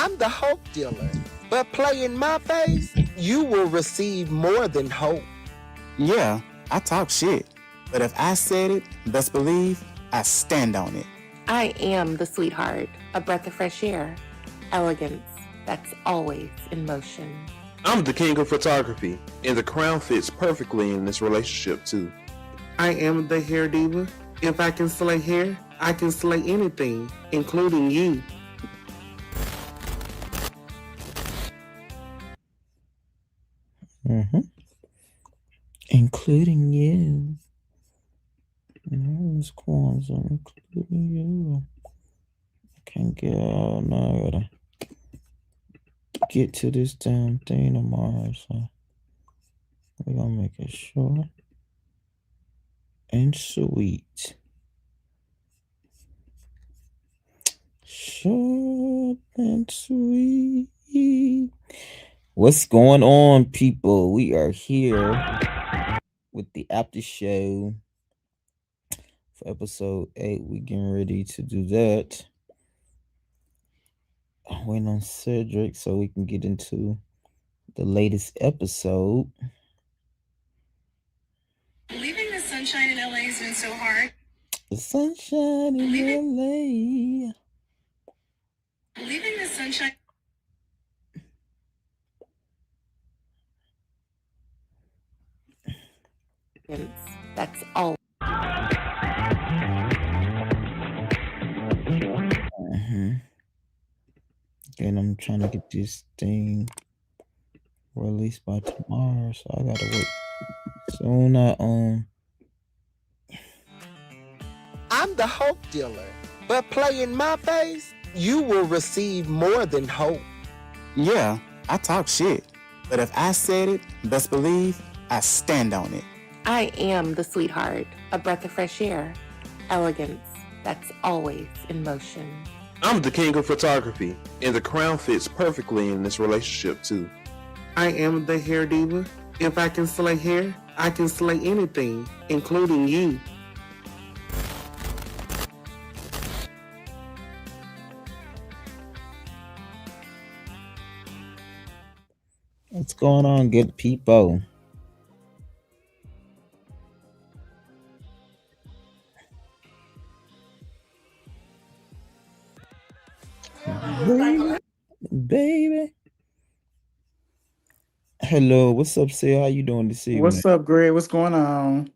I'm the hope dealer, but play in my face, you will receive more than hope. Yeah, I talk shit, but if I said it, best believe I stand on it. I am the sweetheart, a breath of fresh air, elegance that's always in motion. I'm the king of photography, and the crown fits perfectly in this relationship too. I am the hair diva. If I can slay hair, I can slay anything, including you. Including you. It's Kwanzaa, including you. I can't get out now. I gotta get to this damn thing tomorrow, so we're gonna make it short and sweet. Short and sweet. What's going on, people? We are here with the after show for episode 8. We're getting ready to do that. I'm waiting on Sedrick so we can get into the latest episode. Leaving the sunshine in LA has been so hard. The sunshine in LA. Leaving the sunshine. That's all. And I'm trying to get this thing released by tomorrow, so I gotta wait. Soon I'm the hope dealer, but play in my face, you will receive more than hope. Yeah, I talk shit, but if I said it, best believe I stand on it. I am the sweetheart, a breath of fresh air, elegance that's always in motion. I'm the king of photography, and the crown fits perfectly in this relationship too. I am the hair diva. If I can slay hair, I can slay anything, including you. what's going on, good people? Baby. Hello, what's up, Sia? How you doing this evening? What's up, Greg? What's going on?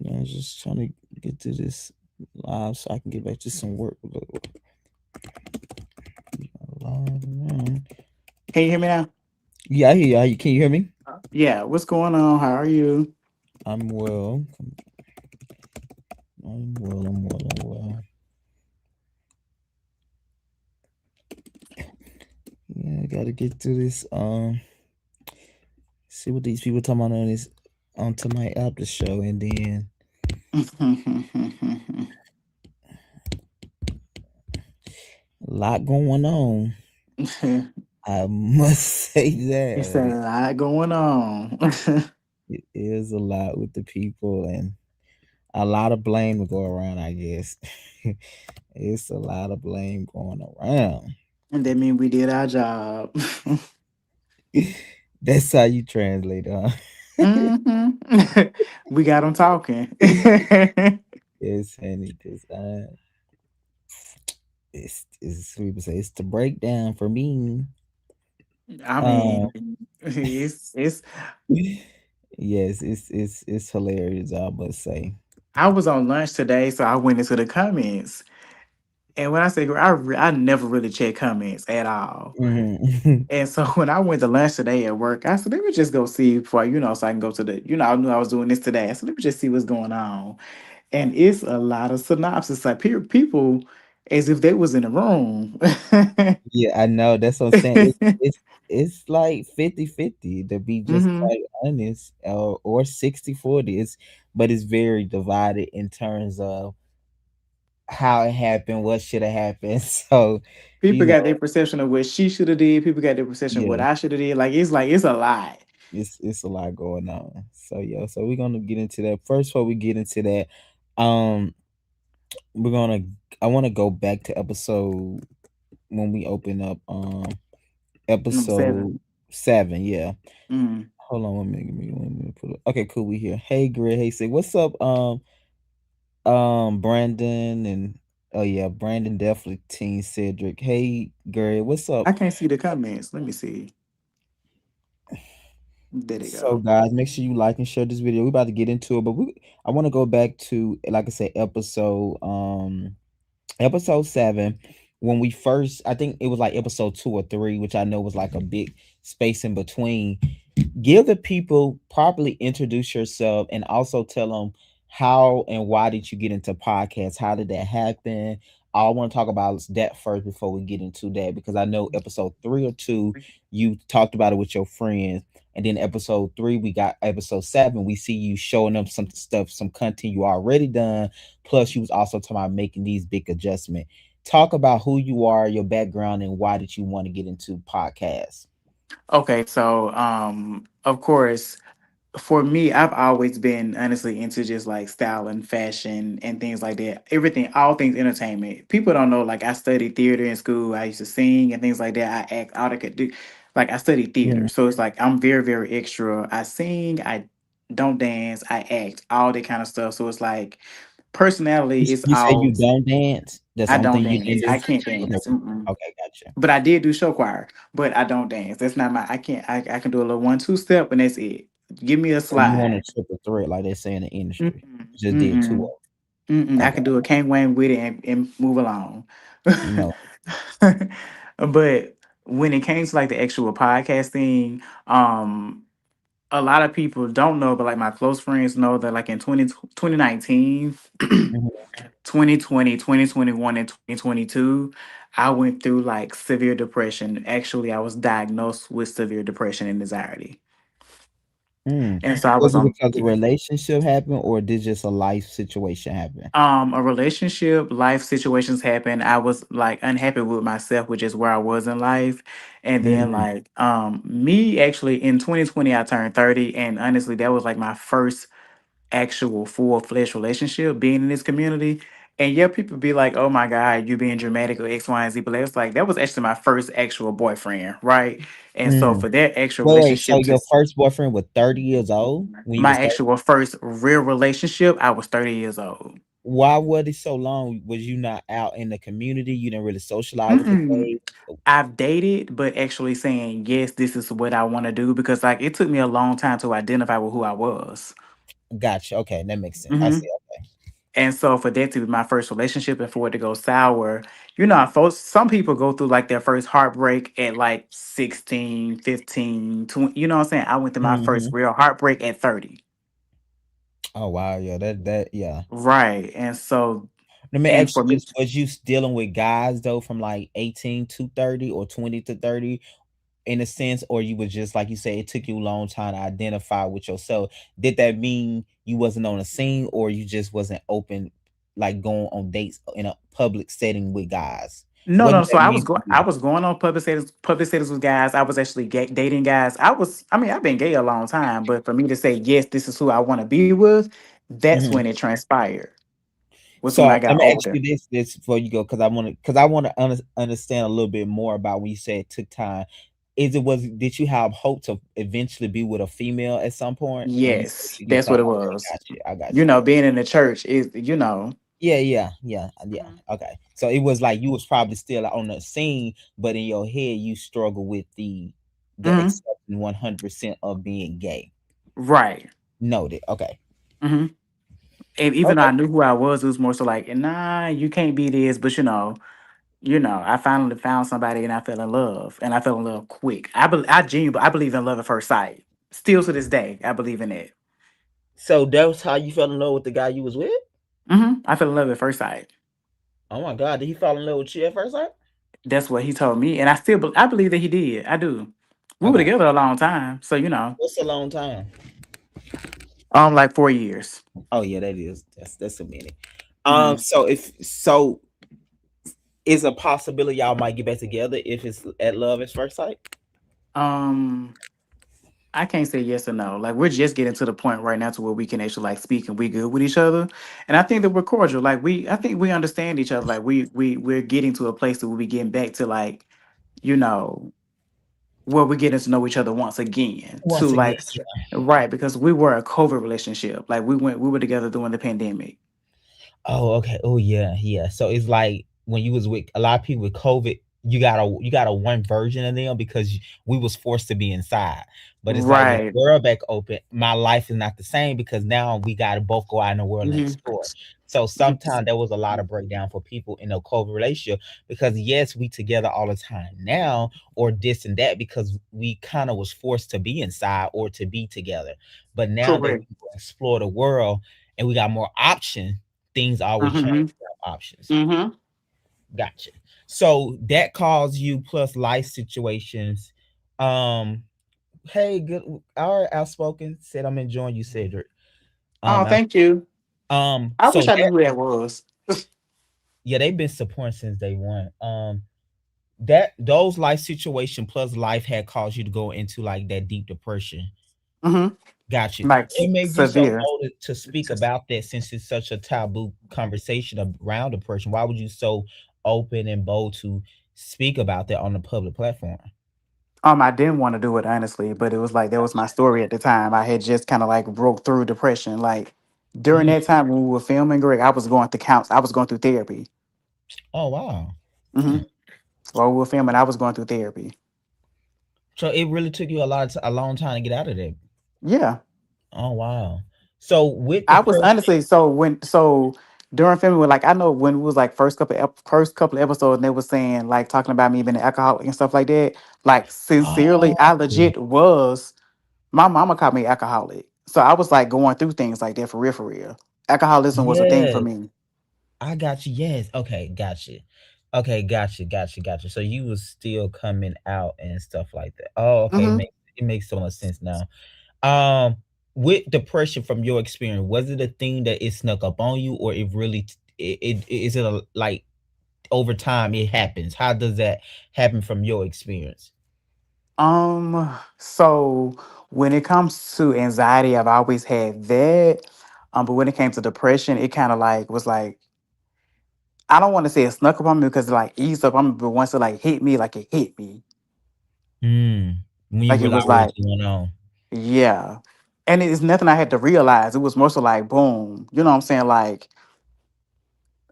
I was just trying to get to this live so I can get back to some work. Can you hear me now? Yeah, I hear you. Can you hear me? Yeah, what's going on? How are you? I'm well. I'm well. Yeah, I gotta get to this. See what these people talking about on this onto my after show, and then a lot going on. I must say that It's a lot going on. it is a lot with the people, and a lot of blame to go around, I guess. It's a lot of blame going around. And that means we did our job. That's how you translate, huh? We got them talking. It's funny because it's people say it's the breakdown for me. I mean, it's Yes, it's hilarious, I must say. I was on lunch today, so I went into the comments. And when I say I never really check comments at all. And so when I went to lunch today at work, I said, let me just go see before, so I can go to the, I knew I was doing this today. So let me just see what's going on. And it's a lot of synopsis, like people as if they was in the room. Yeah, I know. That's what I'm saying. It's like 50-50 to be just quite honest, or 60-40. But it's very divided in terms of how it happened, what should have happened. So people got their perception of what she should have did. People got their perception of what I should have did. Like it's a lot. It's a lot going on. So yeah, so we're gonna get into that. First, before we get into that, I want to go back to episode when we open up Number episode 7. 7. Yeah. Mm. Hold on 1 minute. Give me 1 minute. Put it. Okay, cool. We here. Hey, Greg. Hey, say what's up? Brandon and oh yeah, Brandon definitely Teen Cedric. Hey, Greg. What's up? I can't see the comments. Let me see. There they So go. guys, make sure you like and share this video. We're about to get into it, but I want to go back to, like I said, episode 7. When we first, I think it was like episode 2 or 3, which I know was like a big space in between. Give the people, properly introduce yourself, and also tell them how and why did you get into podcasts. How did that happen? I want to talk about that first before we get into that, because I know episode 3 or 2 you talked about it with your friends, and then episode 3 we got episode 7, we see you showing them some stuff, some content you already done, plus you was also talking about making these big adjustments. Talk about who you are, your background, and why did you want to get into podcasts. Okay, so of course, for me, I've always been honestly into just like style and fashion and things like that. Everything, all things entertainment. People don't know, like I studied theater in school. I used to sing and things like that. I act, all I could do. Like I studied theater, so it's like I'm very, very extra. I sing, I don't dance, I act, all that kind of stuff. So it's like personality is You say you all. don't dance? That's the I only don't thing you dance. didn't I do? can't Okay, dance. Mm-mm. okay, gotcha. But I did do show choir, but I don't dance. That's not my. I can't. I can do a little 1-2 step, and that's it. Give me a So you want a slide. triple threat, like they say in the industry. Mm-mm, You just did two mm-mm, of mm-mm. them. I Okay, can do a Kane Wayne with it and move along. no. But when it came to like the actual podcasting, a lot of people don't know, but like my close friends know that like in 2019, Mhm. 2020, 2021, and 2022, I went through like severe depression. Actually, I was diagnosed with severe depression and anxiety. Mm. And so I Was was it on because a relationship happened, or did just a life situation happen? a relationship, life situations happen. I was like unhappy with myself, which is where I was in life. And then Mhm. like me actually in 2020 I turned 30, and honestly that was like my first actual full-fledged relationship being in this community. And yeah, people be like, oh my God, you being dramatic or X, Y, and Z. But it's like that was actually my first actual boyfriend, right? And so Mm. for that actual Wait, so relationship to your first boyfriend was 30 years old when you my was 30? actual first real relationship, I was 30 years old. Why was it so long? Was you not out in the community? You didn't really socialize with the Mm-mm. gay? I've dated, but actually saying, yes, this is what I want to do because like it took me a long time to identify with who I was. Gotcha. Okay, that makes sense. I Mm-hmm. see. And so for that to be my first relationship and for it to go sour, you know, folks, some people go through like their first heartbreak at like 16, 15, 20, you know what I'm saying? I went through my first Mhm. real heartbreak at 30. Oh wow, yeah, that yeah. Right. And so, Let me and ask for you me, this: was you dealing with guys though from like 18 to 30 or 20 to 30 in a sense, or you was just like you say it took you a long time to identify with yourself? Did that mean you wasn't on a scene, or you just wasn't open, like going on dates in a public setting with guys? no, What no. did So that mean for I you? was going on public status with guys. I was actually dating guys. I mean, I've been gay a long time, but for me to say, yes, this is who I want to be with, that's Mhm. when it transpired, was when So I let got me ask older. you this before you go, because I want to understand a little bit more about when you said it took time. Did you have hope to eventually be with a female at some point when you said Yes, you that's thought, what it okay, was. got you, I got You you, know, yeah, being in the church is, you know. yeah, Mhm. okay. So it was like you was probably still on the scene, but in your head you struggle with the Mhm. accepting 100% of being gay. Right. Noted. Okay. Hmm. And even though Okay. I knew who I was, it was more so like, nah, you can't be this. But I finally found somebody and I fell in love, and I fell in love quick. I genuinely, I believe in love at first sight. Still to this day, I believe in it. So that was how you fell in love with the guy you was with? I fell in love at first sight. Oh my god, did he fall in love with you at first sight? That's what he told me, and I believe that he did. I do. We were Okay. together a long time, so What's a long time? like 4 years. Oh yeah, that's a minute. Hmm. So is a possibility y'all might get back together if it's at love at first sight? Um, I can't say yes or no. Like we're just getting to the point right now to where we can actually like speak and we good with each other. And I think that we're cordial. Like I think we understand each other. Like we're getting to a place that we'll be getting back to like, you know, where we're getting to know each other once again. To Once again, like right, because we were a COVID relationship. Like we were together during the pandemic. oh, okay. Oh, yeah, yeah. So it's like when you was with a lot of people with COVID, you got a one version of them because we was forced to be inside. But it's like when Right. the world back open, my life is not the same because now we got to both go out in the world and Hmm. explore. So sometimes there was a lot of breakdown for people in a COVID relationship because yes, we together all the time now or this and that because we kind of was forced to be inside or to be together. But now that Correct. we explore the world and we got more options, things always change Hmm. options. Hmm. Gotcha. So that calls you plus life situations. Um, hey, good. All right, outspoken said I'm enjoying you, Cedric. Oh, Out- thank you. I so wish I knew that who that was. yeah, they've been supporting since day one. That those life situation plus life had caused you to go into like that deep depression. Hmm. Got you. Like What made you so severe. bold to speak about that since it's such a taboo conversation around depression? Why would you so open and bold to speak about that on the public platform? I didn't want to do it honestly, but it was like that was my story at the time. I had just kind of like broke through depression. Like during Mm. that time when we were filming, Greg, I was going through counts. I was going through therapy. Oh wow. Hmm. Hmm. While we were filming, I was going through therapy. So it really took you a long time to get out of there. Yeah, Oh wow. So with I was depression, honestly so during filming, like I know when it was like first couple of episodes, and they were saying like talking about me being an alcoholic and stuff like that. Like sincerely, I oh legit was. My mama called me alcoholic. So I was like going through things like that for real, for real. Alcoholism was a thing for yes, me. I got you. Yes. Okay, got you. Okay, got you. So you was still coming out and stuff like that. Oh, okay, Hmm. it makes so much sense now. Um, with depression from your experience, was it a thing that it snuck up on you, or it really is it a like over time it happens? How does that happen from your experience? So when it comes to anxiety, I've always had that. But when it came to depression, it kind of like was like I don't want to say it snuck up on me because it like eased up on me, but once it like hit me, like it hit me. Mm, when you Like it realize was what's like, going on. yeah. And it's nothing I had to realize. It was more so like boom. You know what I'm saying? Like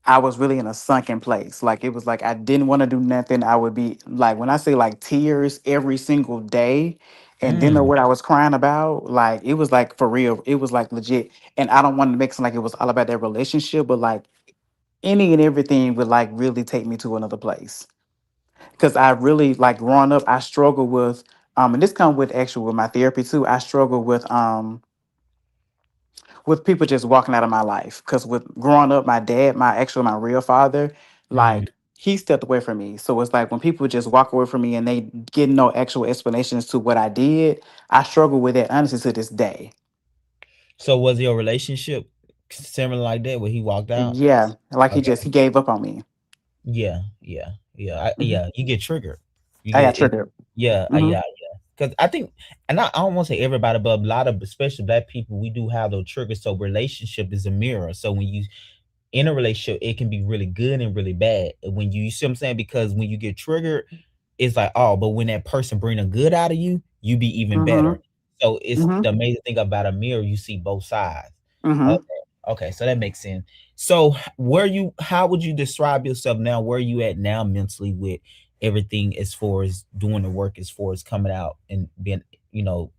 I was really in a sunken place. Like it was like I didn't want to do nothing. I would be like when I say like tears every single day and didn't know Mm. what I was crying about, like it was like for real. It was like legit. And I don't want to make it seem like it was all about that relationship, but like any and everything would like really take me to another place. Cause I really like growing up, I struggle with and this comes with actually with my therapy too. I struggle with people just walking out of my life. Because with growing up, my dad, my real father, Mm. like he stepped away from me. So it's like when people just walk away from me and they get no actual explanations to what I did, I struggle with that honestly to this day. So was your relationship similar like that where he walked out? Yeah, like he Okay. gave up on me. Yeah. Hmm. You get triggered. You I got get it. triggered. Yeah. Hmm. Yeah. Yeah. Because I think, and I don't want to say everybody, but a lot of, especially black people, we do have those triggers. So relationship is a mirror. So when you in a relationship, it can be really good and really bad. When you see what I'm saying, because when you get triggered, it's like, oh, but when that person bring a good out of you, you be even Hmm. better. So it's Hmm. the amazing thing about a mirror, you see both sides. Hmm. Okay. Okay, so that makes sense. So how would you describe yourself now? Where you at now mentally with everything as far as doing the work, as far as coming out and being, you know,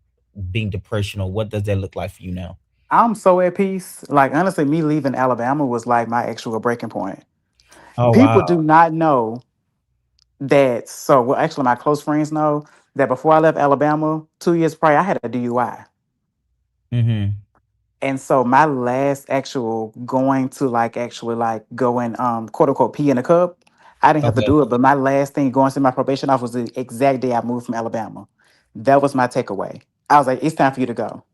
being depressional? What does that look like for you now? I'm so at peace. Like honestly, me leaving Alabama was like my actual breaking point. Oh wow. People do not know that. So well, actually, my close friends know that before I left Alabama, 2 years prior, I had a DUI. Mm-hmm. And so my last actual going to like actually like go and quote unquote pee in a cup, I didn't have to Okay. do it. But my last thing going to my probation office was the exact day I moved from Alabama. That was my takeaway. I was like, it's time for you to go.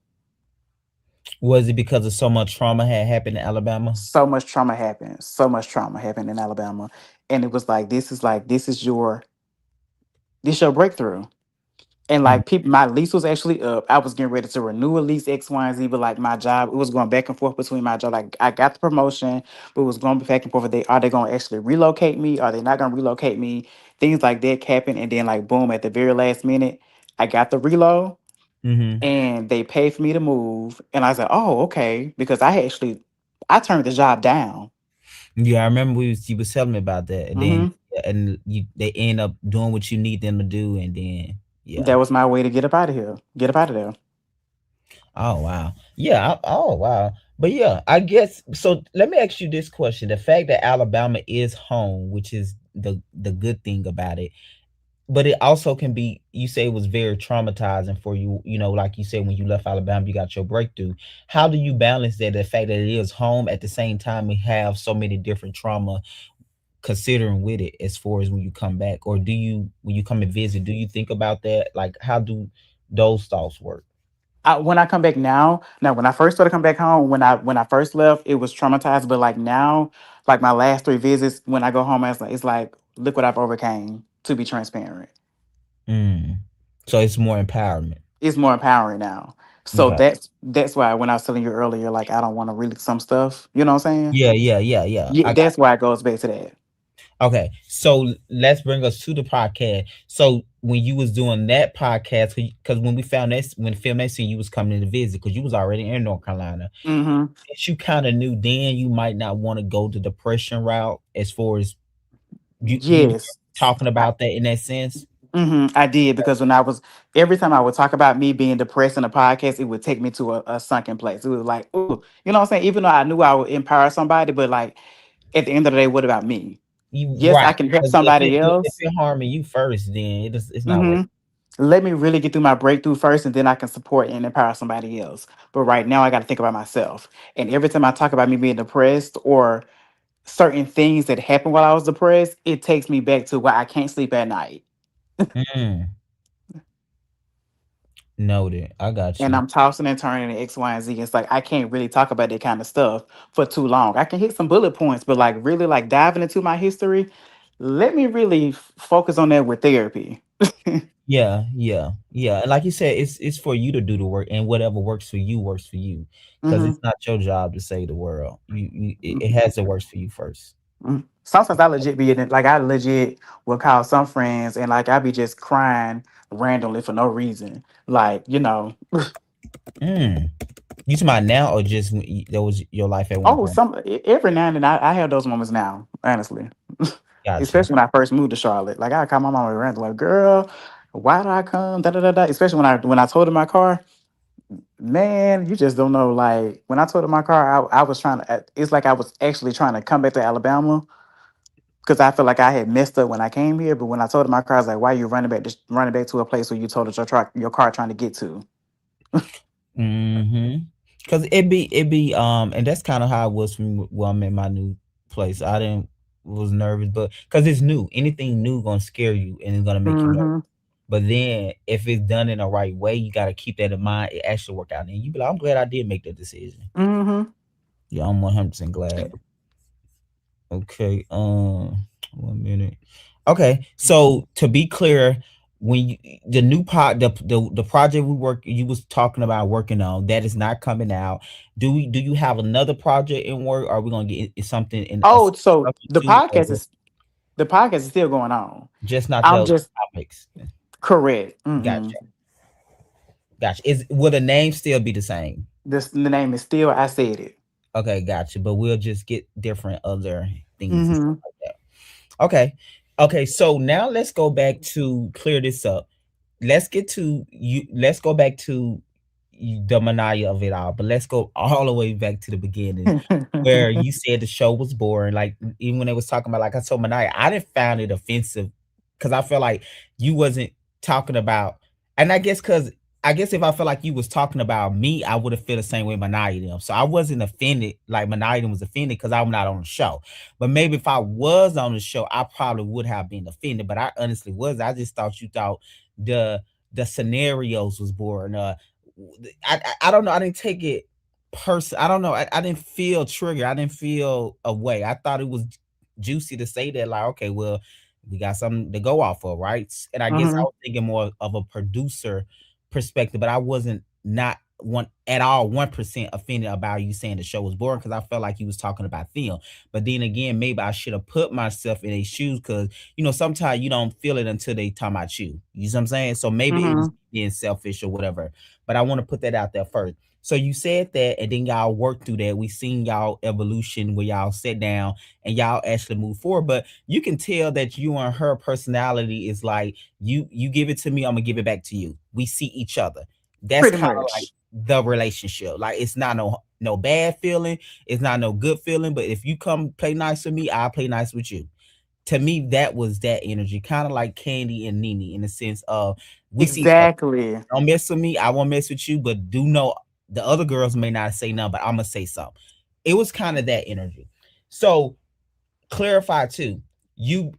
Was it because of so much trauma had happened in Alabama? So much trauma happened. So much trauma happened in Alabama. And it was like this is your breakthrough. And Mm, like people, my lease was actually up. I was getting ready to renew a lease X, Y, and Z, but like my job, it was going back and forth between my job. Like I got the promotion, but it was going back and forth. Are they going to actually relocate me? Are they not going to relocate me? Things like that happened, and then like boom, at the very last minute, I got the reload, mm-hmm. and they paid for me to move. And I said, oh, okay, because I turned the job down. Yeah, I remember you was telling me about that, and then Hmm. yeah, and they end up doing what you need them to do, and then yeah. That was my way to get up out of here, get up out of there. Oh wow. Yeah. Oh wow. But yeah, I guess so. Let me ask you this question: the fact that Alabama is home, which is the good thing about it, but it also can be. You say it was very traumatizing for you. You know, like you said, when you left Alabama, you got your breakthrough. How do you balance that? The fact that it is home at the same time, we have so many different trauma considering with it as far as when you come back, or do you when you come and visit, do you think about that? Like, how do those thoughts work? When I come back now when I first started coming back home, when I first left, it was traumatized. But like now, like my last three visits, when I go home, it's like look what I've overcame. To be transparent, Mm. So it's more empowerment. it's more empowering now. So Okay. that's why when I was telling you earlier, like I don't want to really some stuff. You know what I'm saying? Yeah, yeah, yeah, yeah. Yeah, I got that's why it goes back to that. okay. So let's bring us to the podcast. So when you was doing that podcast, because when we found that when film that scene, you was coming to visit because you was already in North Carolina. Mm-hmm. Since you kind of knew then you might not want to go the depression route as far as you was Yes. talking about that in that sense. I did because when I was every time I would talk about me being depressed in a podcast, it would take me to a sunken place. It was like, ooh, you know what I'm saying? Even though I knew I would empower somebody, but like at the end of the day, what about me? You Yes, I right. can help 'Cause somebody if else. it harming you first, then it's not worth hmm Let me really get through my breakthrough first, and then I can support and empower somebody else. But right now, I got to think about myself. And every time I talk about me being depressed or certain things that happened while I was depressed, it takes me back to why I can't sleep at night. it. Noted. I got And you. I'm tossing and turning and X, Y, and Z. It's like I can't really talk about that kind of stuff for too long. I can hit some bullet points, but like really like diving into my history, let me really focus on that with therapy. Yeah, yeah, yeah. And like you said, it's for you to do the work, and whatever works for you, because hmm it's not your job to save the world. It has to work for you first. Sometimes I legit be in it. Like I legit will call some friends and like I be just crying randomly for no reason. Like, Mm. You talking about now, or just that was your life at one oh, point? every now and then I have those moments now, honestly. Gotcha. Especially when I first moved to Charlotte. Like I call my mom around like, girl, why did I come? Da da da da. Especially when I told her my car, man, you just don't know. Like when I told her my car, I was trying to. It's like I was actually trying to come back to Alabama because I feel like I had messed up when I came here. But when I told her my car, I was like, why are you running back to a place where you told us your car trying to get to? Mm-hmm. Cause it be and that's kind of how it was from well, I'm in my new place. I didn't was nervous, but because it's new, anything new gonna scare you and it's gonna make you nervous. Mm-hmm. But then if it's done in the right way, you gotta keep that in mind. It actually work out, and you be like, I'm glad I did make that decision. Mm-hmm. Yeah, I'm 100% glad. Okay, 1 minute. Okay, so to be clear, when you, the new the project you was talking about working on that is not coming out. Do you have another project in work? Are we gonna get something in a Oh, so the too, or podcast is the podcast is still going on. just not I'm those just topics? correct. Gotcha, gotcha. Is will the name still be the same? The name is still I said it. Okay, gotcha. But we'll just get different other things and stuff Mm-hmm. like that. Okay. Okay. So now let's go back to clear this up. Let's get to you. Let's go back to the mania of it all, but let's go all the way back to the beginning where you said the show was boring. Like even when they was talking about, like I told Mania, I didn't find it offensive because I felt like you wasn't talking about, and I guess if I felt like you was talking about me, I would have felt the same way Mania them. So I wasn't offended like Mania them was offended because I'm not on the show. But maybe if I was on the show, I probably would have been offended. But I honestly was. I just thought you thought the the scenarios was boring. I don't know. I didn't take it I don't know. I didn't feel triggered. I didn't feel a way. I thought it was juicy to say that, like, okay, well, We got something to go off of, right? And I guess I Mm-hmm. was thinking more of a producer perspective, but I wasn't not one at all 1% offended about you saying the show was boring because I felt like you was talking about film. But then again, maybe I should have put myself in their shoes because sometimes you don't feel it until they talk about you. You know what I'm saying? So maybe it Mm-hmm. was being selfish or whatever. But I want to put that out there first. So you said that, and then y'all worked through that. We seen y'all evolution where y'all sat down and y'all actually move forward. But you can tell that you and her personality is like you give it to me, I'm gonna give it back to you. We see each other. That's Pretty kind of like much. the relationship. Like it's not no bad feeling, it's not no good feeling. But if you come play nice with me, I'll play nice with you. To me, that was that energy, kind of like Candy and Nene in the sense of we see each other. Exactly. Don't mess with me, I won't mess with you, but do know the other girls may not say nothing, but I'm gonna say something. It was kind of that energy. So clarify too. You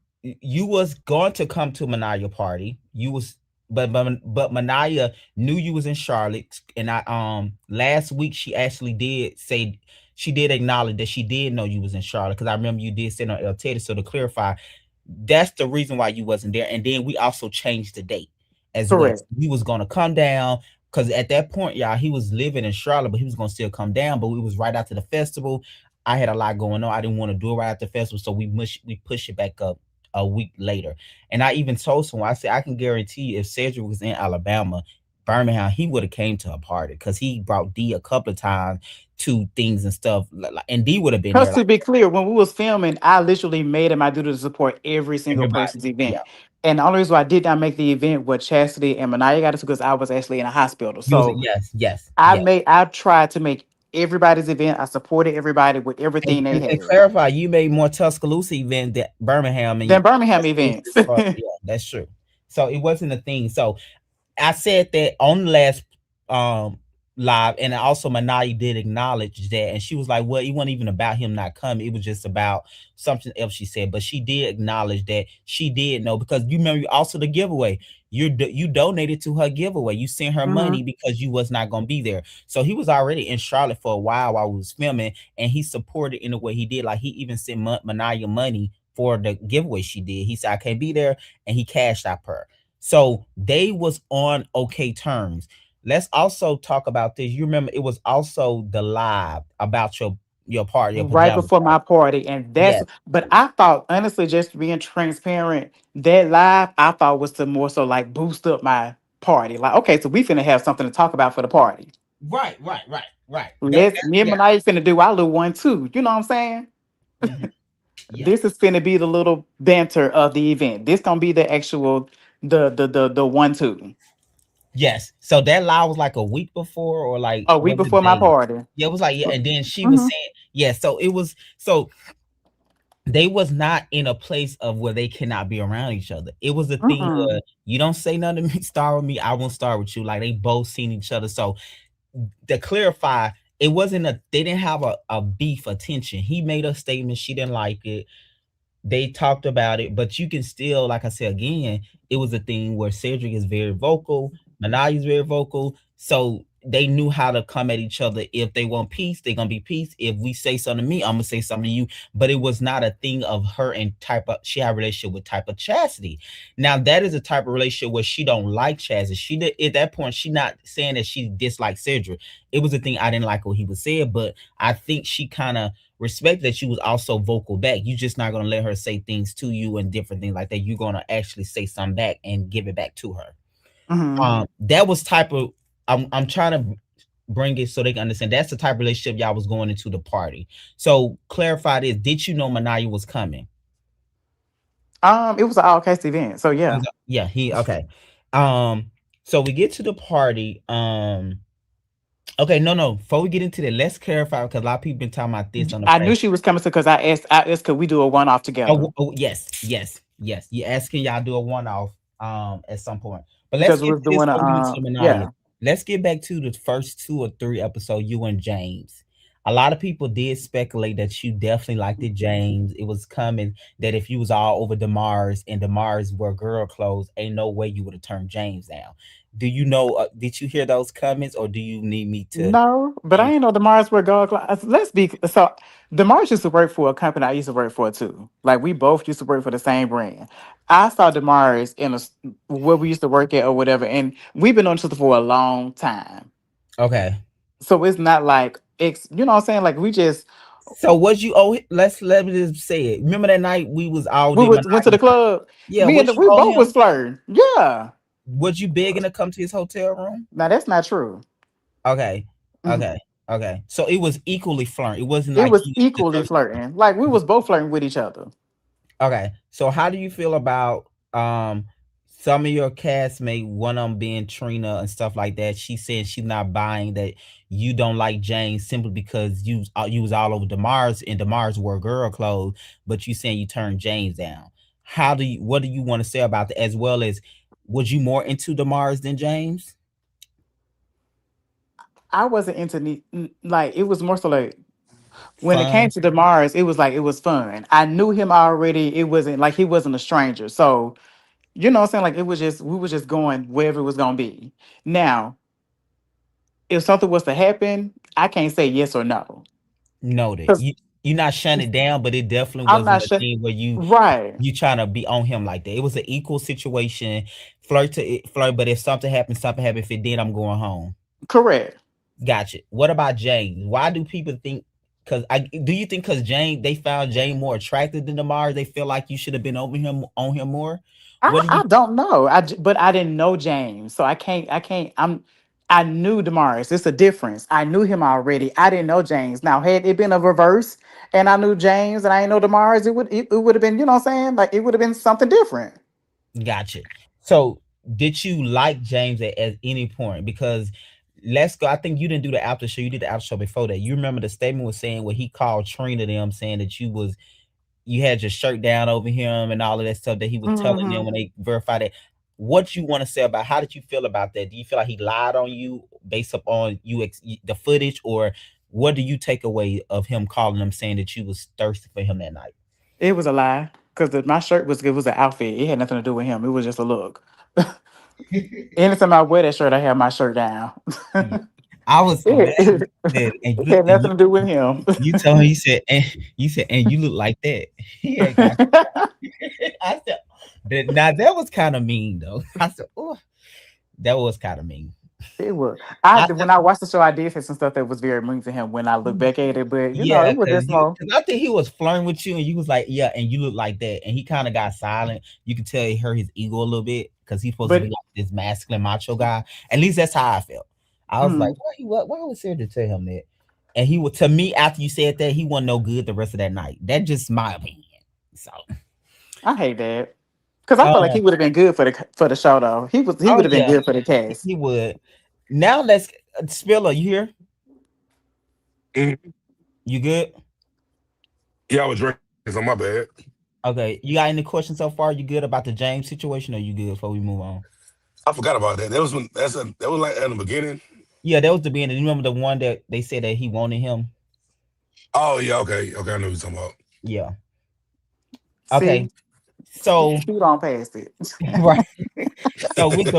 was going to come to Manaya party. You was but Manaya knew you was in Charlotte, and I last week she actually did say she did acknowledge that she did know you was in Charlotte because I remember you did send on El Teta. So to clarify, that's the reason why you wasn't there. And then we also changed the date as well. Correct. He was gonna come down because at that point, y'all, he was living in Charlotte, but he was gonna still come down. But we was right after the festival. I had a lot going on. I didn't want to do it right after the festival, so we push it back up a week later. And I even told someone, I said I can guarantee you if Sedrick was in Alabama, Birmingham, he would have came to a party because he brought D a couple of times to things and stuff, and D would have been Because there. to be clear, when we was filming, I literally made it my duty to support every single Everybody, person's yeah, event. And the only reason why I did not make the event with Chastity and Manaya got it because I was actually in a hospital. you was So yes, I yes. made I tried to make everybody's event. I supported everybody with everything they And had. clarify, you made more Tuscaloosa event than Birmingham, and Than Birmingham Tuscaloosa events. is far. Yeah, that's true. So it wasn't a thing. So I said that on the last um live, and also Manai did acknowledge that, and she was like, "Well, it wasn't even about him not coming; it was just about something else." She said, but she did acknowledge that she did know because you remember also the giveaway. You donated to her giveaway. You sent her Mhm. money because you was not gonna be there. So he was already in Charlotte for a while we was filming, and he supported in the way he did. Like he even sent Manaya money for the giveaway she did. He said, "I can't be there," and he cashed out her. So they was on okay terms. Let's also talk about this. You remember it was also the live about your party, your Right pajama before my party. party. And that's Yes. but I thought honestly, just being transparent, that live I thought was to more so like boost up my party. Like, okay, so we finna have something to talk about for the party. Right. Let's me and Yeah. Manaya finna do our little one too. You know what I'm saying? Mhm. Yeah. This is finna be the little banter of the event. This gonna be the actual the one two. Yes. So that live was like a week before, or like A week was it before my days? party. Yeah, it was like, yeah, and then she was Mhm. saying, yeah, so it was so they was not in a place of where they cannot be around each other. It was a thing where Mm-mm. you don't say nothing to me, star with me, I won't star with you. Like they both seen each other. So to clarify, it wasn't they didn't have a beef attention. He made a statement, she didn't like it. They talked about it, but you can still, like I said again, it was a thing where Cedric is very vocal, Manai is very vocal, so they knew how to come at each other. If they want peace, they're gonna be peace. If we say something to me, I'm gonna say something to you. But it was not a thing of her and type of she had a relationship with type of Chastity. Now that is a type of relationship where she don't like Chastity. She did at that point, she not saying that she disliked Cedric. It was a thing I didn't like what he was saying, but I think she kind of respect that you was also vocal back. You just not gonna let her say things to you and different things like that. You're gonna actually say something back and give it back to her. Mhm. That was type of I'm trying to bring it so they can understand that's the type of relationship y'all was going into the party. So clarify this: did you know Manaya was coming? It was an all case event. So yeah. Yeah, he okay. So we get to the party. Okay, no. Before we get into that, let's clarify because a lot of people been talking about this on the I knew page. she was coming to because I asked could we do a one off together? Yes. You asking y'all do a one off at some point. But let's Because we get was to this doing before we get into the Manaya. yeah. Let's get back to the first 2 or 3 episodes, you and James. a lot of people did speculate that you definitely liked it, James. It was coming that if you was all over Demars and Demars were girl clothes, ain't no way you would have turned James down. Do you know? Did you hear those comments, or do you need me to? No, but I ain't know Demars were God. Let's be so. Demars used to work for a company I used to work for too. Like we both used to work for the same brand. I saw Demars in where we used to work at or whatever, and we've been on each other for a long time. Okay. So it's not like you know what I'm saying? Like we just So was you owe? Let me just say it. Remember that night we was all we did my went to the night. club. Yeah. What you We owe both was him? flirting. Yeah. Was you begging to come to his hotel room? Now that's not true. Okay. Mhm. Okay. Okay. So it was equally flirting. It wasn't It like was he the equally first. flirting. Like we was both flirting with each other. Okay. So how do you feel about some of your castmates, one of them being Trina and stuff like that? She said she's not buying that you don't like James simply because you was all over Demars and Demars wore girl clothes, but you saying you turned James down. What do you want to say about that? As well as was you more into Demars than James? I wasn't into like it was more so like when it came Fun. to Demars, it was like it was fun. I knew him already. It wasn't like he wasn't a stranger. So, you know what I'm saying? Like it was just we was just going wherever it was gonna be. Now, if something was to happen, I can't say yes or no. Noted. Because You not shutting it down, but it definitely I'm wasn't not a sure. thing where Right. you trying to be on him like that. It was an equal situation, flirt. But if something happened, something happened. If it did, I'm going home. Correct. Gotcha. What about James? Why do people think? Because I do you think because Jane they found Jane more attractive than Demar, they feel like you should have been over him on him more? What do you? I don't know. But I didn't know James, so I can't. I knew Damaris. It's a difference. I knew him already. I didn't know James. Now, had it been a reverse, and I knew James, and I didn't know Damaris, it would have been. You know what I'm saying? Like it would have been something different. Gotcha. So did you like James at any point? Because let's go. I think you didn't do the after show. You did the after show before that. You remember the statement was saying where he called Trina them saying that you had your shirt down over him and all of that stuff that he was telling them when Hmm. they verified it. What you want to say about how did you feel about that? Do you feel like he lied on you based upon the footage, or what do you take away of him calling them saying that you was thirsty for him that night? It was a lie because my shirt was it was an outfit. It had nothing to do with him. It was just a look. Anytime I wear that shirt, I have my shirt down. Yeah. I was mad when it, you said, it had nothing to do with him. you told him you said and you look like that. Yeah, got I said now that was kind of mean though. I said, oh, that was kind of mean. It was. I When I watched the show, I did say some stuff that was very mean to him when I look back at it. But you know, Yeah, it was just more. cause I think he was flirting with you, and you was like, "Yeah," and you look like that, and he kind of got silent. You could tell he hurt his ego a little bit because he's supposed to be But like this masculine macho guy. At least that's how I felt. I was like, mm, Why was there to tell him that?" And he would to me after you said that he wasn't no good the rest of that night. That's just my opinion. So, I hate that because I felt like um, he would have been good for the show though. He oh would have been yeah, good for the cast. he would. Now let's Spiller. You here? Mhm. You good? Yeah, I was drinking, so my bad. Okay. You got any questions so far? You good about the James situation, or you good before we move on? I forgot about that. That was like at the beginning. Yeah, that was the beginning. You remember the one that they said that he wanted him? Oh yeah, okay, I know what you're talking about. Yeah. Okay. See, So shoot on past it. right. So with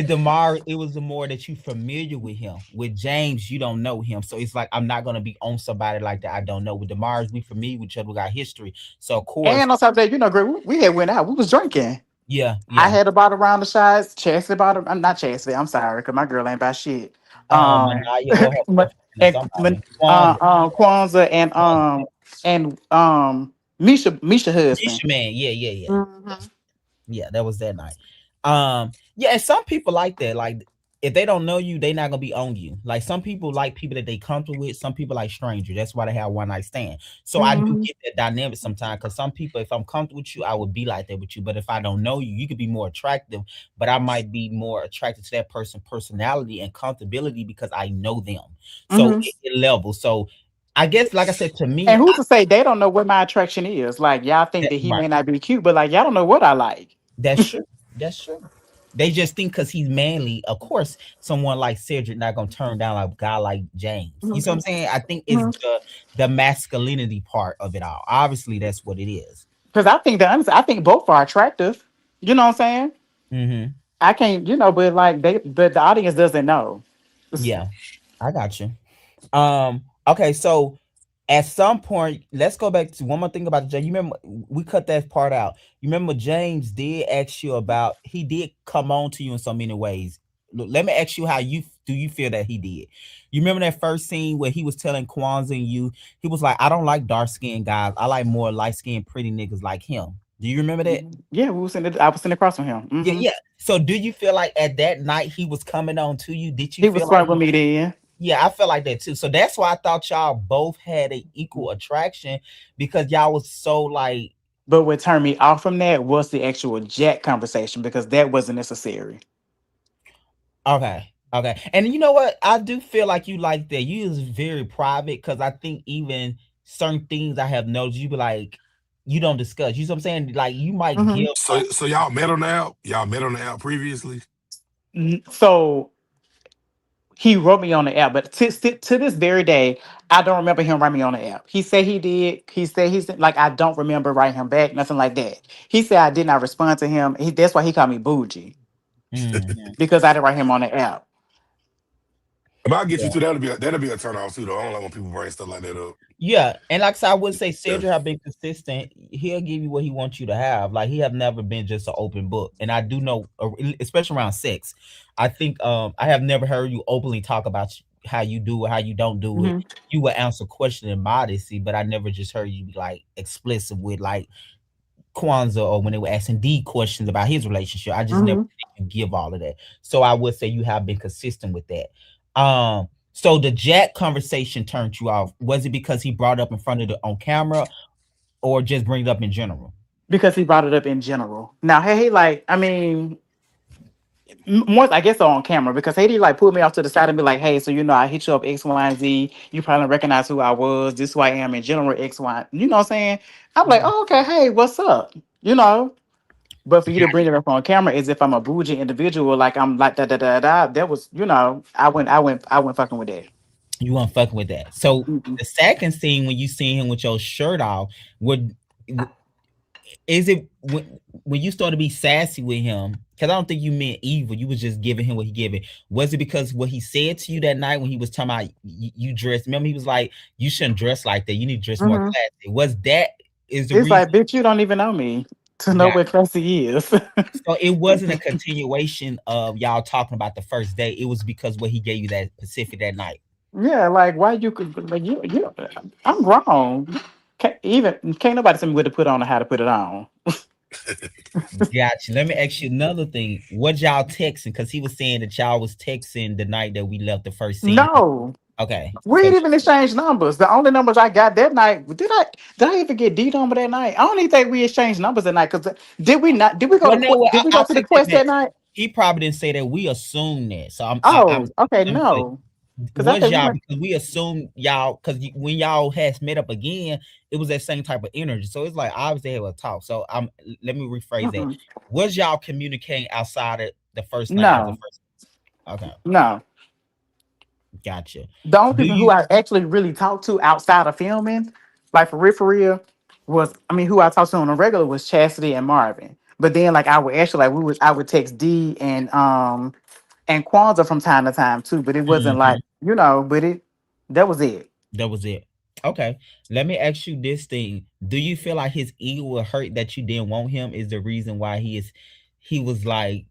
Demar, it was the more that you familiar with him. With James, you don't know him. So it's like I'm not gonna be on somebody like that I don't know. With Demars, we familiar with each other, we got history. So of course, And on top of that, you know, Greg, we had went out. We was drinking. yeah, I yeah. had about a round of shots. Chastity bought. I'm not Chastity. I'm sorry, because my girl ain't buy shit. Um, Manaya or her boyfriend or somebody. Kwanzaa. Kwanzaa and Misha husband. Misha man, yeah, yeah, yeah. Mhm. Yeah, that was that night. Yeah, and some people like that. Like if they don't know you, they not gonna be on you. Like some people like people that they comfortable with. Some people like strangers. That's why they have one night stand. So I do Mhm. get that dynamic sometimes. Because some people, if I'm comfortable with you, I would be like that with you. But if I don't know you, you could be more attractive. But I might be more attracted to that person' personality and comfortability because I know them. So Mhm. it levels. So I guess, like I said, to me, And who's to say they don't know what my attraction is? Like y'all think that he right. may not be cute, but like y'all don't know what I like. That's true. That's true. They just think because he's manly, of course, someone like Cedric not gonna turn down a guy like James. You see what I'm saying? I think it's the masculinity part of it all. Obviously, that's what it is. Because I think I think both are attractive. You know what I'm saying? Mm-hmm. I can't, but like but the audience doesn't know. Yeah, I got you. Okay, so at some point, let's go back to one more thing about the James. You remember we cut that part out. You remember James did ask you about he did come on to you in so many ways. Look, let me ask you how you feel that he did. You remember that first scene where he was telling Kwanzaa and you, he was like, I don't like dark skinned guys. I like more light skinned pretty niggas like him. Do you remember that? Yeah, I was sitting across from him. Yeah, yeah. So do you feel like at that night he was coming on to you? Did you He feel was like flirting with me then. yeah, I felt like that too. So that's why I thought y'all both had an equal attraction because y'all was so like But what turned me off from that was the actual Jack conversation because that wasn't necessary. okay. Okay. And you know what? I do feel like you like that. You is very private because I think even certain things I have noticed, you be like, you don't discuss. You know what I'm saying? Like you might give So y'all met on the app? Y'all met on the app previously? So he wrote me on the app, but to this very day, I don't remember him writing me on the app. He said he did. He said like I don't remember writing him back, nothing like that. He said I did not respond to him. That's why he called me bougie because I didn't write him on the app. If I get you yeah. to that'll be a turn off too though. I don't like when people bring stuff like that up. Yeah, and like I said, I would say Yeah. Cedric have been consistent. He'll give you what he wants you to have. Like he have never been just an open book. And I do know, especially around sex, I think I have never heard you openly talk about how you do it, how you don't do it. You will answer question in modesty, but I never just heard you be like explicit with like Kwanzaa or when they were asking D questions about his relationship. I just never think you give all of that. So I would say you have been consistent with that. So the Jack conversation turned you off. Was it because he brought it up in front of the on camera or just bring it up in general? Because he brought it up in general. Now, hey, like, I mean, once I guess on camera because Haiti like pulled me off to the side and be like, hey, so I hit you up X, Y, and Z. You probably recognize who I was. This is who I am in general, X, Y. You know what I'm saying? I'm like, oh, okay, hey, what's up? But for you to bring it up on camera as if I'm a bougie individual, like I'm like da da da da, that was, I went fucking with that. You weren't fucking with that. So Mm-mm. the second scene when you see him with your shirt off, is it when you started to be sassy with him? Because I don't think you meant evil. You was just giving him what he gave it. Was it because what he said to you that night when he was talking about you dress? Remember, he was like, "You shouldn't dress like that. You need to dress more classy." Was that is the It's reason? like, bitch, you don't even know me to know Yeah. what classy is. So it wasn't a continuation of y'all talking about the first day. It was because what he gave you that Pacific that night. Yeah, like why you could like I'm wrong. Can't nobody tell me what to put on or how to put it on. Gotcha. Let me ask you another thing. What y'all texting? Because he was saying that y'all was texting the night that we left the first scene. No, Okay. we So didn't even exchange numbers. The only numbers I got that night did I even get D number that night? I don't even think we exchanged numbers that night because did we not? Did we go well, to no, well, did we go I'll to the take that quest that back. night? He probably didn't say that. We assume that. So I'm Oh, okay, let me say, no, because I was think we y'all went. because we assumed y'all because when y'all has met up again, it was that same type of energy. So it's like obviously they had a talk. So let me rephrase that. Mm-mm. Was y'all communicating outside of the first night of the No, first? Okay, no. gotcha. The only Do people who you I actually really talked to outside of filming, like for real, was who I talked to on a regular was Chastity and Marvin. But then like I would actually I would text D and Kwanzaa from time to time too, but it wasn't like, Mhm. but that was it. That was it. Okay. Let me ask you this thing. Do you feel like his ego will hurt that you didn't want him is the reason why he was like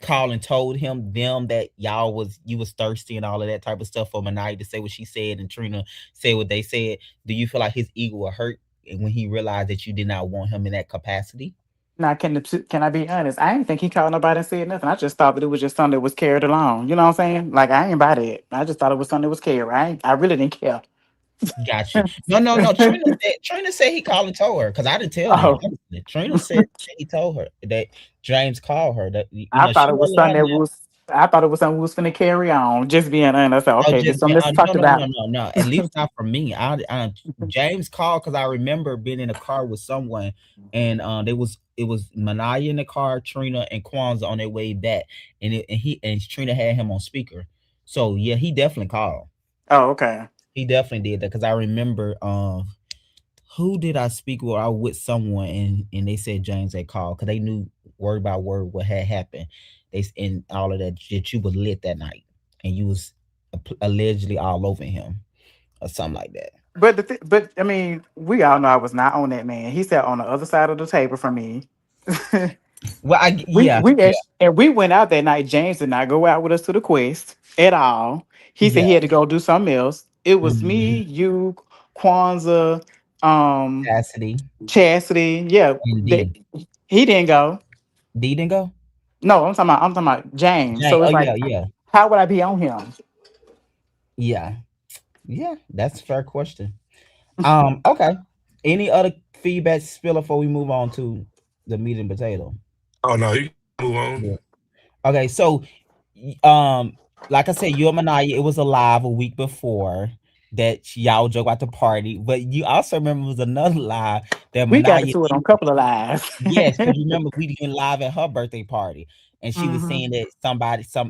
calling told them that you was thirsty and all of that type of stuff for Manai to say what she said and Trina say what they said. Do you feel like his ego will hurt when he realized that you did not want him in that capacity? Now can I be honest? I didn't think he called nobody and said nothing. I just thought that it was just something that was carried along. You know what I'm saying? Like I ain't by that. I just thought it was something that was carried. I really didn't care. Got you. No, no, no. Trina said he called and told her because I didn't tell you. Oh, Honestly. Trina said he told her that James called her that I thought she it was wasn't something lying that now. was. I thought it was something we was finna carry on. Just being honest. I said, Oh, okay, just this something let's talk about. no. At least not for me. James called because I remember being in a car with someone, and it was Manaya in the car, Trina and Kwanzaa on their way back, and Trina had him on speaker. So yeah, he definitely called. Oh, okay. He definitely did that because I remember who did I speak with? I was with someone and they said James had called because they knew word by word what had happened. And all of that you was lit that night and you was allegedly all over him or something like that. But I mean, we all know I was not on that man. He sat on the other side of the table from me. Well, we yeah, we and we went out that night. James did not go out with us to the quest at all. He said yeah. he had to go do something else. It was me, Mhm. you, Kwanzaa, Cassidy Chastity. Yeah, and D. he didn't go. D didn't go. No, I'm talking about James. Jane. So Oh it's like, yeah, yeah, how would I be on him? yeah, yeah. That's a fair question. Okay. Any other feedback spill before we move on to the meat and potato? Oh no, you can move on. Yeah. Okay, so like I said, you and Manaya, it was alive a week before that y'all joke about the party, but you also remember it was another lie that We got Manaya into it on a couple of lives. yes, because you remember we didn't live at her birthday party and she was Hmm. saying that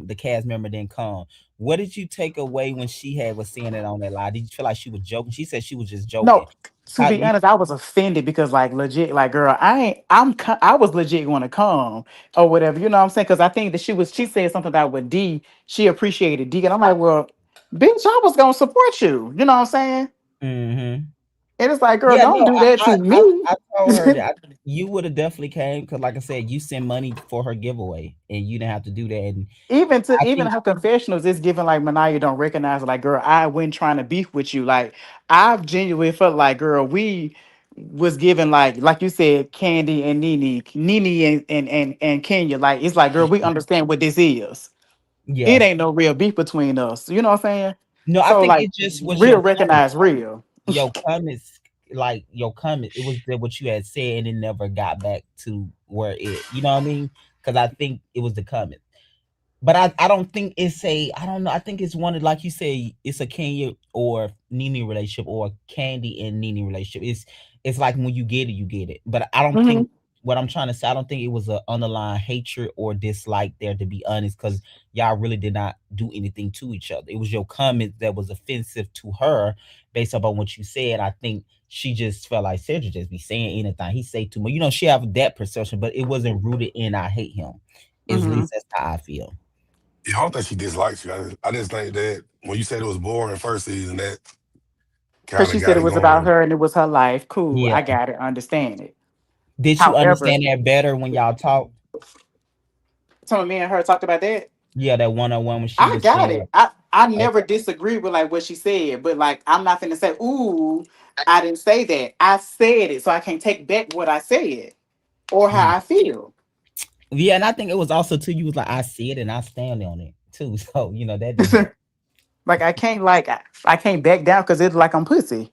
the cast member didn't come. What did you take away when she was saying it on that lie? Did you feel like she was joking? She said she was just joking. No, to be honest, I was offended because, like, legit, like, girl, I was legit going to come or whatever, you know what I'm saying? Because I think that she said something about with D, she appreciated D, and I'm like, well, bitch, I was gonna support you, you know what I'm saying? Mm-hmm. And it's like, girl, Yeah, don't no, do that to me. I told her that you would have definitely came because, like I said, you sent money for her giveaway, and you didn't have to do that. And I Even think, her confessionals is giving like Manaya don't recognize it. Like, girl, I wasn't trying to beef with you. Like, I've genuinely felt like, girl, we was giving like you said, Candy and Nene and Kenya. Like, it's like, girl, we understand what this is. It yeah, ain't no real beef between us. You know what I'm saying? no, I So think like, it just was real recognize real. your comments, like your comment. It was that what you had said, and it never got back to where you know what I mean? Because I think it was the comment. But I don't think it's I don't know. I think it's one of, like you say, it's a Kenya or Nene relationship or a Candy and Nene relationship. It's like when you get it, you get it. But I don't Hmm. think what I'm trying to say, I don't think it was an underlying hatred or dislike there, to be honest, because y'all really did not do anything to each other. It was your comment that was offensive to her based upon what you said. I think she just felt like Cedric just be saying anything. He say too much. You know, she have that perception, but it wasn't rooted in I hate him. At Hmm. least that's how I feel. Yeah, I don't think she dislikes you. I just think that when you said it was boring first season, that Because kind she of said got it it was about going. her and it was her life. Cool, Yeah. I got it, understand it. Did you However, understand that better when y'all talked? some of me and her talked about that. Yeah, that one on one when she I was got saying, it. I okay, never disagree with like what she said, but like I'm not finna say, ooh, I didn't say that. I said it, so I can't take back what I said or how yeah, I feel. yeah, and I think it was also too. You was like, I see it and I stand on it too. So you know that didn't help. Like I can't I can't back down because it's like I'm pussy.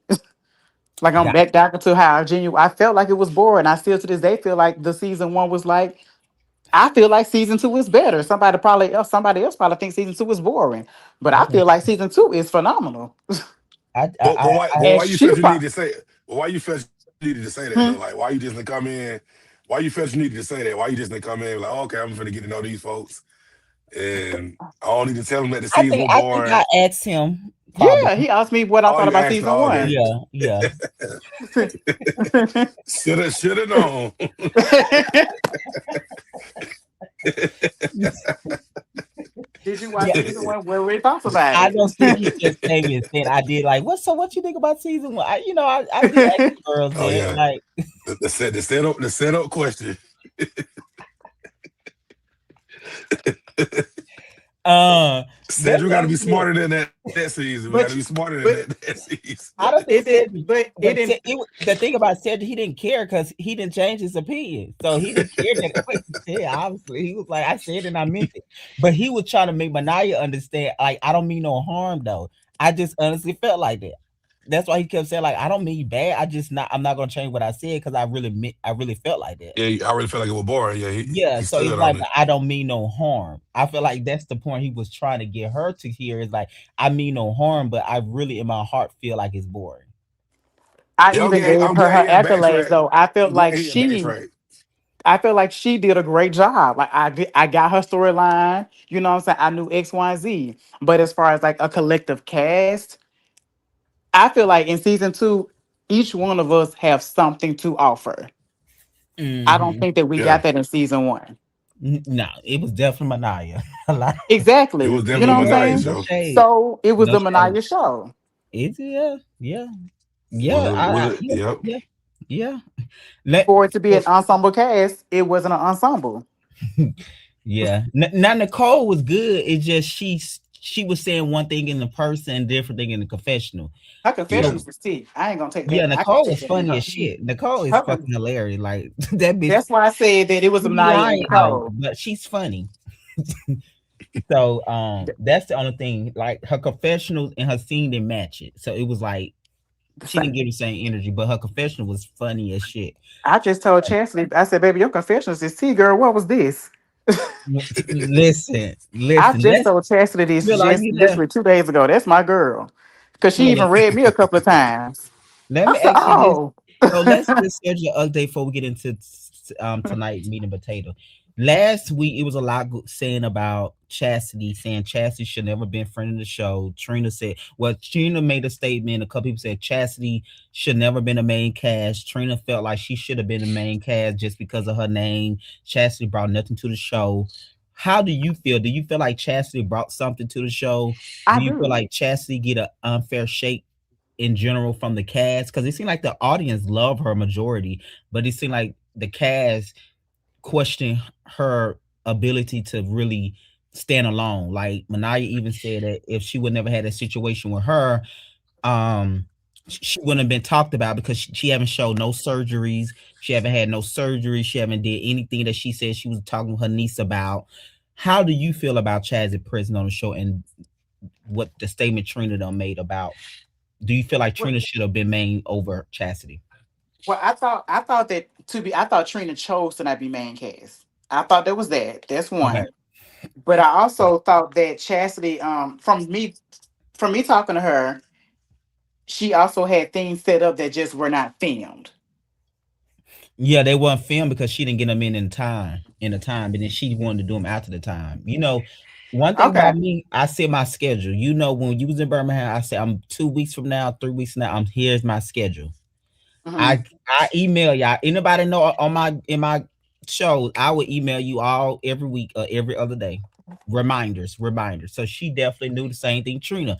Like I'm Got back down to how I felt like it was boring. I still to this day feel like the season one was like I feel like season two is better. Somebody else probably thinks season two is boring. But I okay. feel like season two is phenomenal. But And why you she felt you pro- need to say? But why you felt you needed to say that hmm? though? Like why you just didn't come in? Why you felt you needed to say that? Why you just didn't come in like okay, I'm gonna get to know these folks, and I don't need to tell them that the season was I think boring. I asked him Yeah, probably. he asked me what I Oh, thought you about asked me. season Oh, okay. one. Yeah, yeah. Shoulda known. Did you watch Yeah, season one? What were your thoughts about I it? don't think he just came and said I did. Like, what you think about season one? I did ask the girls Oh that. yeah. Like, The setup question. that's Said we got to be actually it. smarter than that season. We got to but be smarter than but that season. I don't think it did Cedric, but it but didn't the thing about Cedric, he didn't care because he didn't change his opinion. So he didn't care that what he said. Obviously, he was like, I said it and I meant it. But he was trying to make Manaya understand, like, I don't mean no harm though. I just honestly felt like that. that's why he kept saying like, I don't mean bad. I'm not gonna change what I said because I really felt like that. Yeah, I really felt like it was boring. Yeah, Yeah, he so it's stood like on it. I don't mean no harm. I feel like that's the point he was trying to get her to hear. Is like I mean no harm, but I really in my heart feel like it's boring. I Yeah, even gave I'm her glad her he had accolades backtrack. though. I'm glad he had backtrack. I feel like she did a great job. Like I got her storyline. You know what I'm saying? I knew X, Y, and Z. But as far as like a collective cast, I feel like in season two, each one of us have something to offer. I don't Hmm. think that we Yeah, got that in season one. No, it was definitely Manaya. A lot. it Exactly. was You definitely know what I'm Mania saying? No show. shade. So it was No the shade. Manaya show. It's yeah, yeah, Was yeah. it? Was it? Yep. Yeah, yeah. Let For it to be so, an ensemble cast, it wasn't an ensemble. yeah. Now Nicole was good. It's just she was saying one thing in the person, different thing in the confessional. Her Yeah. confessions was tea. I ain't gonna take Yeah, that. I can't Nicole take was that from funny her. as shit. Nicole is Her con- fucking hilarious. Like that bitch. That's why I said that it was She be Manaya and lying though, Nicole. but she's funny. So that's the only thing. Like her confessionals and her scene didn't match it. So it was like The she didn't same. get the same energy, but her confessional was funny as shit. I just told Chastity, I said, baby, your confessions is tea, girl. What was this? Listen, I listen. just Let's told Chastity this feel like just you there. literally 2 days ago. That's my girl. Cause she even Look, read me a couple of times. let I me said, ask you this. oh. So let's just schedule an update before we get into tonight meat and potato. Last week it was a lot saying about Chastity, saying Chastity should never been friend of the show. Trina said, well, Trina made a statement. A couple people said Chastity should never been a main cast. Trina felt like she should have been a main cast just because of her name. Chastity brought nothing to the show. How do you feel? Do you feel like Chastity brought something to the show? I Do you feel do. like Chastity get an unfair shake in general from the cast? Because it seemed like the audience love her majority, but it seemed like the cast question her ability to really stand alone. Like Manaya even said that if she would never had a situation with her, um, she wouldn't have been talked about because she haven't showed no surgeries. She haven't had no surgery. She haven't did anything that she said she was talking to her niece about. How do you feel about Chaz at prison on the show and what the statement Trina done made about? Do you feel like Well, Trina should have been main over Chastity? I thought Trina chose to not be main cast. I thought there was that. That's Okay. one. But I also thought that Chastity, from me talking to her, she also had things set up that just were not filmed. Yeah, they weren't filmed because she didn't get them in the time, and then she wanted to do them after the time. One thing Okay. about me, I set my schedule. When you was in Birmingham, I said I'm 2 weeks from now, 3 weeks from now. Here's my schedule. Hmm. I email y'all. Anybody know on my in my shows, I would email you all every week or every other day. Reminders. So she definitely knew the same thing. Trina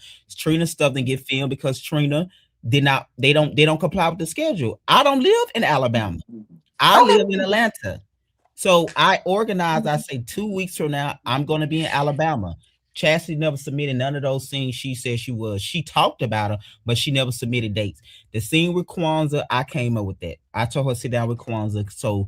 stuff didn't get filmed because Trina did not. They don't comply with the schedule. I don't live in Alabama. I Okay. live in Atlanta. So I organized, I say 2 weeks from now, I'm going to be in Alabama. Chastity never submitted none of those things she said she was. She talked about them, but she never submitted dates. The scene with Kwanzaa, I came up with that. I told her to sit down with Kwanzaa. So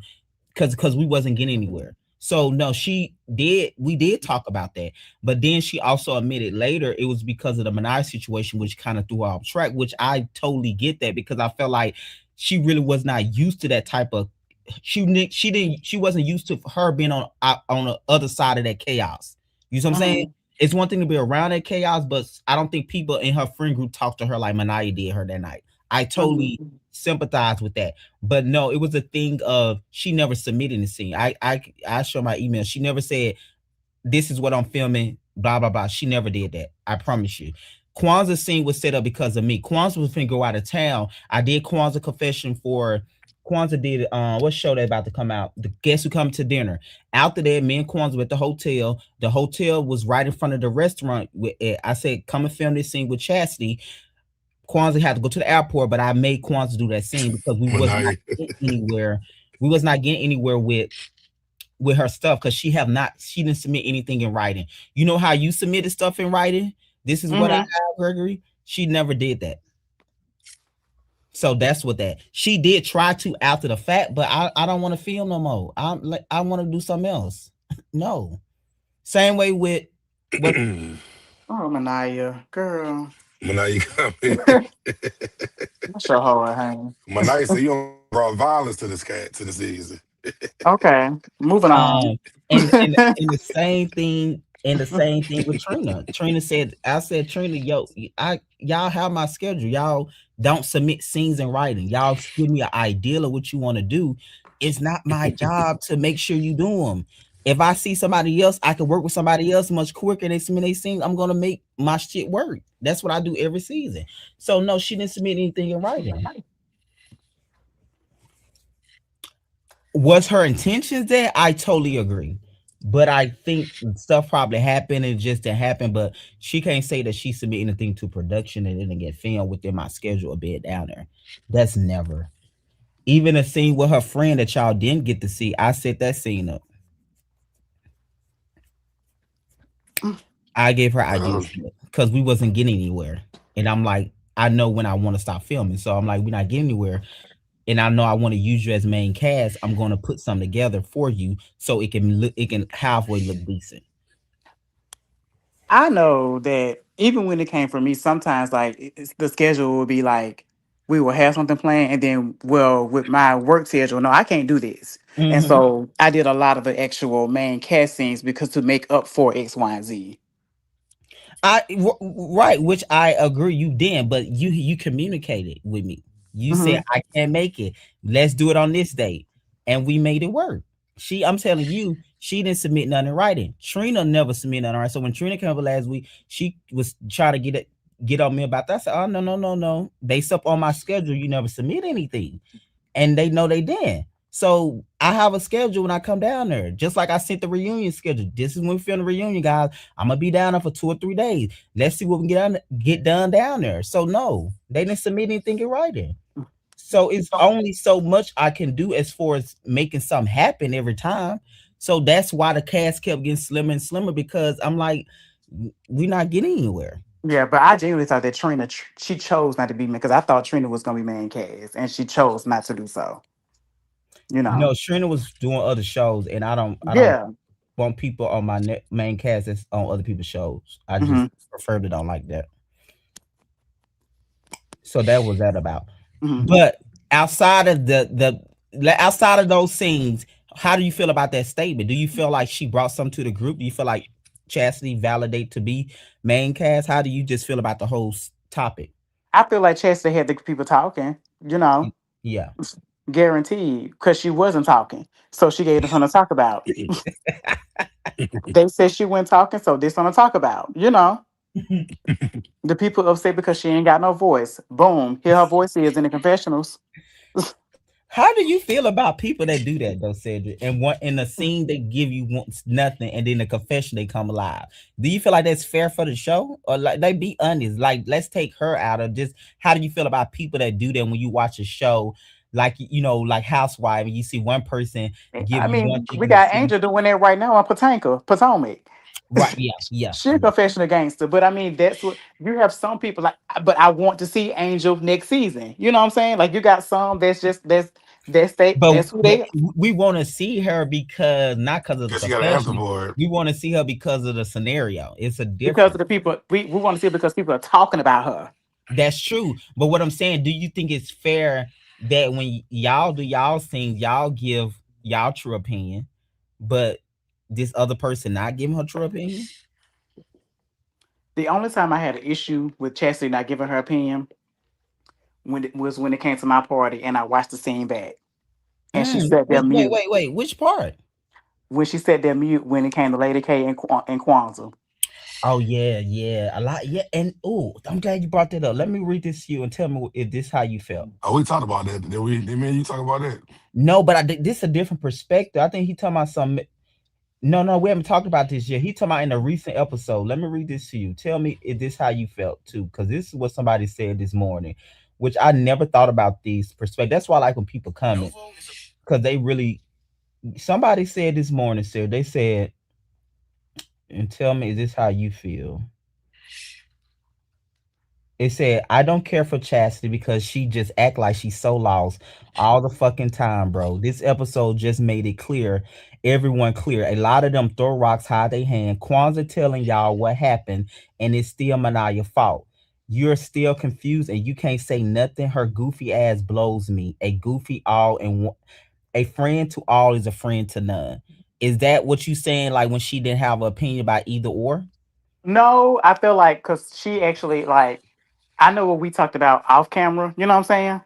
because we wasn't getting anywhere. So no, she did. We did talk about that, but then she also admitted later it was because of the Minaj situation, which kind of threw her off track. Which I totally get that because I felt like she really was not used to that type of. She wasn't used to her being on the other side of that chaos. You know what I'm saying? Hmm. It's one thing to be around that chaos, but I don't think people in her friend group talked to her like Manaya did her that night. I totally Hmm. sympathize with that. But no, it was a thing of she never submitted the scene. I show my email. She never said this is what I'm filming. Blah blah blah. She never did that. I promise you. Kwanzaa scene was set up because of me. Kwanzaa was finna go out of town. I did Kwanzaa confession for Kwanzaa did what show they about to come out? The Guest Who Come to Dinner. After that, me and Kwanzaa were at the hotel. The hotel was right in front of the restaurant. I said, come and film this scene with Chastity. Kwanzaa had to go to the airport, but I made Kwanzaa do that scene because we was not Mania. getting anywhere. We was not getting anywhere with her stuff because she didn't submit anything in writing. You know how you submitted stuff in writing? This is what I Hmm. have, Gregory. She never did that. So that's what that she did try to after the fact, but I don't want to feel no more. I want to do something else. No. Same way with what Oh, Manaya, girl. When now you come in. That's your hard, honey. Manaya said you don't brought violence to this cat to the season. Okay, moving on. Um, and the same thing with Trina. Trina said, I said, Trina, yo, y'all have my schedule. Y'all don't submit scenes in writing. Y'all give me an ideal of what you want to do. It's not my job to make sure you do them. If I see somebody else, I can work with somebody else much quicker. They submit they scenes, I'm gonna make my shit work. That's what I do every season. So no, she didn't submit anything in writing. Was her intentions there? I totally agree. But I think stuff probably happened and it just didn't happen. But she can't say that she submitted anything to production and it didn't get filmed within my schedule a bit down there. That's never. Even a scene with her friend that y'all didn't get to see, I set that scene up. I gave her ideas because we wasn't getting anywhere. And I'm like, I know when I want to stop filming. So I'm like, we're not getting anywhere. And I know I want to use you as main cast. I'm going to put something together for you so it can halfway look decent. I know that even when it came from me, sometimes like the schedule will be like we will have something planned, and then well, with my work schedule, no, I can't do this, and Mm-hmm. so I did a lot of the actual main cast scenes because to make up for X, Y, and Z. Right, which I agree you did, but you communicated with me. You Hmm. said I can't make it. Let's do it on this date, and we made it work. I'm telling you, she didn't submit nothing in writing. Trina never submitted nothing. Right. So when Trina came over last week, she was trying to get on me about that. I said, "Oh no. Based up on my schedule, you never submit anything." And they know they did. So I have a schedule when I come down there, just like I sent the reunion schedule. This is when we film the reunion, guys. I'm gonna be down there for 2 or 3 days. Let's see what we can get done down there. So no, they didn't submit anything in writing. So it's only so much I can do as far as making something happen every time. So that's why the cast kept getting slimmer and slimmer because I'm like, we're not getting anywhere. Yeah, but I genuinely thought that Trina she chose not to be because I thought Trina was gonna be main cast, and she chose not to do so. You know. No, Trina was doing other shows, and I don't Yeah. want people on my main cast that's on other people's shows. I Hmm. just prefer to don't like that. So that was that about. Hmm. But outside of outside of those scenes, how do you feel about that statement? Do you feel like she brought something to the group? Do you feel like Chastity validate to be main cast? How do you just feel about the whole topic? I feel like Chester had the people talking. You know. Yeah. Guaranteed, because she wasn't talking. So she gave them something to talk about. They said she wasn't talking, so this something to talk about. You know, the people upset because she ain't got no voice. Boom, here her voice is in the confessionals. How do you feel about people that do that though, Cedric? And what in the scene they give you nothing, and then the confession they come alive. Do you feel like that's fair for the show, or like they be honest? Like let's take her out of just. How do you feel about people that do that when you watch a show, like like Housewife, and you see one person give I you one mean, thing we in the got scene? Angel doing that right now on Potomac. Right? Yeah. She a confessional gangster, but I mean that's what you have some people like. But I want to see Angel next season. You know what I'm saying? Like you got some that's just But that's who they we want to see her because not because of the Because she got an answer confession. for it. We want to see her because of the scenario. It's a because of difference. the people we want to see it because people are talking about her. That's true. But what I'm saying, do you think it's fair that when y'all do y'all things, y'all give y'all true opinion, but this other person not giving her true opinion? The only time I had an issue with Chastity not giving her opinion when it came to my party and I watched the scene back and she sat there mute Wait. Which part? when she sat there mute when it came to Lady K and Kwanzaa. Oh yeah, a lot. Yeah, and oh, I'm glad you brought that up. Let me read this to you and tell me if this how you felt. Oh, we talked about that. Did me and you talk about that? No, but this is a different perspective. I think he talking about something. No, we haven't talked about this yet. He talking about in a recent episode. Let me read this to you. Tell me if this how you felt too, because this is what somebody said this morning, which I never thought about these perspectives. That's why I like when people comment, because they really. Somebody said this morning, sir. They said, and tell me, is this how you feel? It said, I don't care for Chastity because she just act like she's so lost all the fucking time, bro. This episode just made it clear, everyone clear. A lot of them throw rocks, hide their hand. Kwanzaa telling y'all what happened, and it's still Manaya's fault. you're still confused and you can't say nothing. Her goofy ass blows me. A goofy all and a friend to all is a friend to none. Is that what you saying? Like when she didn't have an opinion about either or? No, I feel like because she actually like I know what we talked about off camera. You know what I'm saying?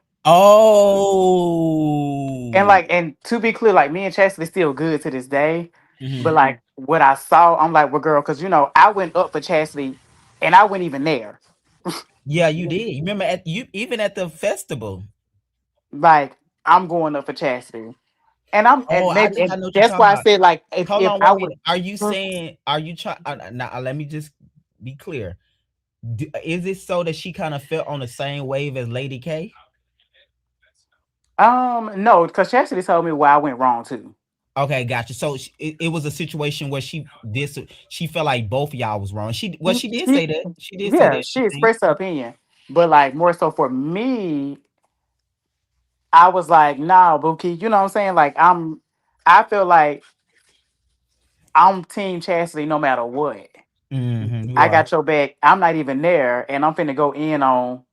And Oh. like, and to be clear, like me and Chastity still good to this day. But Mhm. like what I saw, I'm like, well, girl, because I went up for Chastity, and I wasn't even there. Yeah, you did. You remember at you even at the festival. Like I'm going up for Chastity, and Oh, I maybe think I and know what you're that's talking why I about. said like Hold if on, I wait a would. minute. Are you saying? Are you trying? Now, let me just be clear. Is it so that she kind of felt on the same wave as Lady K? No, because Chastity told me where I went wrong too. Okay, gotcha. So it was a situation where she felt like both of y'all was wrong. She did She, say that. She did say yeah, that. she I think. expressed her opinion, but like more so for me, I was like, nah, Buki, you know what I'm saying? Like I feel like I'm Team Chastity no matter what. You I are. got your back. I'm not even there, and I'm finna go in on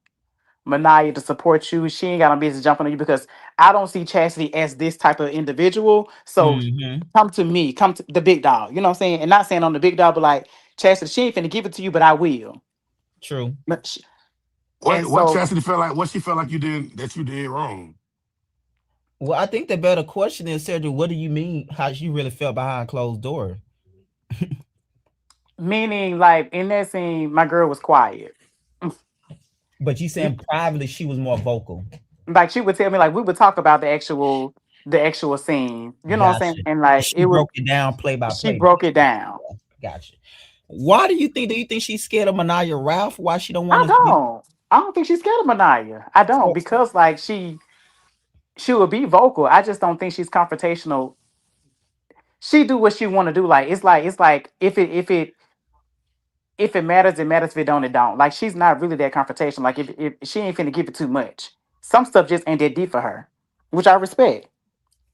Manaya to support you. She ain't got no business jumping on you because I don't see Chastity as this type of individual. So come to me, come to the big dog. You know what I'm saying? And not saying I'm the big dog, but like Chastity, she ain't finna give it to you, but I will. True. But What and what so Chastity felt like? What she felt like you did wrong? Well, I think the better question is, Cedric, what do you mean? How you really felt behind closed doors? meaning like in that scene, my girl was quiet. But you saying privately she was more vocal. Like she would tell me, like we would talk about the actual scene. You know what I'm saying? Gotcha. And like She it would broke it down play by she play. broke it down. Gotcha. Why do you think? Do you think she's scared of Manaya Ralph? Why she don't I want to? don't. I don't think she's scared of Manaya. I don't So, because like she would be vocal. I just don't think she's confrontational. She do what she want to do. Like it's like if it matters, it matters. If it don't, it don't. Like she's not really that confrontational. Like if she ain't finna give it too much. Some stuff just ain't that deep for her, which I respect.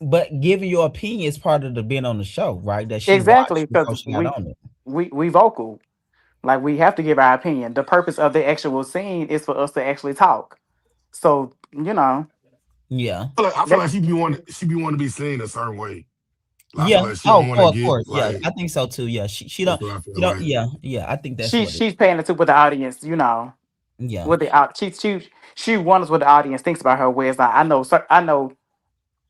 but giving your opinion is part of the being on the show, right? That she Exactly, watched before because she got on it. we vocal. Like we have to give our opinion. The purpose of the actual scene is for us to actually talk. So Yeah. I feel that, like she be wanting to be seen a certain way. Like, I feel Yeah. like she Oh, don't want to of get course. Yeah, like I think so too. Yeah. She that's don't. what I feel You know. like. Yeah. Yeah. I think that's she what it. she's paying attention with the audience. Yeah. What the out she wonders what the audience thinks about her. Whereas like, I know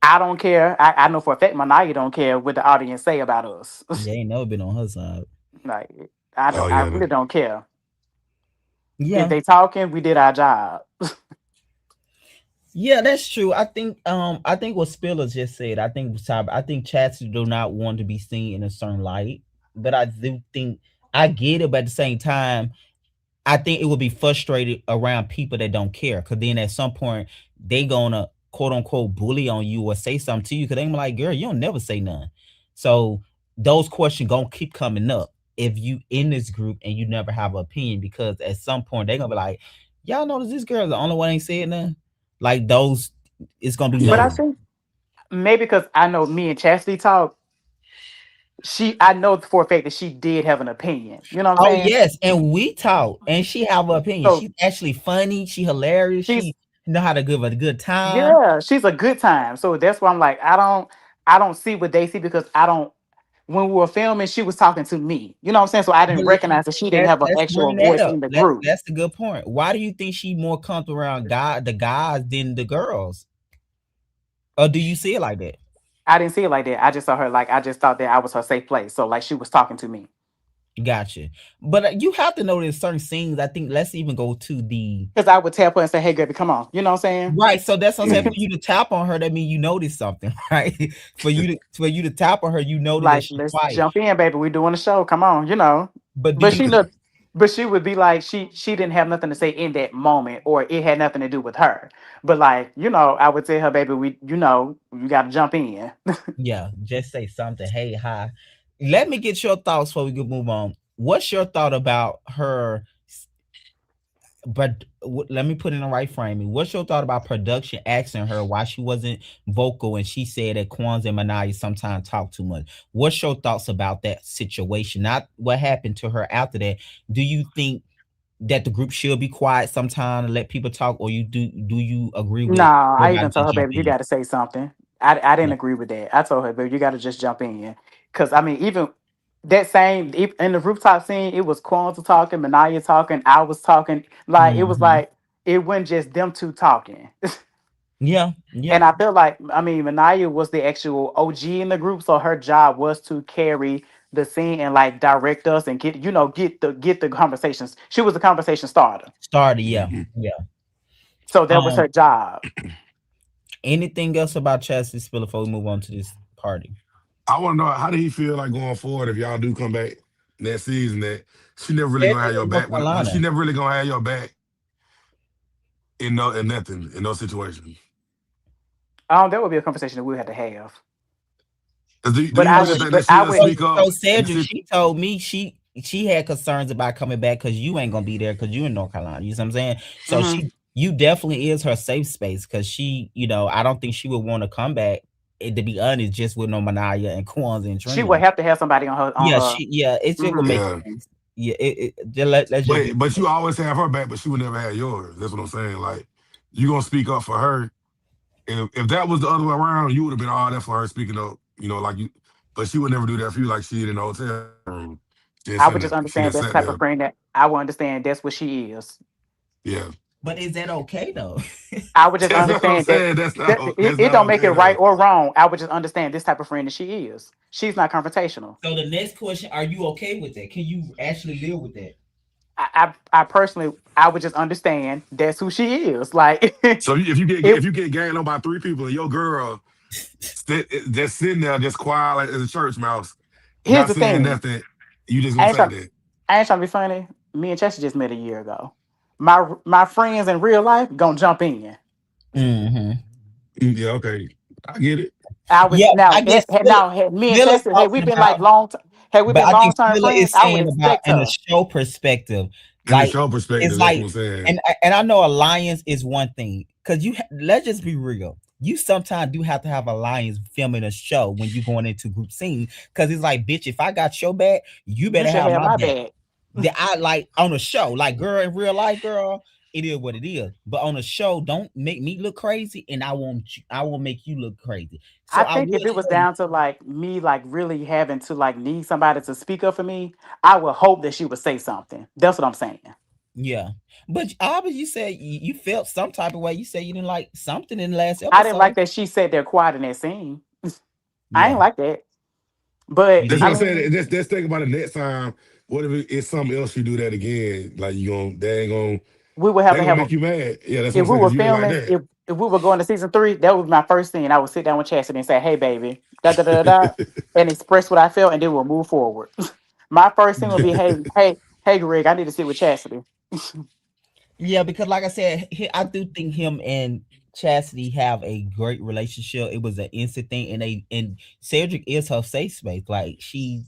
I don't care. I know for a fact Manaya don't care what the audience say about us. Yeah. Ain't never been on her side. Like I Oh don't. I yeah, really don't care. If Yeah. they talking, we did our job. Yeah, that's true. I think what Spiller just said, I think chats do not want to be seen in a certain light. But I do think I get it, but at the same time, I think it would be frustrated around people that don't care. Cause then at some point they gonna quote unquote bully on you or say something to you. Cause they be like, girl, you don't never say none. So those questions gonna keep coming up if you in this group and you never have an opinion because at some point they gonna be like, y'all notice this girl is the only one ain't saying nothing. Like those, it's gonna be But I yeah. noticed. think maybe because I know me and Chastity talk, I know for a fact that she did have an opinion. You know what I'm Oh saying? yes, and we talk, and she have an opinion. So She's actually funny. She hilarious. she's She know how to give a good time. yeah, she's a good time. So that's why I'm like, I don't see what they see because I don't when we were filming, she was talking to me. You know what I'm saying? So I didn't But recognize that she didn't have an let's actual bring that voice up. in the group. That's a good point. Why do you think she more comfortable around the guys than the girls? Or do you see it like that? I didn't see it like that. I just saw her like I just thought that I was her safe place. So like she was talking to me. Gotcha. But you have to know there's certain scenes. I think let's even go to the Because I would tap her and say, hey, Gabby, come on. You know what I'm saying? right. So that's what I'm saying. For Mhm. you to tap on her, that means you notice something, right? For you to tap on her, you notice that Like, she's let's quiet. jump in, baby. We're doing the show. Come on. But do But you she think look but she would be like, she didn't have nothing to say in that moment, or it had nothing to do with her. But like, I would tell her, baby, you gotta jump in. yeah, just say something. Hey, hi. Let me get your thoughts before we can move on. What's your thought about her? But let me put in the right framing. What's your thought about production asking her why she wasn't vocal and she said that Kwanzaa and Manaya sometimes talk too much? What's your thoughts about that situation? Not what happened to her after that. Do you think that the group should be quiet sometime and let people talk, or do you agree with Nah, I everybody even told just her, jump baby, you in? got to say something. I didn't Yeah. agree with that. I told her, baby, you got to just jump in. Because, I mean, even that same, in the rooftop scene, it was Kwanzaa talking, Manaya talking, I was talking. Like, it was Hmm. like, it wasn't just them two talking. Yeah. Yeah. And I feel like, I mean, Manaya was the actual OG in the group. So her job was to carry the scene and like direct us and get the conversations. She was the conversation starter. Started. Yeah. Yeah. So that was Um. her job. Anything else about Chastity Spiller before we move on to this party? I want to know how did he feel like going forward if y'all do come back next season that she never really gonna have Cedric your in North back when she Carolina. never really gonna have your back in nothing in no situation. That would be a conversation that we had to have. 'Cause do But you I really would, think but that I she'll would. speak up So in the Cedric, sit? she told me she had concerns about coming back because you ain't gonna be there because you in North Carolina. You know what I'm saying? So Mhm. she you definitely is her safe space because she, I don't think she would want to come back. To be honest, just with no Manaya and Kwanzaa and She would Trina. have to have somebody on her. On Yeah, her. it's just gonna Mhm. make Yeah. sense. Yeah, let's just be. But you always have her back, but she would never have yours. That's what I'm saying. Like you gonna speak up for her. If that was the other way around, you would have been all that for her speaking up, like you but she would never do that for you like she did in the hotel room. I would just She understand just that's the sat type there. of friend that I would understand. That's what she is. Yeah. But is that okay though? I would just That's what I'm understand that, saying. it, That's it not don't make it okay right though. or wrong. I would just understand this type of friend that she is. She's not confrontational. So the next question: are you okay with that? Can you actually live with that? I personally, I would just understand that's who she is. Like So if you get it. gagged on by three people and your girl just sitting there just quiet like as a church mouse, Here's not the saying thing. nothing, you just I gonna ain't say trying. that. I ain't trying to be funny. Me and Chester just met a year ago. My friends in real life gonna jump in. Mm-hmm. Yeah, okay. I get it. I would Yeah, now I guess had me and Spiller Chester had we talking been about. like had we But been I long think term Spiller friends, is I would saying about expect in a her. show perspective, In the like show it's perspective, that's what like, I'm saying. and I know alliance is one thing because let's just be real. You sometimes do have to have alliance filming a show when you going into group scene because it's like, bitch, if I got your back, you You better should have have my my back. bag. That I like on a show, like girl in real life, girl. It is what it is. But on a show, don't make me look crazy, and I won't make you look crazy. So I I think will if it was say, down to like me, like really having to like need somebody to speak up for me, I would hope that she would say something. That's what I'm saying. yeah. But obviously, you said you felt some type of way. You said you didn't like something in the last I didn't like episode. that she sat there quiet in that scene. I ain't Yeah, like that. But you That's I what I'm did. mean, saying. Let's think about it next time. What if it's something else you do that again? Like we would they have to gonna have make you mad. Yeah, that's what if I'm we saying. were Because you ain't like filming, if we were going to season 3, that would be my first thing. I would sit down with Chastity and say, "Hey, baby, da da da da," da," and express what I felt, and then we'll move forward. My first thing would be, "Hey, that. hey, hey, Greg, I need to sit with Chastity." Yeah, because like I said, I do think him and Chastity have a great relationship. It was an instant thing, and Cedric is her safe space. Like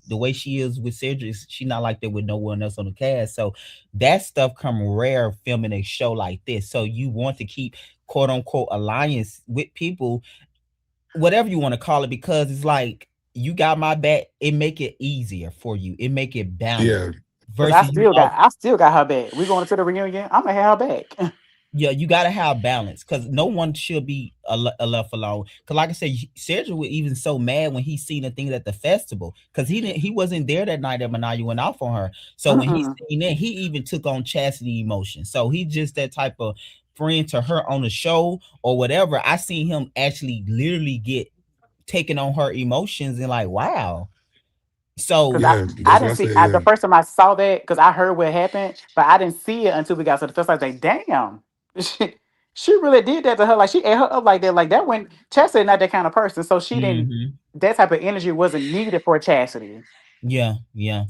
the way she is with Cedric, she not like that with no one else on the cast. So that stuff come rare filming a show like this. So you want to keep quote unquote alliance with people, whatever you want to call it, because it's like you got my back. It make it easier for you. It make it balanced Yeah, Because versus you. I still got her back. We going to the reunion. I'm gonna have her back. Yeah, you gotta have balance because no one should be left alone. Because, like I said, Sergio was even so mad when he seen the things at the festival because he wasn't there that night that Manaya went off on her. So when he Mm-mm. seen that, he even took on Chastity emotion. So he just that type of friend to her on the show or whatever. I seen him actually literally get taken on her emotions and like, wow. Because So I, yeah, I that's what I didn't see said. the Yeah, first time I saw that because I heard what happened, but I didn't see it until we got to the first. I was like, damn, she really did that to her. Like she ate her up like that. Like that when Chastity not that kind of person, so she didn't. mhm. That type of energy wasn't needed for Chastity. Yeah, yeah,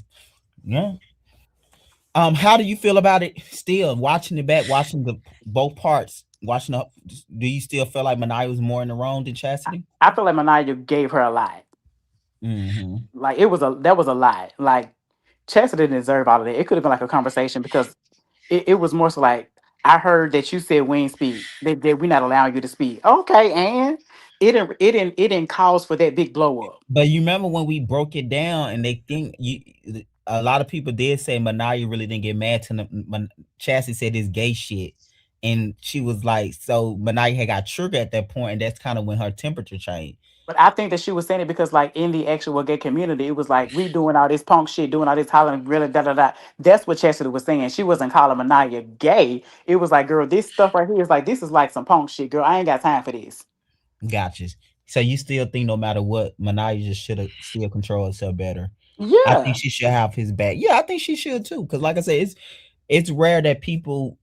yeah. How do you feel about it still watching it back, watching the both parts, watching up? Do you still feel like Manaya was more in the wrong than Chastity? I feel like Manaya gave her a lot. Mm-hmm. Like that was a lot. Like Chastity didn't deserve all of that. It could have been like a conversation because it was more so like I heard that you said we ain't speak. That we not allowing you to speak. Okay, and it didn't cause for that big blow up. But you remember when we broke it down and they think a lot of people did say Manaya really didn't get mad to Chassie said this gay shit, and she was like, so Manaya had got triggered at that point, and that's kind of when her temperature changed. But I think that she was saying it because, like, in the actual gay community, it was like we doing all this punk shit, doing all this hollering, really da da da. That's what Chastity was saying. She wasn't calling Manaya gay. It was like, girl, this stuff right here is like, this is like some punk shit, girl. I ain't got time for this. Gotcha. So you still think no matter what, Manaya just should have still control herself better. I think Yeah, she should have his back. Yeah, I think she should too. Because like I said, it's rare that people,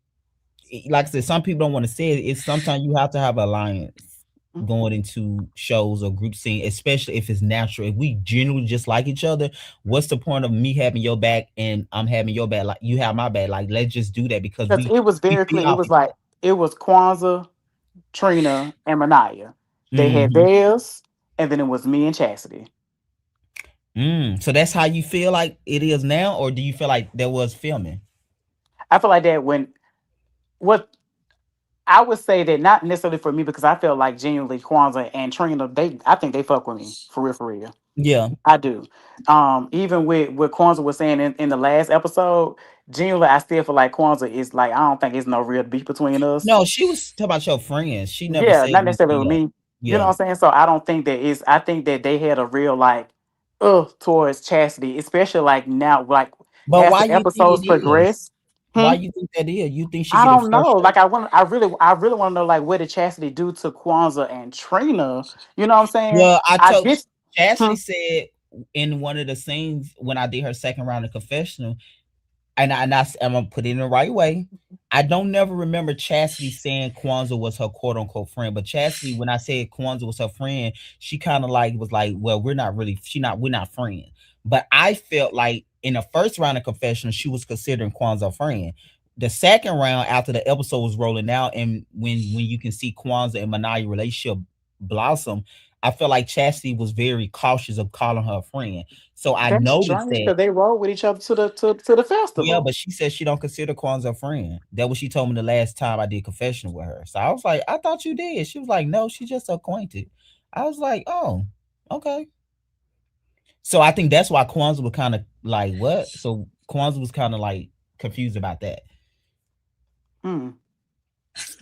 like I said, some people don't want to say it. It's sometimes you have to have alliance going into shows or group scene, especially if it's natural. If we genuinely just like each other, what's the point of me having your back and I'm having your back? Like you have my back. Like let's just do that because because we it was we very feed clear. It off was each like it was Kwanzaa, Trina, and Manaya. other. They had theirs, and then it was me and Chastity. So that's how you feel like it is now, or do you feel like there was filming? I feel like that when what I would say that not necessarily for me because I feel like genuinely Kwanzaa and Trina, I think they fuck with me for real, for real. Yeah. I do. Even with what Kwanzaa was saying in the last episode, genuinely, I still feel like Kwanzaa is like I don't think it's no real beef between us. No, she was talking about your friends. She never Yeah, said not anything. necessarily with Yeah. me. You know Yeah. what I'm saying? So I don't think that is. I think that they had a real like, towards Chastity, especially like now, like But as why the you think episodes it is? progress. Why Hmm? you think that is? You think she I get it don't know. frustrated? Like I really want to know like what did Chastity do to Kwanzaa and Trina? You know what I'm saying? Well, I I told get. Hmm? Chastity said in one of the scenes when I did her second round of confessional, I'm gonna put it in the right way. I don't never remember Chastity saying Kwanzaa was her quote unquote friend, but Chastity, when I said Kwanzaa was her friend, she kind of like was like, well, we're not friends. But I felt like in the first round of confessional, she was considering Kwanzaa a friend. The second round, after the episode was rolling out, and when you can see Kwanzaa and Manaya relationship blossom, I felt like Chastity was very cautious of calling her a friend. So I That's noticed strange that. because they roll with each other to the Yeah, festival. but she said she don't consider Kwanzaa a friend. That what she told me the last time I did confession with her. So I was like, I thought you did. She was like, no, she's just acquainted. I was like, oh, okay. So I think that's why Kwanzaa was kind of like, what? So Kwanzaa was kind of like confused about that. Hmm.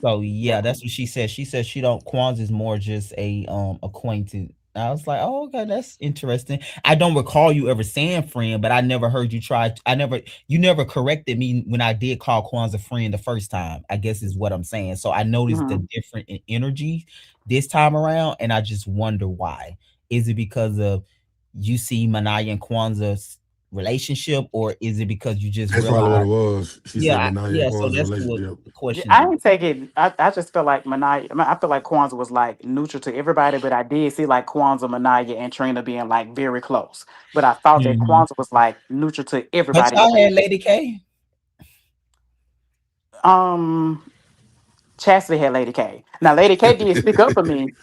So yeah, Okay. that's what she said. She said she don't Kwanzaa is more just a acquaintance. I was like, oh, okay, that's interesting. I don't recall you ever saying friend, but I never heard you try. You never corrected me when I did call Kwanzaa friend the first time. I guess is what I'm saying. So I noticed the Hmm. different energy this time around, and I just wonder why. Is it because of you see Manaya and Kwanzaa's relationship, or is it because you just That's probably what it realize? was. She Yeah, said Manaya and yeah. So Kwanzaa that's what relationship. the Yeah, question I is. ain't take it. I just feel like I feel like Kwanzaa was like neutral to everybody, but I did see like Kwanzaa, Manaya, and Trina being like very close. But I thought that Mhm. Kwanzaa was like neutral to But everybody y'all had else. Lady K. Um, Chastity had Lady K. Now Lady K did stick up for me.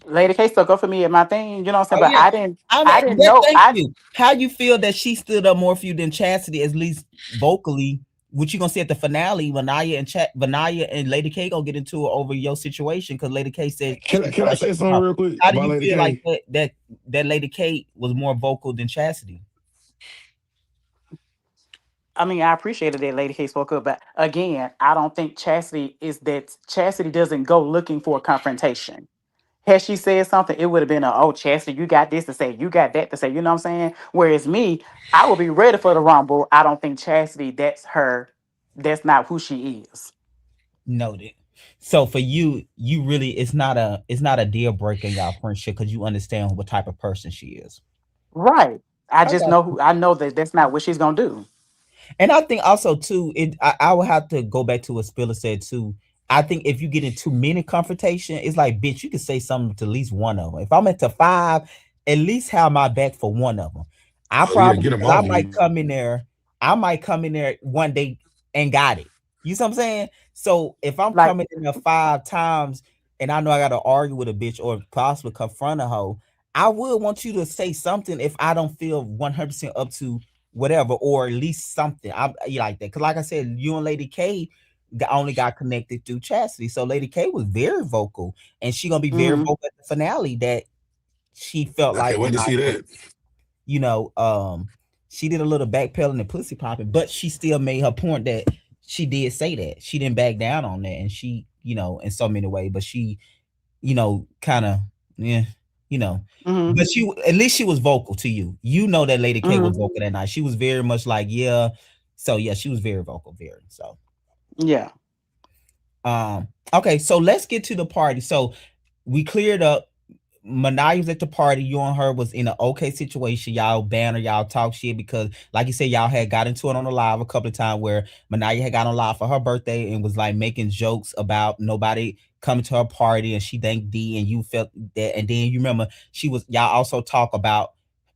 Lady K stuck up for me at my thing. You know what I'm saying? Oh But yeah, I didn't. I I mean didn't that. know. Thank you. How you feel that she stood up more for you than Chastity, at least vocally? What you gonna say at the finale? Vanaya and Lady K gonna get into it over your situation because Lady K said Can I, she can felt I like say she something real quick How do about you Lady feel like K? that Lady K was more vocal than Chastity? I mean, I appreciated that Lady K spoke up, but again, I don't think Chastity is that. Chastity doesn't go looking for a confrontation. Had she said something, it would have been a, oh, Chester, you got this to say, you got that to say, you know what I'm saying? Whereas me, I will be ready for the rumble. I don't think Chastity, that's not who she is. Noted. So for you, you really it's not a deal breaker in y'all friendship because you understand what type of person she is. Right. I I just got. I know that that's not what she's gonna do. And I think also too, I would have to go back to what Spiller said too. I think if you get into many confrontation, it's like, bitch, you can say something to at least one of them. If I'm into five, at least have my back for one of them. I Oh yeah, probably get him because off you. I might come in there one day and got it. You see what I'm saying? So if I'm Like, coming in there 5 times and I know I got to argue with a bitch or possibly confront a hoe, I would want you to say something if I don't feel 100% up to whatever, or at least something. You like that. Cause like I said, you and Lady K only got connected through Chastity. So Lady K was very vocal, and she gonna be very mhm. vocal at the finale that she felt I like can't wait to see Manaya was, that. you know, she did a little backpedaling and pussy popping, but she still made her point that she did say that. She didn't back down on that, and she, in so many ways, but she, kind of, yeah, you know. Mm-hmm. But she, at least she was vocal to you. You know that Lady K was Mm-hmm. vocal that night. She was very much like, yeah. So yeah, she was very vocal, very so. Yeah. Okay, so let's get to the party. So we cleared up. Manaya was at the party. You and her was in an okay situation. Y'all banner, y'all talk shit because, like you said, y'all had got into it on the live a couple of times where Manaya had got on live for her birthday and was like making jokes about nobody coming to her party, and she thanked D, and you felt that. And then you remember y'all also talk about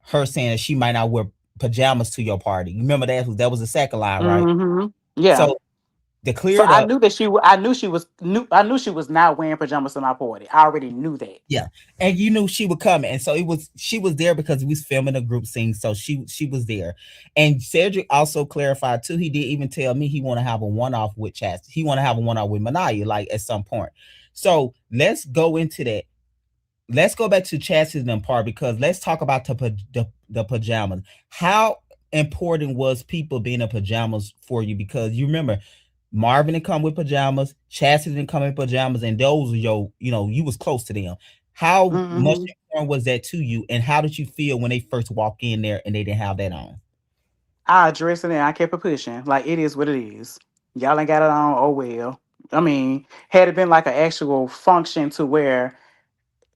her saying that she might not wear pajamas to your party. You remember that was the second line, right? Mm-hmm. Yeah. So they So cleared I up. knew that I knew she was not wearing pajamas to my party. I already knew that. Yeah, and you knew she would come, and so she was there because we was filming a group scene, so she was there. And Sedrick also clarified too. He did even tell me he want to have a one off with Chastity. He want to have a one off with Manaya, like at some point. So let's go into that. Let's go back to Chastity and part because let's talk about the pajamas. How important was people being in pajamas for you? Because you remember Marvin didn't come with pajamas, Chastity didn't come in pajamas, and those were you was close to them. How much Mm-hmm. important was that to you, and how did you feel when they first walked in there and they didn't have that on? I addressed it and I kept it pushing. Like it is what it is. Y'all ain't got it on. Oh well. I mean, had it been like an actual function to where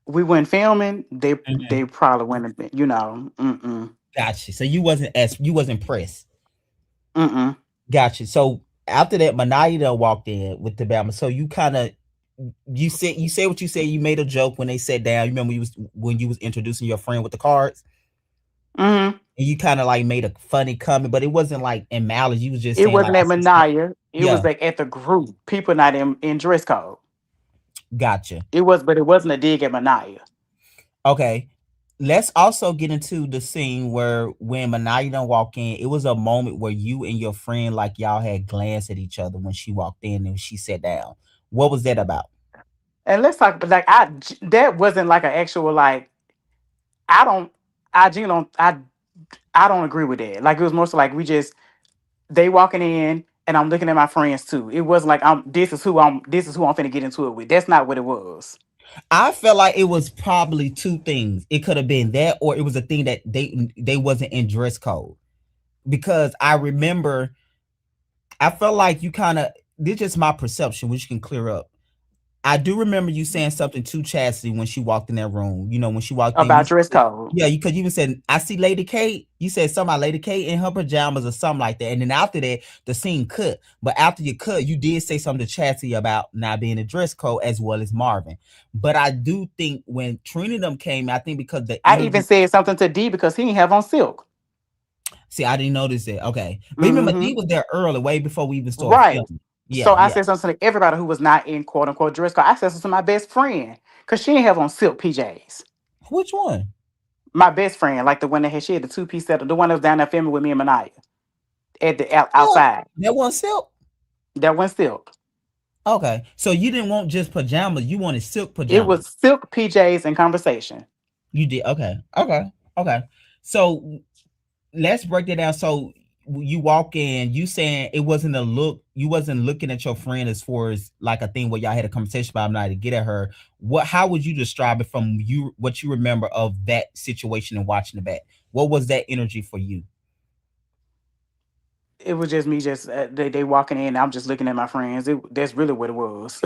we went filming, they probably wouldn't have been. Mm-mm. Gotcha. So you wasn't pressed. Mm-mm. Gotcha. So after that, Manaya done walked in with the Bama. So you kind of you said what you said. You made a joke when they sat down. You remember when you was introducing your friend with the cards, Mm-hmm. and you kind of like made a funny comment, but it wasn't like in malice. You was just It saying like, wasn't at Manaya. It was yeah, like at the group. People not in dress code. gotcha. But it wasn't a dig at Manaya. Okay. Let's also get into the scene where when Manaya done walk in, it was a moment where you and your friend, like y'all had glanced at each other when she walked in and she sat down. What was that about? And let's talk. But like that wasn't like an actual like. I don't. I genuinely don't. I don't agree with that. Like it was more so like they walking in and I'm looking at my friends too. It wasn't like this is who I'm finna get into it with. That's not what it was. I felt like it was probably two things. It could have been that, or it was a thing that they wasn't in dress code. Because I remember, I felt like you kind of, this is just my perception, which you can clear up. I do remember you saying something to Chastity when she walked in that room. When she walked in, About dress code. yeah, because you even said, I see Lady K. You said something about Lady K in her pajamas or something like that. And then after that, the scene cut. But after you cut, you did say something to Chastity about not being a dress code as well as Marvin. But I do think when Trina them came, I think because the I even energy. said something to D because he didn't have on silk. See, I didn't notice that. Okay. But remember, Mm-hmm. D was there early, way before we even started Right. filming. So Yeah, I yeah. said something to everybody who was not in quote unquote dress code. I said something to my best friend because she didn't have on silk PJs. Which one? My best friend, like the one that she had the two-piece set, the one that was down there filming with me and Manaya at the Silk. outside. That wasn't silk. That one silk. Okay. So you didn't want just pajamas, you wanted silk It pajamas. was silk PJs in conversation. You did. Okay. Okay. So let's break that down. So you walk in, you saying it wasn't a look, you wasn't looking at your friend as far as like a thing where y'all had a conversation about not to get at her. How would you describe it from what you remember of that situation and watching the back? What was that energy for you? It was just me, just they walking in. I'm just looking at my friends. That's really what it was.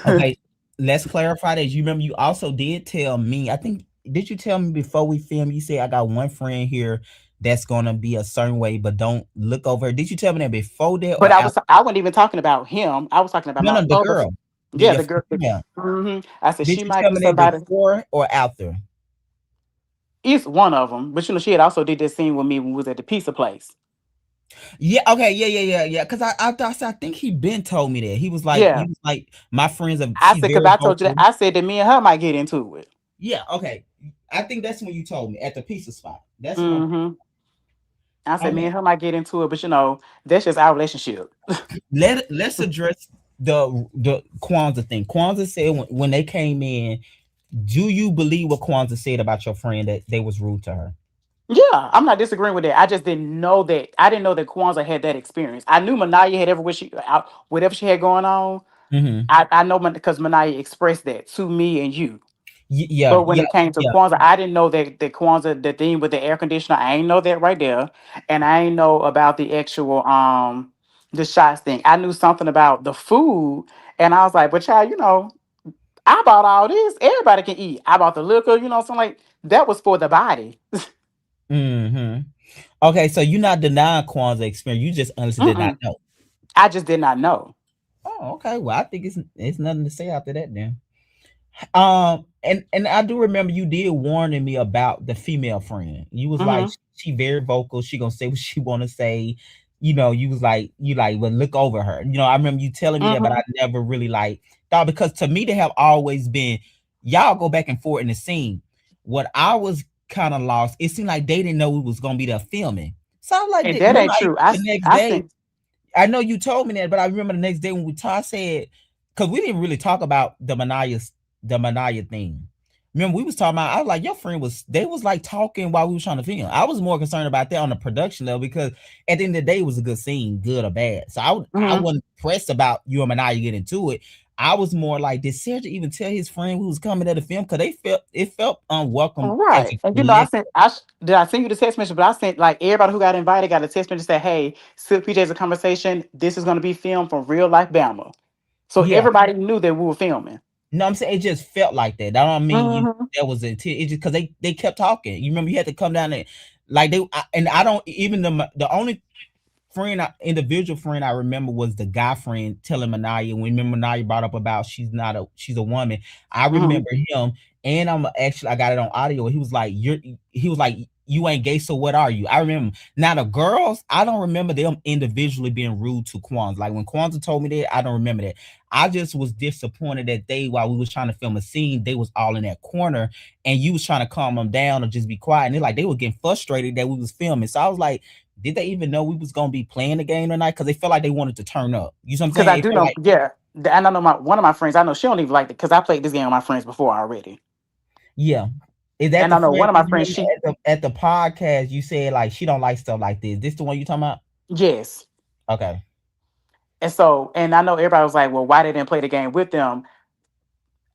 Okay, let's clarify that. You remember you also did tell me, I think, did you tell me before we film, you said I got one friend here that's gonna be a certain way, but don't look over her. Did you tell me that before that But or after? I wasn't even talking about him. I was talking about No, my no, the other. girl. Yeah, Your the girl. female. I said Did she you might tell be me that somebody. before or after? It's one of them, but she had also did this scene with me when we was at the pizza place. Yeah, okay, yeah. Cause I think he been told me that. He was Yeah, like, my friends are I she's said because very I told you that vocal. I said that me and her might get into it. Yeah, okay. I think that's when you told me at the pizza spot. That's when Mm-hmm. I said me okay. and her might get into it, but that's just our relationship. Let's address the Kwanzaa thing. Kwanzaa said when they came in, do you believe what Kwanzaa said about your friend that they was rude to her? Yeah, I'm not disagreeing with that. I just didn't know that. I didn't know that Kwanzaa had that experience. I knew Manaya had whatever she had going on. Mm-hmm. I know because Manaya expressed that to me and you. Yeah, But when yeah, it came to yeah. Kwanzaa, I didn't know that the Kwanzaa, the thing with the air conditioner, I ain't know that right there, and I ain't know about the actual the shots thing. I knew something about the food, and I was like, but child, I bought all this. Everybody can eat. I bought the liquor, something like that was for the body. Mm-hmm. Okay, so you're not denying Kwanzaa experience. You just honestly did not Mm-mm. know. I just did not know. Oh, okay. Well, I think it's nothing to say after that then. And I do remember you did warning me about the female friend. You was like, Mm-hmm. she very vocal. She gonna say what she want to say. You was like, well, look over her. I remember you telling me that, but Mm-hmm. I never really like thought, because to me they have always been, y'all go back and forth in the scene. What I was kind of lost, it seemed like they didn't know it was gonna be there filming. So I was like, And that remember ain't true. I the next I day. sent. I know you told me that, but I remember the next day when we talked, said, because we didn't really talk about the Manaya thing. Remember, we was talking about, I was like, your friend they was like talking while we was trying to film. I was more concerned about that on the production level, because at the end of the day, it was a good scene, good or bad. So I Mm-hmm. wasn't pressed about you and Manaya getting into it. I was more like, did Sergio even tell his friend who was coming to the film? Because it felt unwelcome as Right. a And I collective. sent did I send you the text message, but I sent like everybody who got invited got a text message that said, hey, Silk PJ's a conversation. This is gonna be filmed from Real Life Bama. So Yeah. everybody knew that we were filming. No, I'm saying it just felt like that. That don't mean Mm-hmm. that was it. It just because they kept talking. You remember you had to come down and like and I don't even the only individual friend I remember was the guy friend telling Manaya, when remember Manaya brought up about she's a woman. I Mm-hmm. remember him, and I got it on audio. He was like, you ain't gay, so what are you? I remember. Now the girls, I don't remember them individually being rude to Kwanzaa. Like when Kwanzaa told me that, I don't remember that. I just was disappointed that while we was trying to film a scene, they was all in that corner, and you was trying to calm them down or just be quiet. And they were getting frustrated that we was filming. So I was like, did they even know we was gonna be playing the game tonight? Because they felt like they wanted to turn up. You know what I'm Because I saying? It do felt know, like, yeah. And I know one of my friends, I know she don't even like it because I played this game with my friends before already. yeah. Is that And the I know friend? one of my Because you friends, remember at the podcast you said like she don't like stuff like this. This the one you talking about? yes. Okay. And I know everybody was like, well, why they didn't play the game with them?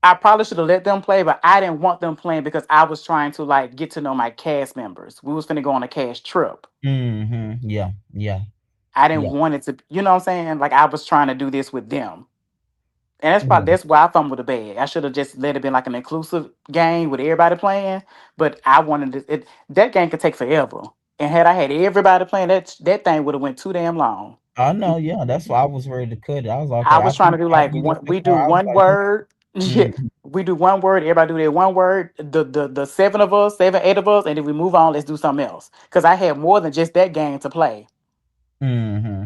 I probably should have let them play, but I didn't want them playing because I was trying to like get to know my cast members. We was finna go on a cast trip. Mm-hmm. Yeah. Yeah. I Yeah. didn't want it to, you know what I'm saying? Like I was trying to do this with them. And Yeah. that's why I fumbled the bag. I should have just let it be like an inclusive game with everybody playing. But I wanted that game could take forever. And had I had everybody playing, that thing would have went too damn long. I know, yeah. That's why I was ready to cut it. I was like, I okay, was trying to do like after you went that we do far, I was one like, word. Yeah, mm, we do one word. Everybody do their one word. The seven of us, seven, eight of us, and then we move on. Let's do something else. Because I had more than just that game to play. mm-hmm.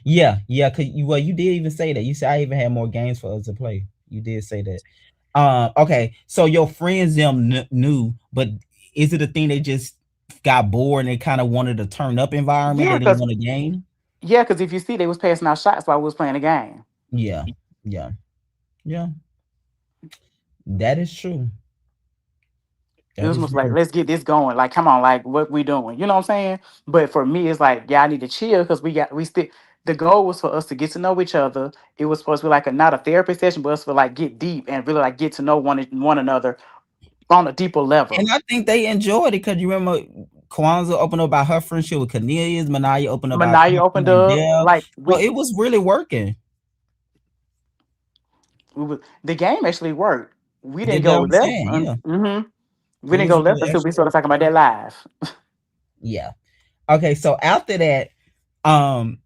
Yeah, yeah. Cause you did even say that. You said I even had more games for us to play. You did say that. Okay. So your friends them knew, but is it a thing they just got bored and they kind of wanted a turn up environment? Yeah, They didn't because want a game. if you see, they was passing out shots while we was playing the game. Yeah, yeah, yeah. That is true. It That was is almost like, very. let's get this going. Like, come on, like, what we doing? You know what I'm saying? But for me, it's like, yeah, I need to chill because we still. The goal was for us to get to know each other. It was supposed to be like not a therapy session, but us to like get deep and really like get to know one another on a deeper And level. I think they enjoyed it because you remember Kwanzaa opened up about her friendship with Cornelius, Manaya opened up about Manaya her opened friend up, Dell. like So it was really working. the game actually worked. We didn't Did go that I'm left. saying? Yeah. We It didn't was go left really until we actually started talking working. about that live. Yeah. Okay, so after that, um,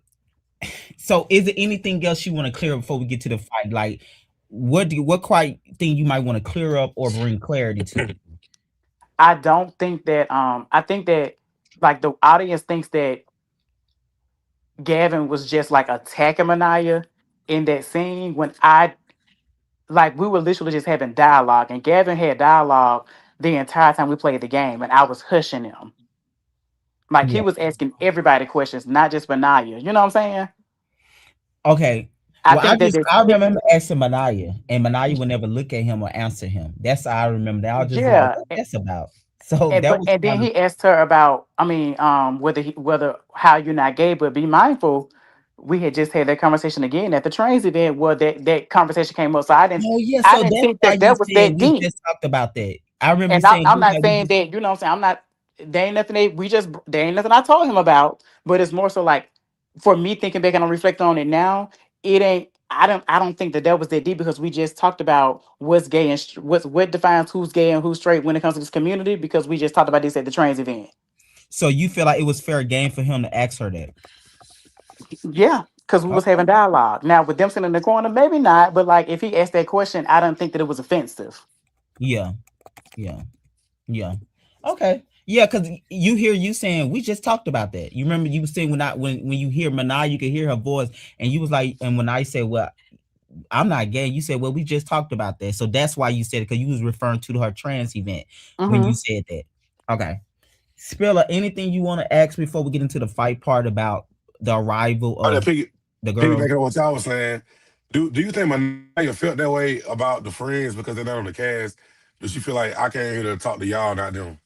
so is there anything else you want to clear up before we get to the fight? Like, what quite thing you might want to clear up or bring clarity to? I don't think that. I think that like the audience thinks that Gavin was just like attacking Manaya in that scene when I like we were literally just having dialogue and Gavin had dialogue the entire time we played the game and I was hushing him. Like he Yeah. was asking everybody questions, not just Manaya. You know what I'm saying? Okay. I Well, think that this I remember asking Manaya, and Manaya would never look at him or answer him. That's how I remember that. I was just like, yeah, what that's about? So And that but was and then kind of he asked her about, I mean, whether how you're not gay, but be mindful. We had just had that conversation again at the trains event where that conversation came up. So oh yeah. I So didn't that's think why that you that was said that we deep. just talked about that. I remember you And saying I'm you not like we saying just that, you know what I'm saying? I'm not, there ain't nothing there ain't nothing I told him about, but it's more so like for me thinking back and I'm reflecting on it now, it ain't, I don't think that was that deep because we just talked about what's gay and what defines who's gay and who's straight when it comes to this community because we just talked about this at the trans event. so you feel like it was fair game for him to ask her that. Yeah, because we was Okay. having dialogue. Now with them sitting in the corner, maybe not, but like if he asked that question, I don't think that it was offensive. Yeah. Yeah. Yeah. Okay. Yeah, because you hear you saying we just talked about that. You remember you was saying when you hear Manai, you can hear her voice, and you was like, and when I said, well, I'm not gay, you said, well, we just talked about that. So that's why you said it, because you was referring to her trans event when you Hmm. said that. Okay. Spiller, anything you want to ask before we get into the fight part about the arrival I of the girl? piggyback on what y'all was saying. Do you think Maya felt that way about the friends because they're not on the cast? Does she feel like I came here to talk to y'all, not them?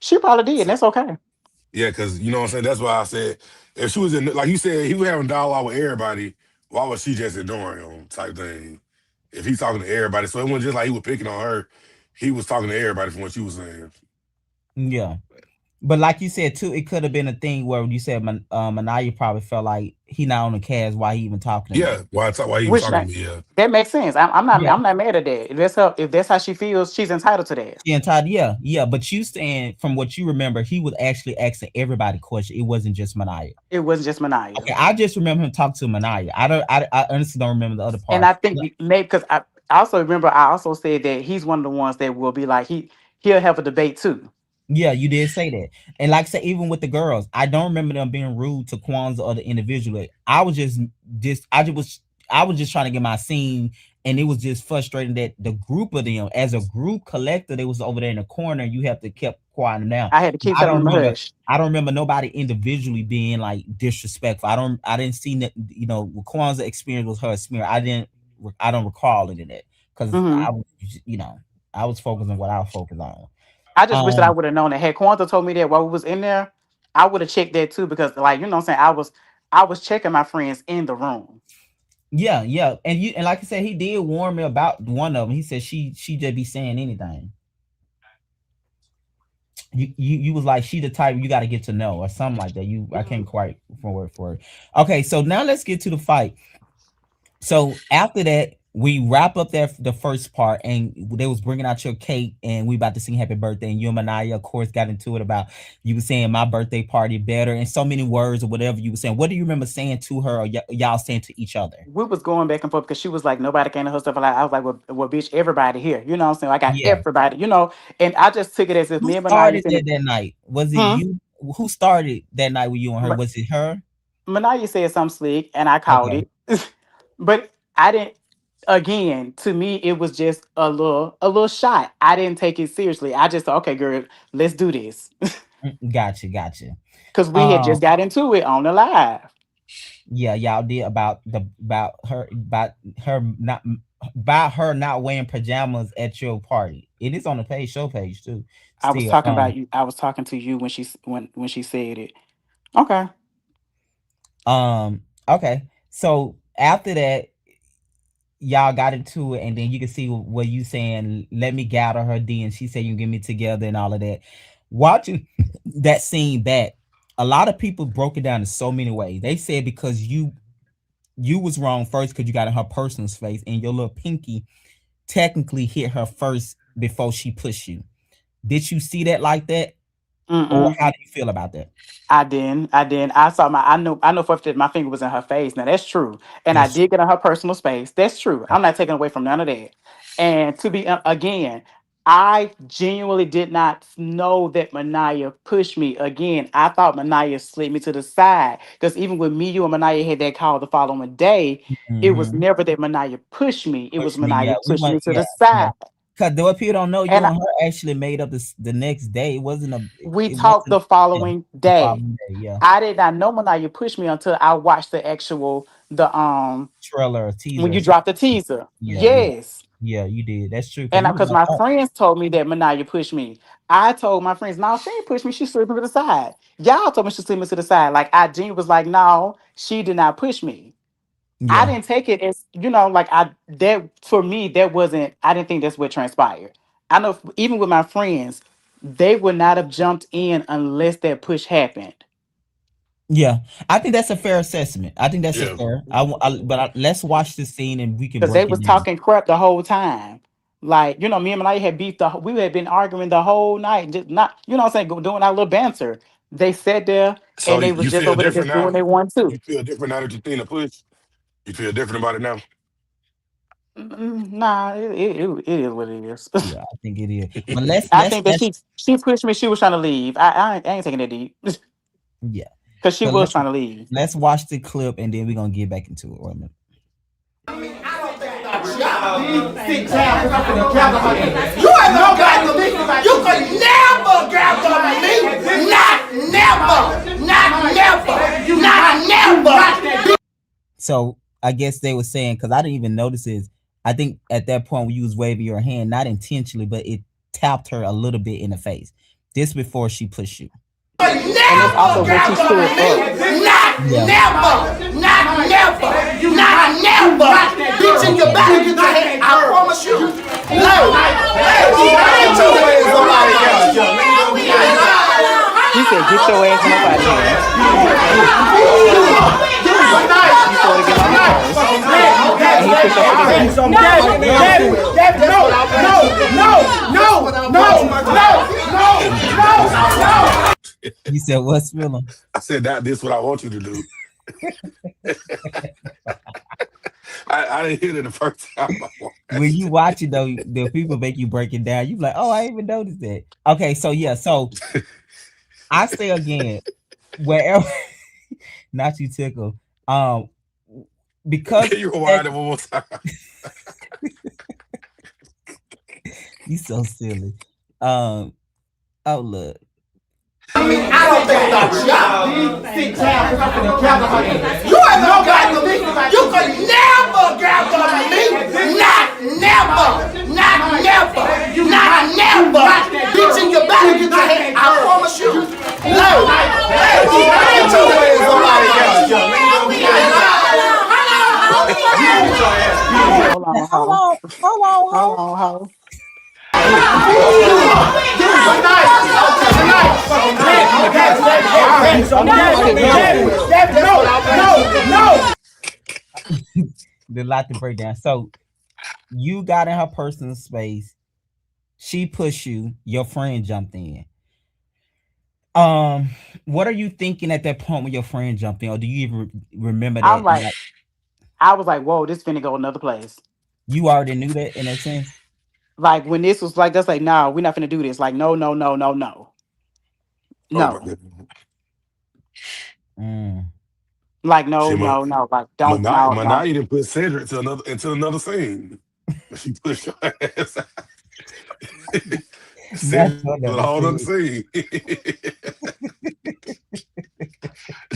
She probably did, and that's okay. Yeah, because you know what I'm saying. That's why I said if she was in, like you said, he was having dialogue with everybody. Why was she just ignoring him? Type thing. If he's talking to everybody, so it wasn't just like he was picking on her. He was talking to everybody from what she was saying. Yeah. But like you said too, it could have been a thing where you said Manaya probably felt like he not on the cast. Why he even talking to Yeah, them? why I talk? Why he was Which talking to me? Yeah, that makes sense. I'm not. Yeah, I'm not mad at that. If that's her, if that's how she feels, she's entitled to that. she and Todd. Yeah, yeah. But you saying from what you remember, he was actually asking everybody questions. It wasn't just Manaya. It wasn't just Manaya. Okay, I just remember him talk to Manaya. I don't. I honestly don't remember the other And part. I think maybe because I also remember I also said that he's one of the ones that will be like he'll have a debate too. Yeah, you did say that. And like I said, even with the girls, I don't remember them being rude to Kwanzaa or the individual. I was just trying to get my scene, and it was just frustrating that the group of them, as a group collective, they was over there in the corner. You have to keep quieting them down. I had to keep I telling don't him to remember. hush. I don't remember nobody individually being like disrespectful. I didn't see that. You know, what Kwanzaa experience was her experience. I don't recall it in it because Hmm. I was, you know, I was focused on what I was focused on. I just wish that I Um, would have known that. Had Quanta told me that while we was in there, I would have checked that too because like you know what I'm saying I was checking my friends in the room. Yeah, yeah, and like I said, he did warn me about one of them. He said she just be saying anything. You was like she the type you got to get to know or something like that. I can't quite for word for it. Okay, so now let's get to the fight. So after that, we wrap up the first part, and they was bringing out your cake, and we about to sing happy birthday. And you and Manaya, of course, got into it about you were saying my birthday party better, and so many words or whatever you were saying. What do you remember saying to her or y'all saying to each other? We was going back and forth because she was like nobody came to her stuff. Like I was like, well, bitch, everybody here. You know what I'm saying? I got Yeah. everybody. You know, and I just took it as if Who me and Manaya started finna. that night? Was it Hmm. you? Who started that night with you and her? Was it her? Manaya said something slick, and I called Okay. it, but I didn't. Again, to me, it was just a little shot. I didn't take it seriously. I just thought, okay, girl, let's do this Gotcha, gotcha. because we had Um, just got into it on the live. yeah, y'all did about her not wearing pajamas at your party. It is on the show page too. I was Still, talking about you. I was talking to you when when she said it. Okay. okay. So after that, y'all got into it, and then you can see what you saying. Let me gather her D, and she said you get me together and all of that. Watching that scene back, a lot of people broke it down in so many ways. They said because you was wrong first because you got in her personal space, and your little pinky technically hit her first before she pushed you. Did you see that like that, or Mm-mm. how do you feel about that? I didn't. I didn't. I saw my. I know for a fact that my finger was in her face. Now that's true, and I That's did get in her personal space. That's true. I'm not taking away from none of that. And to be again, I genuinely did not know that Manaya pushed me. Again, I thought Manaya slid me to the side because even when me, you, and Manaya had that call the following day, it was mm-hmm. never that Manaya pushed me. It was Push me. Yeah, Manaya we pushing me went. to Yeah, the yeah. side, Because what people don't know, you and and her actually made up this the next day. It wasn't a. we It talked wasn't. the Yeah, following the day. following day. Yeah, I did not know Manaya pushed me until I watched the actual the trailer, or teaser, when or you something. dropped the teaser. Yeah, yeah, Yes. Yeah, you did. That's true. Cause And you was because like, my oh, friends told me that Manaya pushed me, I told my friends, no, she ain't pushed me. She slid me to the side. Y'all told me she slid me to the side. Like Jean was like, no, she did not push me. I yeah, didn't take it as like that for me. That wasn't. I didn't think that's what transpired. I know even with my friends, they would not have jumped in unless that push happened. yeah. I think that's a fair assessment. I think that's a Yeah. fair. Let's watch the scene and we can Because they break was it down. talking crap the whole time. Like, me and Malaya had we had been arguing the whole night, just not, what I'm saying, doing our little banter. They sat there So and they was you just feel over there different just doing now? their one too. You feel different now that you seen the push? You feel different about it now? Nah, it is what it is. Yeah, I think it is. But let's I let's think that let's she pushed me. She was trying to leave. I ain't taking that deep yeah. because she So was trying to leave. let's watch the clip and then we're gonna get back into it. Wait a minute. Sit down, 'cause I'm finna gather her. You ain't gonna gather me. You could never gather me. Not never. Not never. Not never. So I guess they were saying because I didn't even notice this. I think at that point when you was waving your hand, not intentionally, but it tapped her a little bit in the face. This before she pushed you. And that's also when she stood up. Not Yeah. never. Not never. Not never. Bitch, and you better get your head. I promise you. No. Get your hands on my He said, "Get your ass on up out of here." He told her to get on her purse. And he pushed her to the back. No. You said what's feeling? I said that. This what I want you to do. I didn't hear it the first time. When you watch it though, the people make you break it down. You be like, oh, I didn't even noticed that. Okay, so yeah, so I say again, wherever not you tickle. Because Can you rewind it one more time? you so silly. Oh look. I don't think about y'all. Sit down, 'cause I'm finna gather her. You ain't gonna gather me. You could never gather me. Not never. Not never. Not never. Bitch, and you better get your head. I promise you. No. Get your hands on my Hold on. No. The lot to break down. So you got in her personal space. She pushed you. Your friend jumped in. What are you thinking at that point when your friend jumped in, or do you even remember I'm that? like, I was like, whoa, this finna go another place. You already knew that in a sense. Like when this was like, that's like, nah, we're not finna do this. Like, no. Oh my goodness. Like, no. She Like, don't, no. Manaya didn't put Sedrick into another scene. She pushed your ass out. Sedrick was a whole other scene.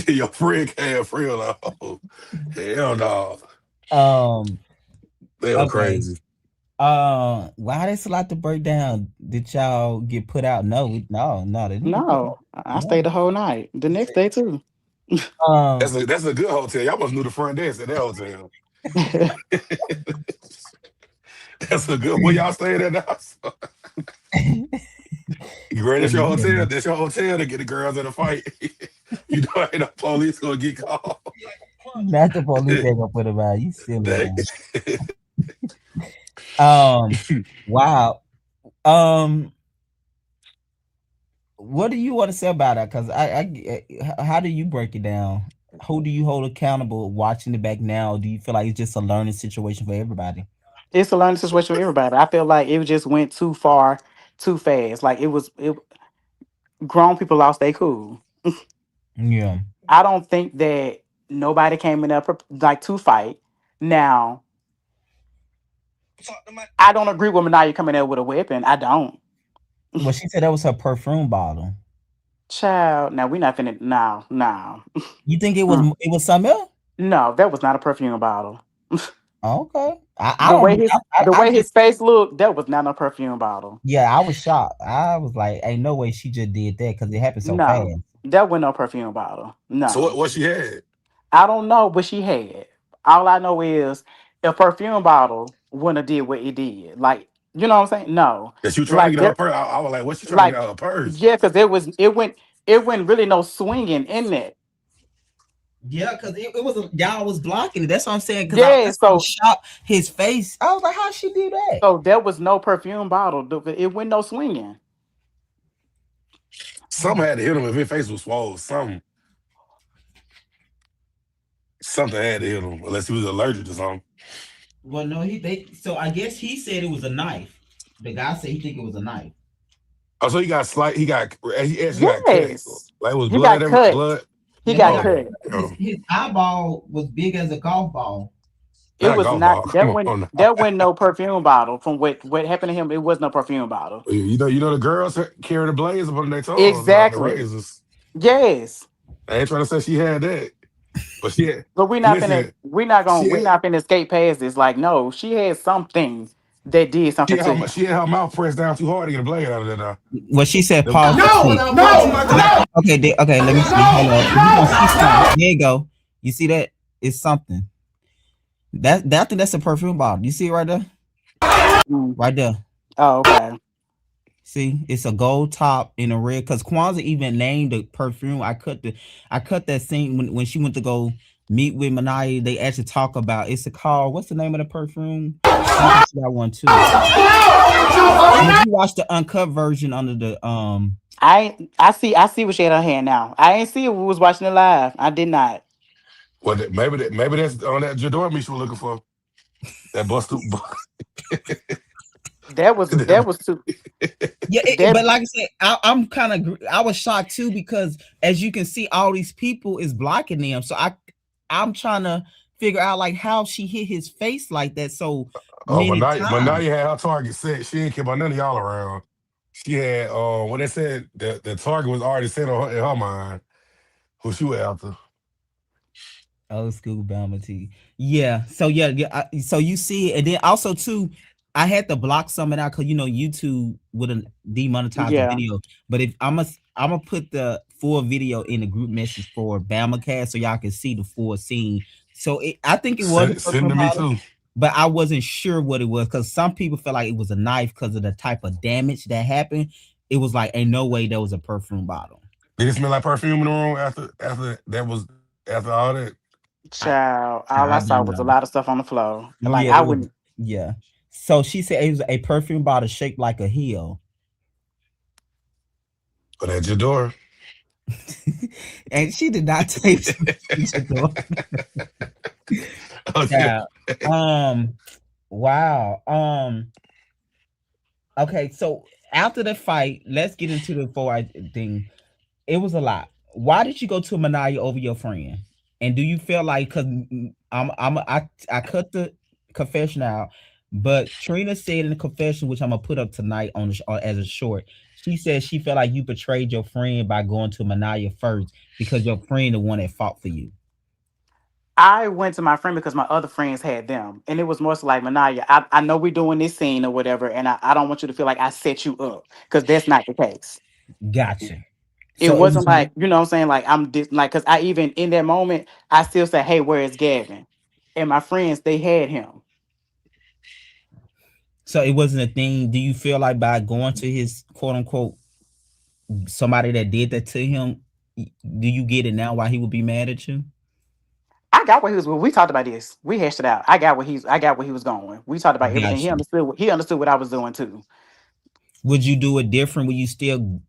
Your friend can't feel like, hell no. They were crazy. Wow, that's a lot to break down. Did y'all get put out? No, they didn't get put out. I stayed the whole night. The next day too. That's a good hotel. Y'all must knew the front desk at that hotel. That's a good. Where y'all staying at now? Great, that's your hotel. That's your hotel to get the girls in a fight. You know, ain't no police gonna get called. Not the police ain't gonna put them out. You silly. Wow. What do you want to say about that? Because how do you break it down? Who do you hold accountable watching it back now? Do you feel like it's just a learning situation for everybody? It's a learning situation for everybody. I feel like it just went too far, too fast. Like it grown people lost their cool. Yeah. I don't think that nobody came in there like to fight. Now, I don't agree with Manaya coming there with a weapon. I don't. Well, she said that was her perfume bottle. Child, now we not finna. No. You think it was something else? No, that was not a perfume bottle. Okay. I don't. The I way just his face looked, that was not no perfume bottle. yeah. I was shocked. I was like, ain't no way she just did that because it happened so No, fast. that was no perfume bottle. So No, what she had? I don't know, but she had. All I know is a perfume bottle wouldn't have did what it did. Like, you know what I'm saying? No, That you trying to like get out her there, purse? I was like, what she trying to get like out her purse? yeah, because it went really no swinging in that. Yeah, because it was y'all was blocking it. That's what I'm saying. Because Yeah, that's why I was shocked. His face. I was like, how she do that? so there was no perfume bottle. It went no swinging. Something had to hit him if his face was swollen. Something had to hit him, unless he was allergic to something. Well, no, so I guess he said it was a knife. The guy said he think it was a knife. Oh, so he got he actually got cut. Yes, Like it was he got cut. blood. He Yeah, got Oh, cut. his eyeball was big as a golf ball. It not a was golf not ball. Come on, now. that went no perfume bottle. From what happened to him, it was no perfume bottle. You know the girls carry the blades up on their tongues, the Exactly. razors. Yes. I ain't trying to say she had that, but she had. But Listen, she we had, not finna skate past this. Like, no, she had something that did something to him. she had her mouth pressed down too hard to get a blade out of there. Now. Well, she said, Them- "Pause." No. Okay, okay. Let me see. Hold on. You gonna see something? There you go. You see that? It's something. I think that's a perfume bottle. You see it right there? Mm. Right there. Oh, okay. See, it's a gold top in a red. Cause Kwanzaa even named the perfume. I cut that scene when she went to go meet with Manaya. They actually talk about it's called what's the name of the perfume? I think she got one too. And if you watch the uncut version under the I see what she had in her hand now. I ain't see it when we was watching it live. I did not. Well, maybe that's on that Jador me she was looking for. That busted. That was too yeah, that but like I said, I'm kind of I was shocked too because as you can see, all these people is blocking them. So I'm trying to figure out like how she hit his face like that so many times. Manaya had her target set. She didn't care about none of y'all around. She had when they said the target was already set in her mind who she was after. Old school Bama T. Yeah. So yeah. So you see it, and then also too, I had to block some of that because YouTube wouldn't demonetize the yeah. video. But if I'm gonna put the full video in the group message for Bama Cast so y'all can see the full scene. So I think it was Send it to me too. but I wasn't sure what it was because some people felt like it was a knife because of the type of damage that happened. It was like, ain't no way that was a perfume bottle. Did it smell like perfume in the room after all that? Child, all I I saw don't was a know. lot of stuff on the floor. Like Yeah, I it was. wouldn't. Yeah. So she said it was a perfume bottle shaped like a heel. But at your door. And she did not taste yeah. Wow. Okay, so after the fight, let's get into the four thing. It was a lot. Why did you go to Manaya over your friend? And do you feel like because I cut the confession out, but Trina said in the confession, which I'm gonna put up tonight on as a short, she said she felt like you betrayed your friend by going to Manaya first because your friend the one that fought for you. I went to my friend because my other friends had them, and it was more so like Manaya. I know we're doing this scene or whatever, and I don't want you to feel like I set you up because that's not the case. Gotcha. It So it wasn't was like what I'm saying, like like because I even in that moment I still said, "Hey, where is Gavin?" And my friends they had him. so it wasn't a thing. Do you feel like by going to his quote unquote somebody that did that to him, do you get it now why he would be mad at you? I got what he was. We talked about this. We hashed it out. I got where he was going. We talked about everything. Gotcha. He understood what I was doing too. Would you do it different? Would you still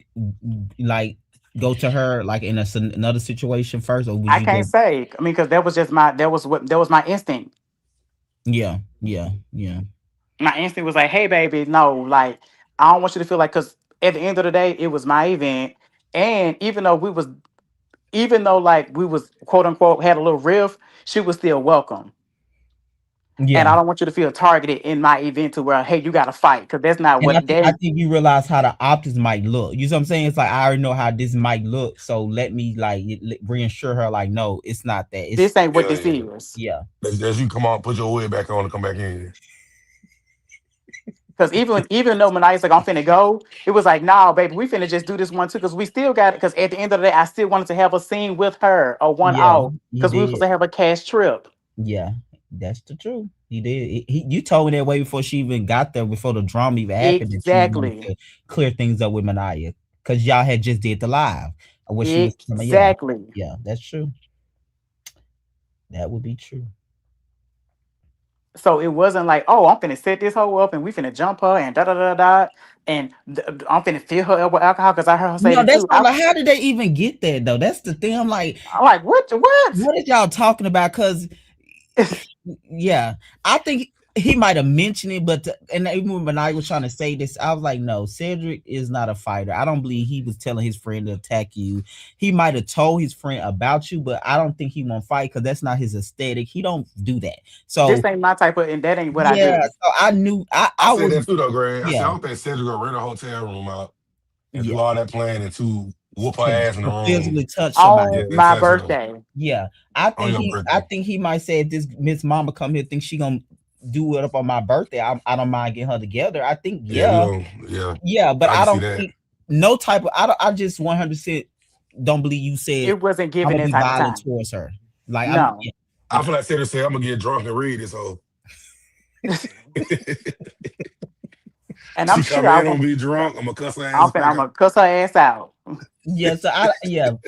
like go to her like in another situation first, or would I you can't go? say. I mean, because that was my instinct. Yeah. My instinct was like, "Hey, baby, no, like I don't want you to feel like." Because at the end of the day, it was my event, and even though like we was quote unquote had a little riff, she was still welcome. Yeah. And I don't want you to feel targeted in my event to where, hey, you got to fight, because that's not And what I they. think you realize how the optics might look. You know what I'm saying? It's like I already know how this might look, so let me like reassure her, like, no, it's not that. It's This ain't what Yeah, this yeah. is. yeah, As you come on, put your wig back on and come back in. Because even though Mania's like, I'm finna go, it was like, nah, baby, we finna just do this one too. Because we still got it. Because at the end of the day, I still wanted to have a scene with her or one yeah. off. He Because we were supposed did. to have a cash trip. Yeah, that's the truth. He did. You told me that way before she even got there, before the drama even happened, that you wanted Exactly. to clear things up with Manaya because y'all had just did the live. When she was, yeah, Exactly. yeah, that's true. That would be true. So it wasn't like, oh, I'm finna set this hoe up and we finna jump her and da da da da. And I'm finna fill her up with alcohol because I heard her say No, that that's too. not like, how did they even get there though? That's the thing. I'm like, What? what is y'all talking about? Because yeah, I think he might have mentioned it, but and even when I was trying to say this, I was like, no, Sedrick is not a fighter. I don't believe he was telling his friend to attack you. He might have told his friend about you, but I don't think he won't fight because that's not his aesthetic. He don't do that. So This ain't my type of, and that ain't what I yeah, do. so I knew I I said was that too, though, Greg. I said, I yeah, don't think Cedric gonna rent a hotel room out and yeah, do all that planning to whoop her to, ass in the to room. physically touch somebody. On Yeah, and my touch her birthday. Yeah, on your I birthday. think he might say if this Miss Mama come here, think she gonna do it up on my birthday. I don't mind getting her together. I think Yeah, we yeah, gonna, yeah, yeah, but I I can see don't that. think no type of I just 100% don't believe you said It wasn't I'm given gonna that be type of violent time. towards her. Like I'm No. I feel like Cedric said, I'm gonna get drunk and read this whole. And I'm She sure come in, I'm gonna be drunk, I'm gonna cuss her ass back I'm out. gonna cuss her ass out. yeah, so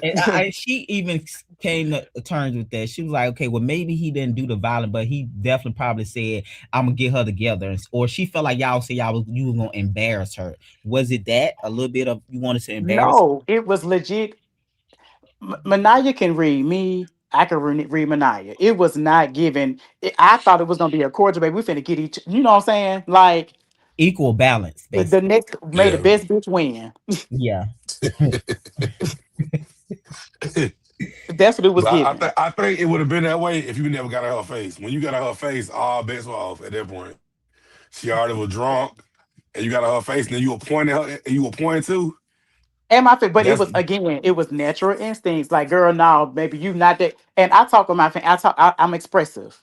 and she even came to terms with that. She was like, okay, well maybe he didn't do the violent, but he definitely probably said I'm gonna get her together, or she felt like y'all said you were gonna embarrass her. Was it that a little bit of you wanted to embarrass her? No, it was legit. Manaya can read me. I can read Manaya. It was not given. I thought it was gonna be a cordial, baby. We finna get each. You know what I'm saying? Like Equal balance, the basically. next made the Yeah. best bitch win. Yeah. That's what it was But given. I think it would have been that way if you never got out her face. When you got out her face, all bets were off at that point. She already was drunk, and you got out her face, and then you were pointing her, and you were pointing too. And my but it That's was again, it was natural instincts. Like, girl, no, maybe you not that. And I talk with my fan. I'm expressive.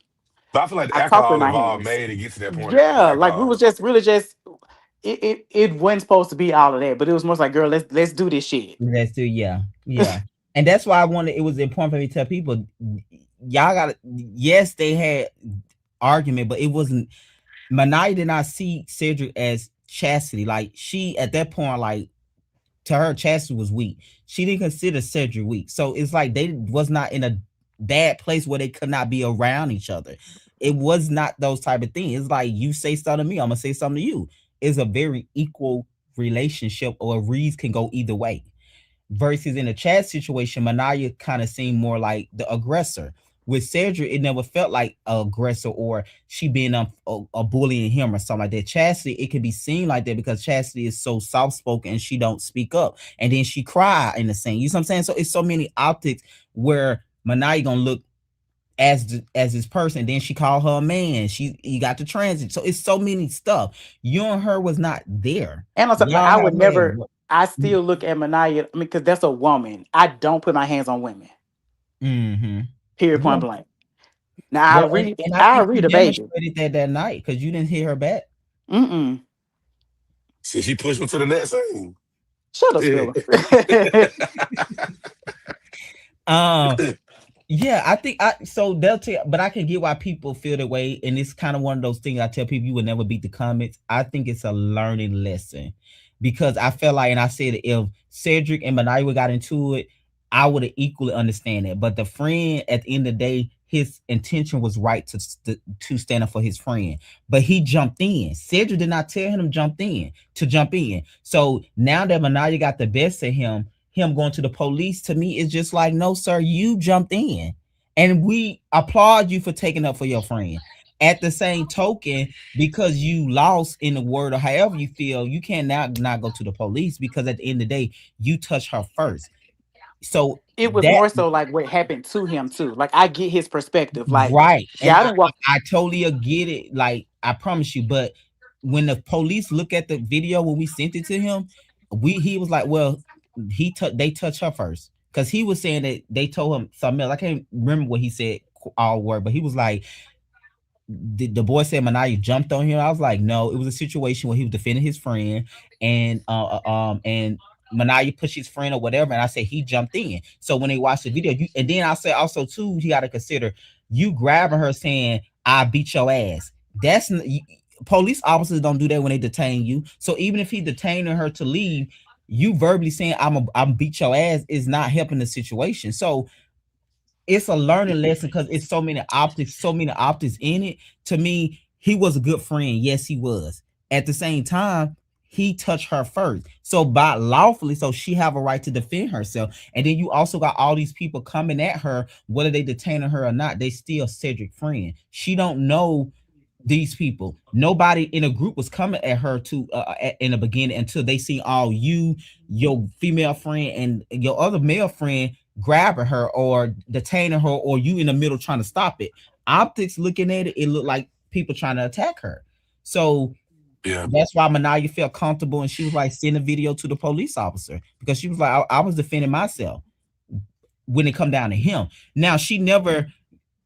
but I feel like the I talk with alcohol my involved hands. made it get to that point. The Yeah, like we alcohol. was just really just. It wasn't supposed to be all of that, but it was more like, girl, let's do this shit. That's too, yeah, yeah. And that's why I wanted it was important for me to tell people, y'all got yes, they had argument, but it wasn't Manai did not see Cedric as chastity. Like she at that point, like to her, chastity was weak. She didn't consider Cedric weak. So it's like they was not in a bad place where they could not be around each other. It was not those type of things. It's like you say something to me, I'm gonna say something to you. It's a very equal relationship, or reads can go either way. Versus in a chat situation, Manaya kind of seemed more like the aggressor. With Cedric, it never felt like a aggressor or she being a bullying him or something like that. Chastity, it can be seen like that because Chastity is so soft spoken and she don't speak up, and then she cry in the scene. You know what I'm saying? So it's so many optics where Manaya gonna look as this person. Then she called her a man. You got the transit. So it's so many stuff. You and her was not there. And also, like, Y'all I have would had never. I still look at Manaya. I mean, because that's a woman. I don't put my hands on women. mm-hmm. Period. Yeah. Point blank. Now Well, and I I think she read a baby. demonstrated that night because you didn't hear her back. Mm-mm. See, she pushed me to the next scene. Shut up, Spiller. Yeah, I think so they'll tell, but I can get why people feel that way, and it's kind of one of those things I tell people you will never beat the comments. I think it's a learning lesson because I felt like, and I said if Cedric and Maniwa got into it, I would have equally understand it. But the friend, at the end of the day, his intention was right to stand up for his friend, but he jumped in. Cedric did not tell him to jump in. So now that Manaya got the best of him going to the police, to me is just like, no sir, you jumped in and we applaud you for taking up for your friend. At the same token, because you lost in the word or however you feel, you can't now not go to the police because at the end of the day you touch her first. So It was that more so like what happened to him too. Like I get his perspective. Like, right, and yeah, I didn't walk. I totally get it. Like I promise you, but when the police look at the video when we sent it to him, he was like, well, they touched her first because he was saying that they told him something else. I can't remember what he said all word, but he was like, the boy said Manaya jumped on him. I was like, no, it was a situation where he was defending his friend, and Manaya pushed his friend or whatever, and I said he jumped in. So when they watched the video, and then I said also too, you got to consider you grabbing her saying I beat your ass. Police officers don't do that when they detain you. So even if he detaining her to leave, you verbally saying I'm beat your ass is not helping the situation. So it's a learning lesson because it's so many optics in it. To me, he was a good friend. Yes, he was. At the same time, he touched her first. So by lawfully, so she have a right to defend herself. And then you also got all these people coming at her, whether they detaining her or not, they still Sedrick friend. She don't know these people. Nobody in a group was coming at her in the beginning until they see all you, your female friend, and your other male friend grabbing her or detaining her, or you in the middle trying to stop it. Optics looking at it, it looked like people trying to attack her. So Yeah. that's why Manaya felt comfortable, and she was like, send a video to the police officer because she was like, I was defending myself when it come down to him. Now she never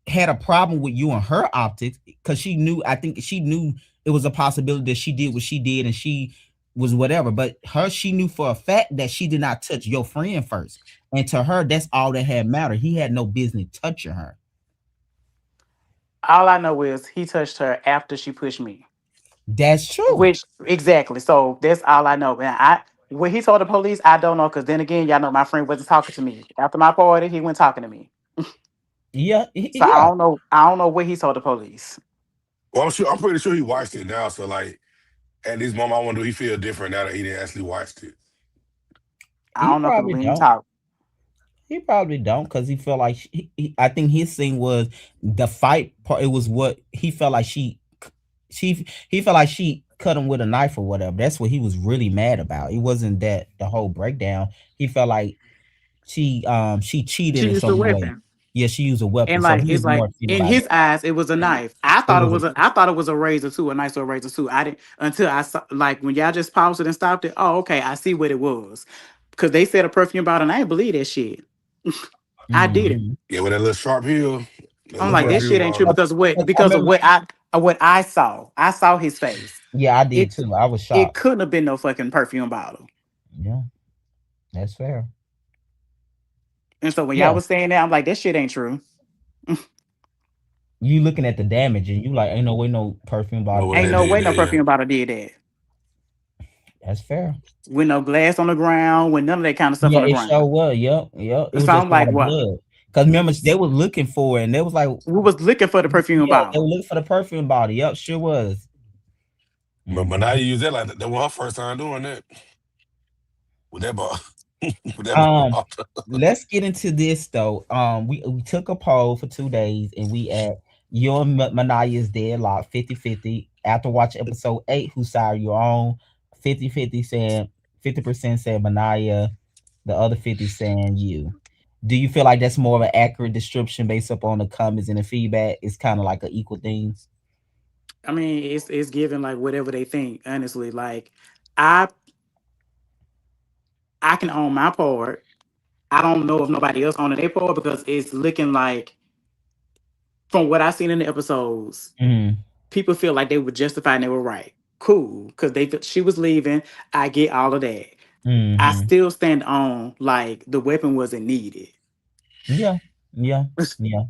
had a problem with you and her optics because I think she knew it was a possibility that she did what she did and she was whatever, but she knew for a fact that she did not touch your friend first, and to her that's all that had mattered. He had no business touching her. All I know is he touched her after she pushed me. That's true. Which exactly. So that's all I know. And when he told the police, I don't know, because then again, y'all know my friend wasn't talking to me. After my party, he went talking to me. Yeah, So I yeah. don't know. I don't know what he told the police. Well, I'm pretty sure he watched it now. So like, at this moment, I wonder do he feel different now that he didn't actually watched it. I He don't know because probably we ain't don't. talk. He probably don't because he felt like I think his thing was the fight part. It was what he felt like he felt like she cut him with a knife or whatever. That's what he was really mad about. It wasn't that the whole breakdown. He felt like she cheated She in used a some way. weapon. Yeah, she used a weapon. And So like he it's was like more feeling in like his eyes, it was a knife. it was I thought it was a razor too, a nice little razor too. I didn't until I saw like when y'all just paused it and stopped it. Oh, okay, I see what it was. Because they said a perfume bottle, and I didn't believe that shit. I didn't. Yeah, with that little sharp heel, that I'm little like, yeah. that perfume shit ain't true bottle. because what? I Because of remember. what I saw. I saw his face. Yeah, I did It too. I was it shocked. couldn't have been no fucking perfume bottle. Yeah, that's fair. And so when y'all Yeah, was saying that, I'm like, that shit ain't true. you looking at the damage and you like, ain't no way no perfume No bottle way did Ain't they no that. did way no that, yeah. perfume bottle did that. That's fair. With no glass on the ground, with none of that kind of stuff Yeah, on the it sure ground. was. Yep, yep. It was So just I'm a lot like, of what? blood. Because remember, they were looking for it, and they was like, We was looking for the perfume yeah, they were bottle. looking for the perfume bottle. Yep, sure was. But now you use that like that was her first time doing that with that ball. With that Um, ball. let's get into this though. We took a poll for 2 days, and we at your Manaya's deadlock 50-50. After watching episode 8, whose side are you on? 50-50 saying 50% said Manaya, the other 50 saying you. Do you feel like that's more of an accurate description based upon the comments and the feedback? It's kind of like an equal thing. I mean, it's given like whatever they think, honestly. Like I I can own my part. I don't know if nobody else owning their part because it's looking like from what I seen in the episodes, Mm-hmm. people feel like they were justified and they were right. Cool. Because she was leaving. I get all of that. I Mm-hmm. still stand on like the weapon wasn't needed. Yeah, yeah, It yeah.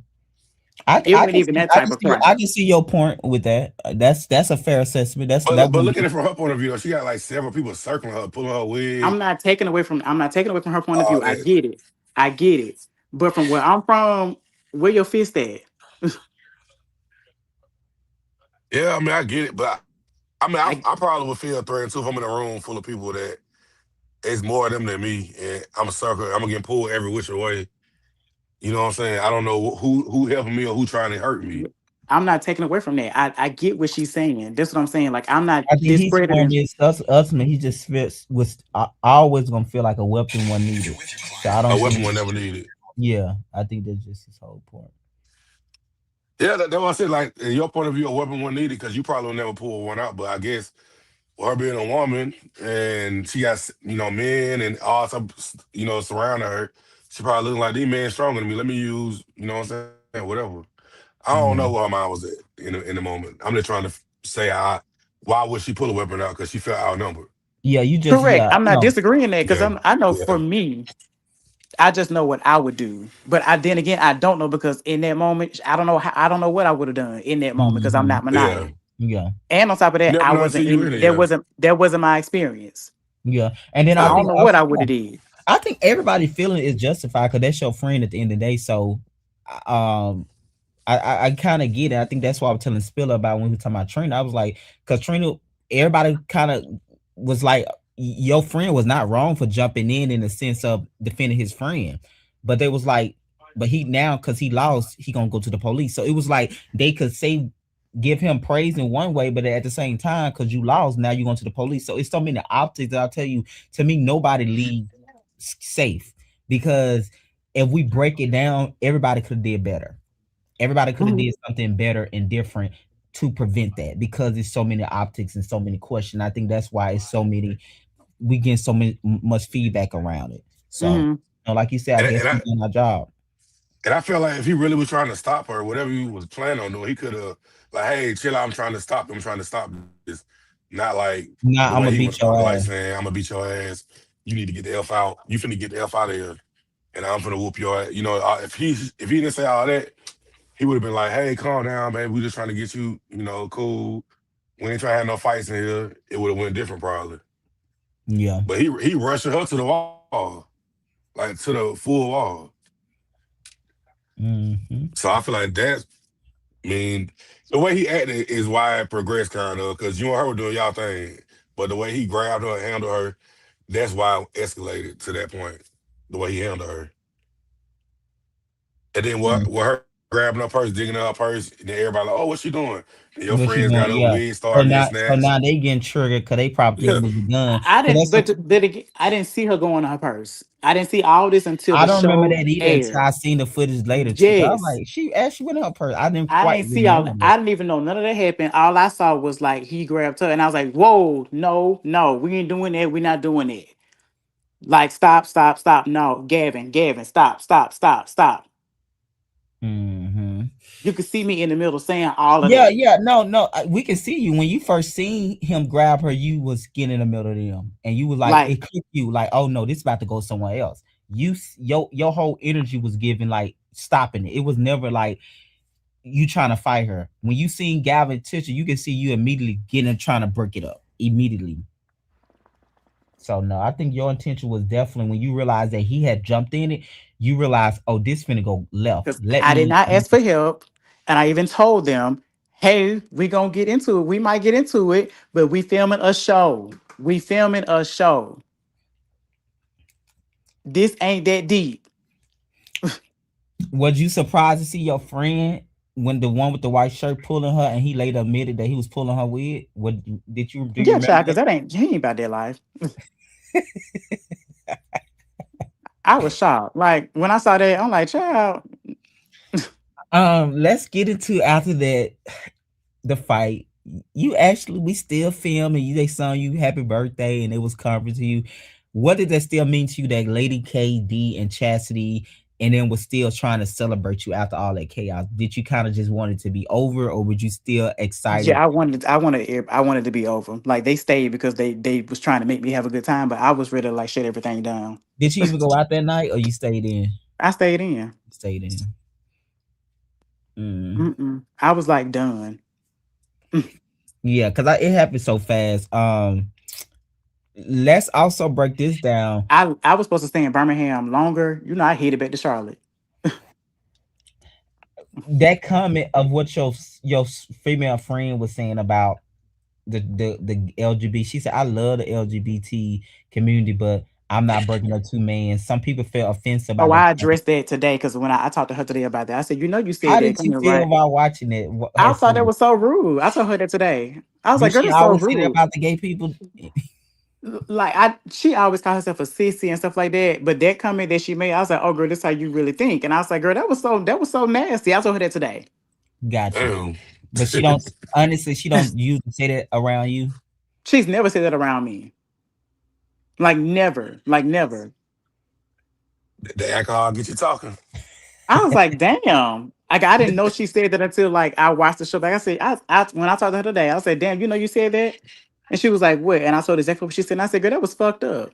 wasn't even that type of I crime. can see your point with that. That's a fair assessment. But looking at it from her point of view, she got like several people circling her, pulling her wig. I'm not taking away from her point of All view. I that. get it. I get it. But from where I'm from, where your fist at? Yeah, I mean, I get it, but I mean, I I probably would feel threatened too if I'm in a room full of people that it's more of them than me, and I'm a sucker. I'm gonna get pulled every which way. You know what I'm saying? I don't know who helping me or who trying to hurt me. I'm not taking away from that. I get what she's saying. That's what I'm saying. Like I'm not I think he's more discrediting. against us, man. He just feels was always gonna feel like a weapon when needed. So I A don't weapon think. was never needed. Yeah, I think that's just his whole point. Yeah, that's what I said. Like in your point of view, a weapon wasn't needed because you probably will never pull one out. But I guess with her being a woman and she got men and all some surrounding her, she probably looking like these men stronger than me. Let me use what I'm saying, whatever. I don't know Mm. where her mind was at in the moment. I'm just trying to say why would she pull a weapon out because she felt outnumbered. Yeah, you just Correct. I'm not no. disagreeing that because Yeah, I know yeah. for me, I just know what I would do. But then again, I don't know because in that moment, I don't know what I would have done in that moment because I'm Hmm. not Yeah. maniacal. Yeah, And on top of You that, never I know until wasn't you in in it, yeah. that wasn't my experience. yeah. And then So I I Yeah. don't think know what also, I would yeah, have did. I think everybody feeling is justified because that's your friend at the end of the day. So, um, I kind of get it. I think that's why I was telling Spiller about when we were talking about Trina. I was like, because Trina, everybody kind of was like, your friend was not wrong for jumping in the sense of defending his friend, but they was like, but he now because he lost, he gonna go to the police. So it was like they could say give him praise in one way, but at the same time, because you lost, now you're going to the police. So it's so many optics that I'll tell you. To me, nobody leave safe because if we break it down, everybody could have did better. Everybody could have Mhm. did something better and different to prevent that because there's so many optics and so many questions. I think that's why it's so many. We get so much feedback around it. So, Mhm. like you said, I And, guess and we I doing our job. and I feel like if he really was trying to stop her, whatever he was planning on doing, he could have like, hey, chill out, I'm trying to stop him, I'm trying to stop this. Not like the Nah, way I'm he gonna went beat about it, your like ass. saying, I'm gonna beat your ass. You need to get the F out. You finna get the F out of here. And I'm finna whoop your ass. If he didn't say all that, he would have been like, hey, calm down, baby. We just trying to get you, cool. We ain't trying to have no fights in here. It would have went different probably. Yeah. But he rushing her to the wall, like to the full wall. Hmm. So I feel like that's, I mean, the way he acted is why it progressed kind of, because you and her were doing y'all thing. But the way he grabbed her and handled her, that's why it escalated to that point. The way he handled her. And then what her grabbing her purse, digging in her purse, and then everybody like, oh, what's she doing? And your What you friends got doing? up, Yeah. wig So started now, this, so snatch. now they getting triggered because they probably think Yeah. it was a gun. I Cause didn't, that's the, but again, I didn't see her going on her purse. I didn't see all this until I the don't remember show that either until aired. I seen the footage later too. I was Yes. like, she actually went in her purse. I didn't I quite didn't see all. remember. I didn't even know none of that happened. All I saw was like he grabbed her, and I was like, "Whoa, no, no, we ain't doing that. We're not doing that. Like, stop, stop, stop. No, Gavin, stop, stop, stop, stop." Hmm. You could see me in the middle saying all of Yeah, that. yeah, no, we can see you when you first seen him grab her. You was getting in the middle of them, and you was like, Like, it clicked you, like, oh no, this about to go somewhere else. Your whole energy was given like stopping it. It was never like you trying to fight her. When you seen Gavin Tisha, you can see you immediately getting trying to break it up immediately. So no, I think your intention was definitely when you realized that he had jumped in it, you realized, oh, this finna go left. because Let I did me. not ask for help, and I even told them, "Hey, we gonna get into it. We might get into it, but we filming a show. We filming a show. This ain't that deep." Was you surprised to see your friend when the one with the white shirt pulling her, and he later admitted that he was pulling her with? What did you do? You Yeah, remember child, because that? that ain't he ain't about that life. I was shocked. Like when I saw that, I'm like, child, Let's get into after that the fight. You actually we still film and they sung you happy birthday and it was comforting to you. What did that still mean to you that Lady KD and Chastity and then was still trying to celebrate you after all that chaos? Did you kind of just want it to be over or were you still excited? yeah, I wanted to be over. Like they stayed because they was trying to make me have a good time, but I was ready to like shut everything down. Did you even go out that night or you stayed in? I stayed in. Stayed in. Mm. Mm-mm. I was like done. Yeah, because it happened so fast. Let's also break this down. I was supposed to stay in Birmingham longer. You know, I headed back to Charlotte. That comment of what your female friend was saying about the LGBT. She said, "I love the LGBT community, but I'm not breaking up 2 men. Some people feel offensive Oh, about that. I addressed that today because when I talked to her today about that, I said, you said How that, did you coming feel right? about watching it? I Her thought that scene? was so rude. I told her that today. I was Do like, girl, she that's so always say that rude. about the gay people? Like she always called herself a sissy and stuff like that. But that comment that she made, I was like, oh girl, this how you really think. And I was like, girl, that was so nasty. I told her that today. Got you. Damn. But she don't. Honestly, she don't usually say that around you. She's never said that around me. Like never. Like never. The alcohol get you talking. I was like, damn. Like I didn't know she said that until like I watched the show. Like I said, I when I talked to her today, I said, damn, you said that? And she was like, what? And I told her exactly what she said. And I said, girl, that was fucked up.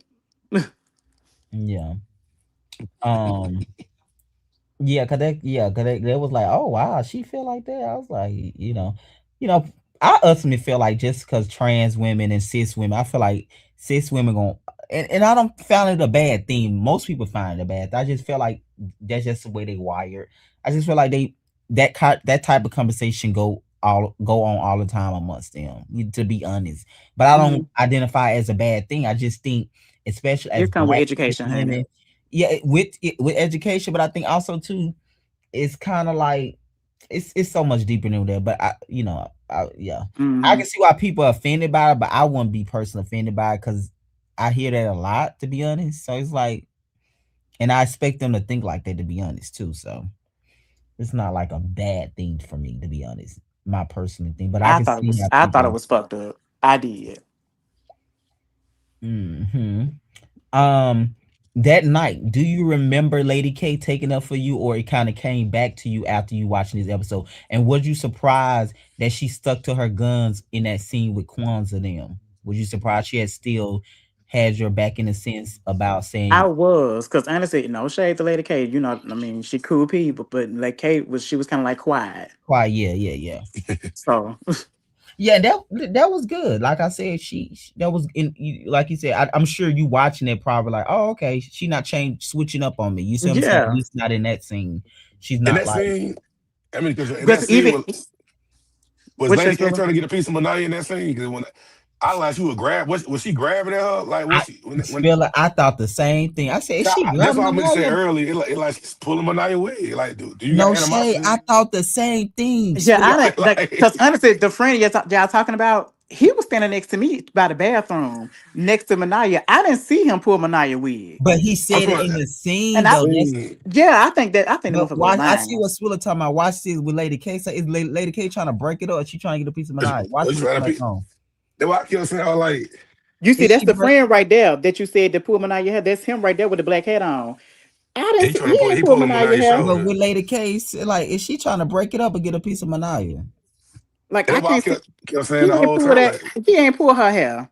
Yeah. Um. Yeah, cause they was like, oh wow, she feel like that. I was like, you know, I ultimately feel like just because trans women and cis women, I feel like cis women going and I don't find it a bad thing. Most people find it a bad thing. I just feel like that's just the way they wired. I just feel like that type of conversation go on all the time amongst them. To be honest, but I don't Mhm. identify it as a bad thing. I just think, especially as It come with black cis education, honey. women, yeah, with education, but I think also too, it's kind of like it's so much deeper than that. But yeah, I Hmm. can see why people are offended by it, but I wouldn't be personally offended by it because I hear that a lot, to be honest. So it's like, and I expect them to think like that, to be honest too. So it's not like a bad thing for me, to be honest. My personal thing, but I I can thought it see was how I thought it people. was fucked up. I did. Hmm. That night, do you remember Lady K taking up for you, or it kind of came back to you after you watching this episode? And was you surprised that she stuck to her guns in that scene with Kwanzaa them? Was you surprised she had still had your back in a sense about I saying, was, because honestly, no shade to Lady K. I mean, she cool people, but like she was kind of like quiet. "Why, yeah." So Yeah, that was good. Like I said, that was like you said. I'm sure you watching it probably like, oh, okay, she not switching up on me. You see what I'm saying? At yeah, least not in that scene. She's In not that like. scene, I mean, because in that because scene even was what you Lady say, K trying to get a piece of Manaya in that scene? Because when I like she would grab, was she grabbing at her? Like I was she when feel like I thought the same thing. I said, is she that's grabbing what I my meant to say Naya? earlier. It like she's pulling Manaya away. Like, do you got No shade. I animosity? thought the same thing. yeah, I Spill. didn't like like because honestly, the friend y'all talking about, he was standing next to me by the bathroom next to Manaya. I didn't see him pull Manaya wig, But he I'm said it trying in the and scene I though. That's yeah, I think the but motherfucker was watch. I see lying. what Spiller talking about. Watch this with Lady K. So is Lady K trying to break it up? Or she trying to get a piece of Manaya? Watch was what you it's trying to like be? on. That's why I kept saying I was like, You see, Is that's she the break? friend right there that you said that pull Manaya hair. That's him right there with the black hat on. I didn't he see trying to he pull ain't he pull pulling Manaya Manaya's hair. But shoulder. with Lady K, like, is she trying to break it up or get a piece of Manaya? Like And I that's why I can't see. kept saying He the ain't whole pull time, that. like, He ain't pull her hair.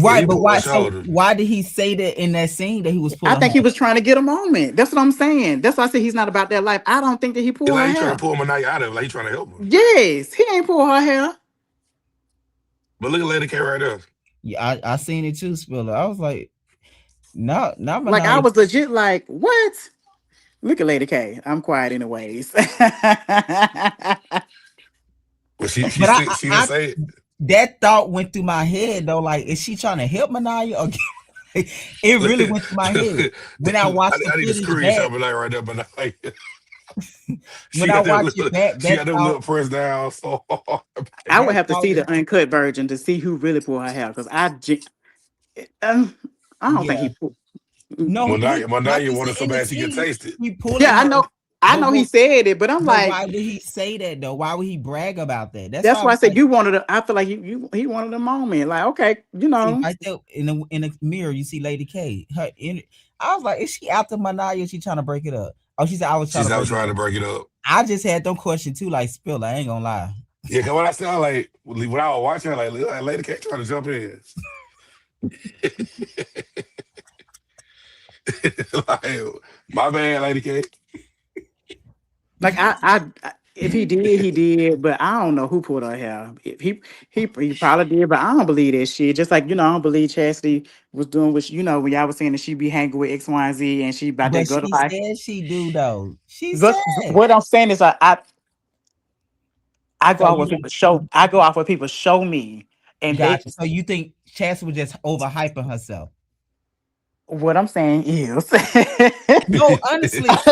yeah, Right, he but pulled her why? So shoulder. why did he say that in that scene that he was I pulling think he her? was trying to get a moment. That's what I'm saying. That's why I said he's not about that life. I don't think that he It's pulled her like he trying to hair. pull Manaya out of it, like he trying to help her. Yes, he ain't pull her hair. But look at Lady K right there. Yeah, I seen it too, Spiller. I was like, not Like I Manaya. was legit like, what? Look at Lady K. I'm quiet anyways. But she But she didn't say it. that thought went through my head though. Like, is she trying to help Manaya? Or it Look, really went through my head when I watched the I need a footage back. screenshot of that right there, but like, When I watched it back, she got them thought little press down so hard. I would that have to thought, see the uncut version to see who really pulled her hair because um, I don't think yeah. he pulled. No, like Manaya he wanted said so in the bad she could scene, taste it. he pulling Yeah, her. I But know he what? said it, but I'm But like, why would he say that though? Why would he brag about that? That's why that's I why I was said like, you wanted. I feel like he wanted a moment. Like, okay, see right there in the mirror, you see Lady K. I was like, is she after Manaya? Is she trying to break it up? Oh, she said I was trying She's to out break it trying to up. break it up. I just had them question too, like Spill. I ain't gonna lie. Yeah, cause when I said like when I was watching, like Lady K trying to jump in. Like, my bad, Lady K. like if he did, he did, but I don't know who pulled her hair. If he probably did, but I don't believe that shit. Just like I don't believe Chastity was doing what when y'all was saying that she be hanging with X, Y, and Z, and she about that But gutter she life. said she do though. She But said. what I'm saying is, I go So off what you people show. I go off what people show me, and they got you. So you think Chance was just overhyping herself? What I'm saying is, No, honestly,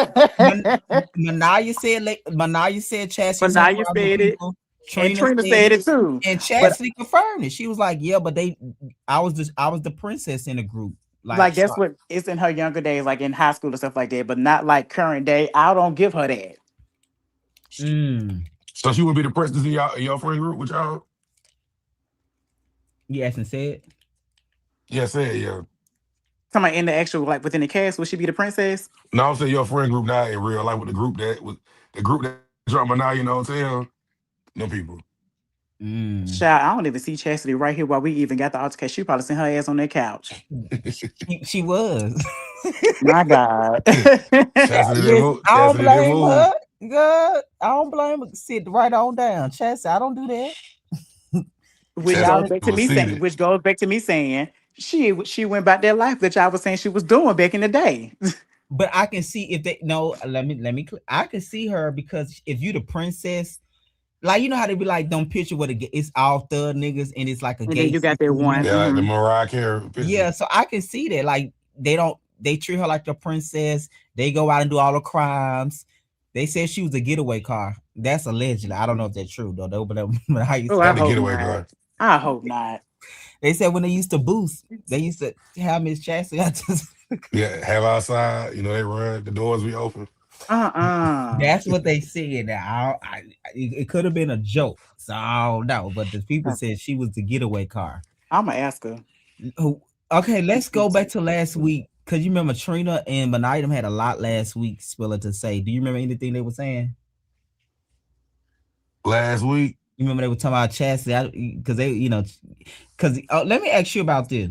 Manaya said Chastity was hung Naya around with said it, people. and Trina Trina said said it, it too. and But Chastity confirmed it. She was like, "Yeah, but I was the princess in the group." Like, like so, that's what it's in her younger days, like in high school and stuff like that. But not like current day. I don't give her that. mm, So she would be the princess in your friend group with y'all? you asked and said, Yeah, say it, yeah. Somebody in the actual like within the cast, would she be the princess? No, I'm saying your friend group now in real life with the group that dropped my now in the hotel. No people. mm. Child, I don't even see Chastity right here while we even got the altercation. She probably sent her ass on that couch. She was. My God. Chastity didn't Yes, move. I don't Chastity didn't blame move. her. Good. I don't blame her. Sit right on down. Chastity, I don't do that. which Chastity goes Y'all, back to was me saying, seated. which goes back to me saying she went about that life that y'all was saying she was doing back in the day. but I can see if they no. I can see her because if you the princess, like you know how they be like, don't picture what it's all thug niggas and it's like a And then gay you got that one. Yeah, like the Mm-hmm. Mariah Carey picture. Yeah, so I can see that. Like they treat her like the princess. They go out and do all the crimes. They said she was a getaway car. That's allegedly. I don't know if that's true though. But how you Oh, say I Not the hope getaway not. car. I hope not. they said when they used to boost, they used to have Miss Chastity. Yeah, have outside. You know, they run, the doors be open. Uh-uh. That's what they said. Now it could have been a joke, so I don't know. But the people said she was the getaway car. I'm gonna ask her. Okay, let's go back to last week because you remember Trina and Benitem had a lot last week. Spiller to say. Do you remember anything they were saying? Last week, You remember they were talking about Chastity because they, because let me ask you about this.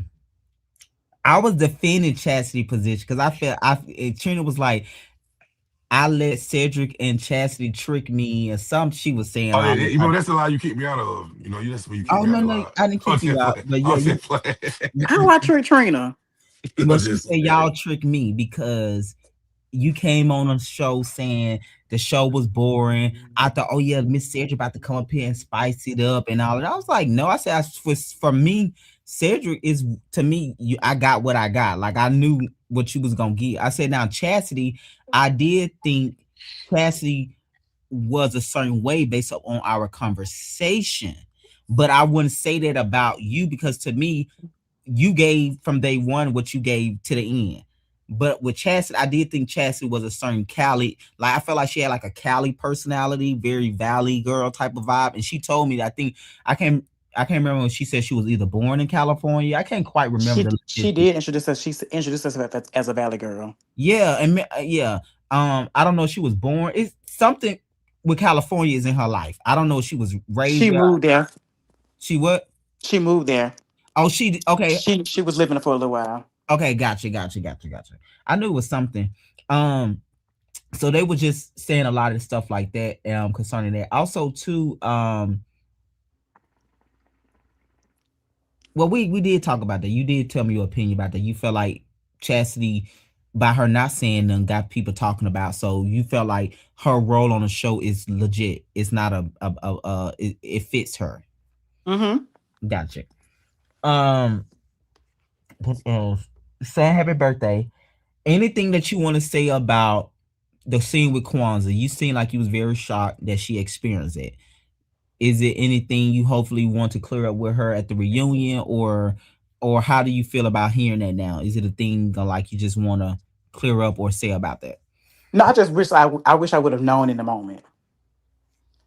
I was defending Chastity position because I felt Trina was like, I let Sedrick and Chastity trick me or something. She was saying oh, all yeah, this. you know, that's the lie you kick me out of. You know, that's where you kick Oh me out no, a no, lot. I didn't I'm kick you just out, playing. but yeah, I'm just playing. How I treat Trina? well, I'm she just said playing. y'all tricked me because you came on a show saying the show was boring. I thought, oh yeah, Miss Cedric about to come up here and spice it up and all. And I was like, no. I said, for me, Cedric is to me. I got what I got. Like I knew what you was gonna get. I said, now Chastity, I did think Chastity was a certain way based on our conversation, but I wouldn't say that about you because to me, you gave from day one what you gave to the end. But with Chastity, I did think Chastity was a certain Cali. Like I felt like she had like a Cali personality, very Valley girl type of vibe. And she told me that I can't remember when she said she was either born in California. I can't quite remember She the she logistics. did introduce us. She introduced us as a Valley girl. Yeah, and yeah. I don't know if she was born. It's something with California is in her life. I don't know if she was raised She there. moved there. She what? She moved there. Oh, she okay. She was living there for a little while. Okay, gotcha. I knew it was something. So they were just saying a lot of stuff like that concerning that. Also, too, well, we did talk about that. You did tell me your opinion about that. You felt like Chastity, by her not saying them, got people talking about. So you felt like her role on the show is legit. It's not it fits her. Mm-hmm. Gotcha. What else? Say happy birthday. Anything that you want to say about the scene with Kwanzaa? You seem like you was very shocked that she experienced it. Is it anything you hopefully want to clear up with her at the reunion, or how do you feel about hearing that now? Is it a thing like you just want to clear up or say about that? No, I just wish I wish I would have known in the moment.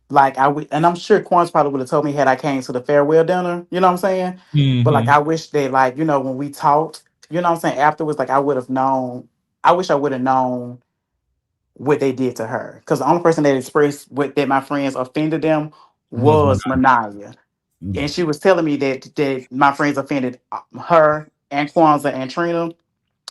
Like I would, and I'm sure Quans probably would have told me had I came to the farewell dinner. You know what I'm saying? But like Mm-hmm. I wish that like when we talked, you know what I'm saying afterwards, like I would have known. I wish I would have known what they did to her because the only person that expressed what that my friends offended them Was was Manaya, and she gotcha. was telling me that my friends offended her and Kwanzaa and Trina,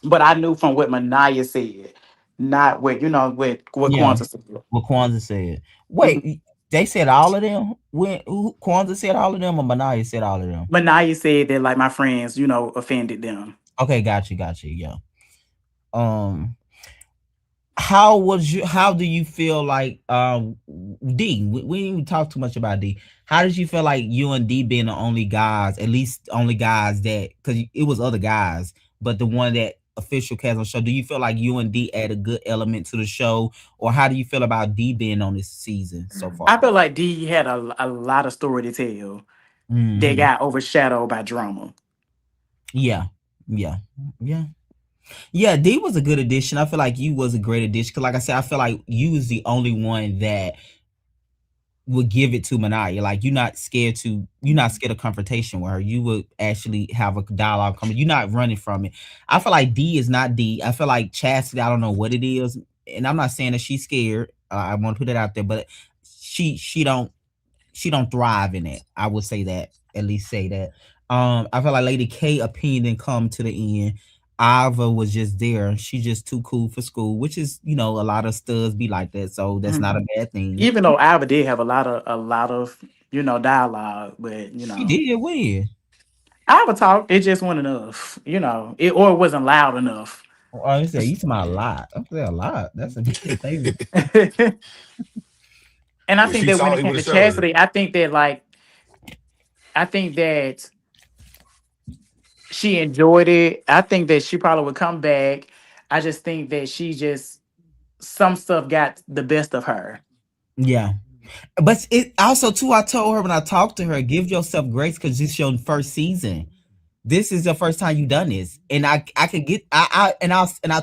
but I knew from what Manaya said, not what Yeah, Kwanzaa said. what Kwanzaa said. Mhm. Wait, they said all of them? When Kwanzaa said all of them or Manaya said all of them? Manaya said that like my friends, offended them. Okay, gotcha. Yeah. Um, how do you feel like D? We didn't even talk too much about D. How did you feel like you and D being the only guys, at least only guys that because it was other guys, but the one that official cast on the show, do you feel like you and D add a good element to the show, or how do you feel about D being on this season so far? I feel like D had a lot of story to tell. They got overshadowed by drama. Yeah, yeah, yeah. Yeah, D was a good addition. I feel like you was a great addition because, like I said, I feel like you was the only one that would give it to Manaya. Like you're not scared of confrontation with her. You would actually have a dialogue coming. You're not running from it. I feel like D is not D. I feel like Chastity, I don't know what it is. And I'm not saying that she's scared. I want to put it out there, but she don't thrive in it. I would say that, at least say that. I feel like Lady K opinion didn't come to the end. Ava was just there. She's just too cool for school, which is, a lot of studs be like that. So that's not a bad thing. Even though Ava did have a lot of dialogue, but she did win. Ava talked. It just wasn't enough, or it wasn't loud enough. Oh, I say you talking a lot. I'm saying a lot. That's a big thing. And I think that when it came to Chastity, I think that she enjoyed it. I think that she probably would come back. I just think that some stuff got the best of her. Yeah. But it also too, I told her when I talked to her, give yourself grace because this is your first season. This is the first time you done this. And I could get I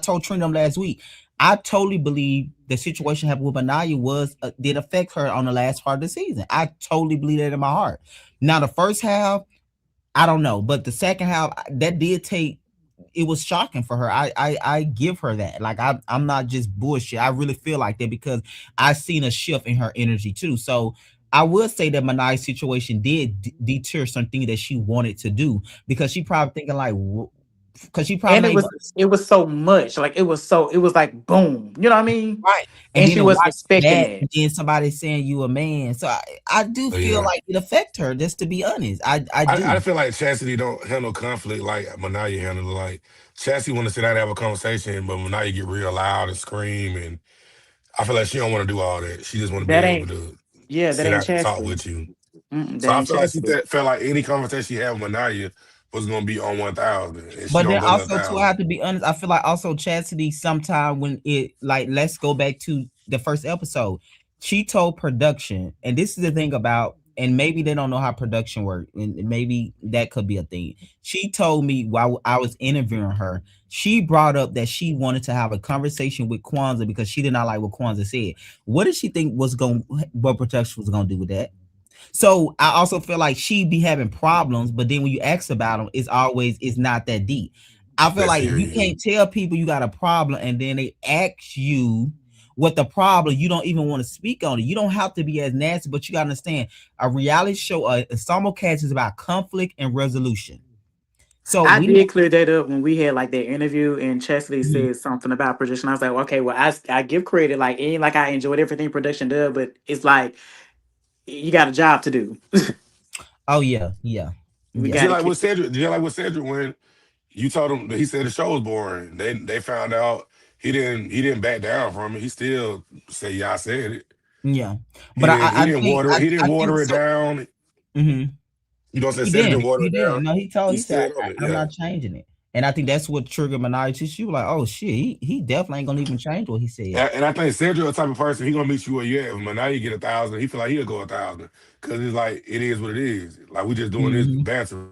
told Trina last week. I totally believe the situation happened with Manaya did affect her on the last part of the season. I totally believe that in my heart. Now the first half, I don't know, but the second half that did take. It was shocking for her. I give her that. Like I'm not just bullshit. I really feel like that because I seen a shift in her energy too. So I would say that Manaya's situation did deter something that she wanted to do because she probably thinking like, because she probably it was so much like it was like boom, you know what I mean? Right. And she was expecting that. And then somebody saying you a man. So I do feel like it affect her, just to be honest. I do. I feel like Chastity don't handle conflict like Manaya handled it. Like Chastity want to sit down and have a conversation, but Manaya get real loud and scream, and I feel like she don't want to do all that. She just want to be able to sit down and talk with you. So I feel like she felt like any conversation she had with Manaya was gonna be on 1,000. But then also too, I have to be honest. I feel like also Chastity sometime when it like let's go back to the first episode. She told production, and this is the thing about, and maybe they don't know how production works, and maybe that could be a thing. She told me while I was interviewing her, she brought up that she wanted to have a conversation with Kwanzaa because she did not like what Kwanzaa said. What did she think what production was gonna do with that? So I also feel like she be having problems, but then when you ask about them, it's not that deep. I feel like you can't tell people you got a problem and then they ask you what the problem, you don't even want to speak on it. You don't have to be as nasty, but you gotta understand a reality show, a simulcast is about conflict and resolution. So I did clear that up when we had like that interview and Chastity said something about production. I was like, okay, well, I give credit, like it ain't like I enjoyed everything production does, but it's like you got a job to do. Oh yeah. Just like with Sedrick, when you told him that he said the show was boring, they found out he didn't back down from it. He still said, "Yeah, I said it." Yeah, but he didn't water it down. You know what I'm saying? Sedrick didn't water it down. No, he said, "I'm not changing it." And I think that's what triggered Manaya. She was like, "Oh shit, he definitely ain't gonna even change what he said." And I think Sedrick the type of person, he gonna meet you where you at. If Manaya get 1,000, he feel like he'll go 1,000 because it's like it is what it is. Like we just doing this banter.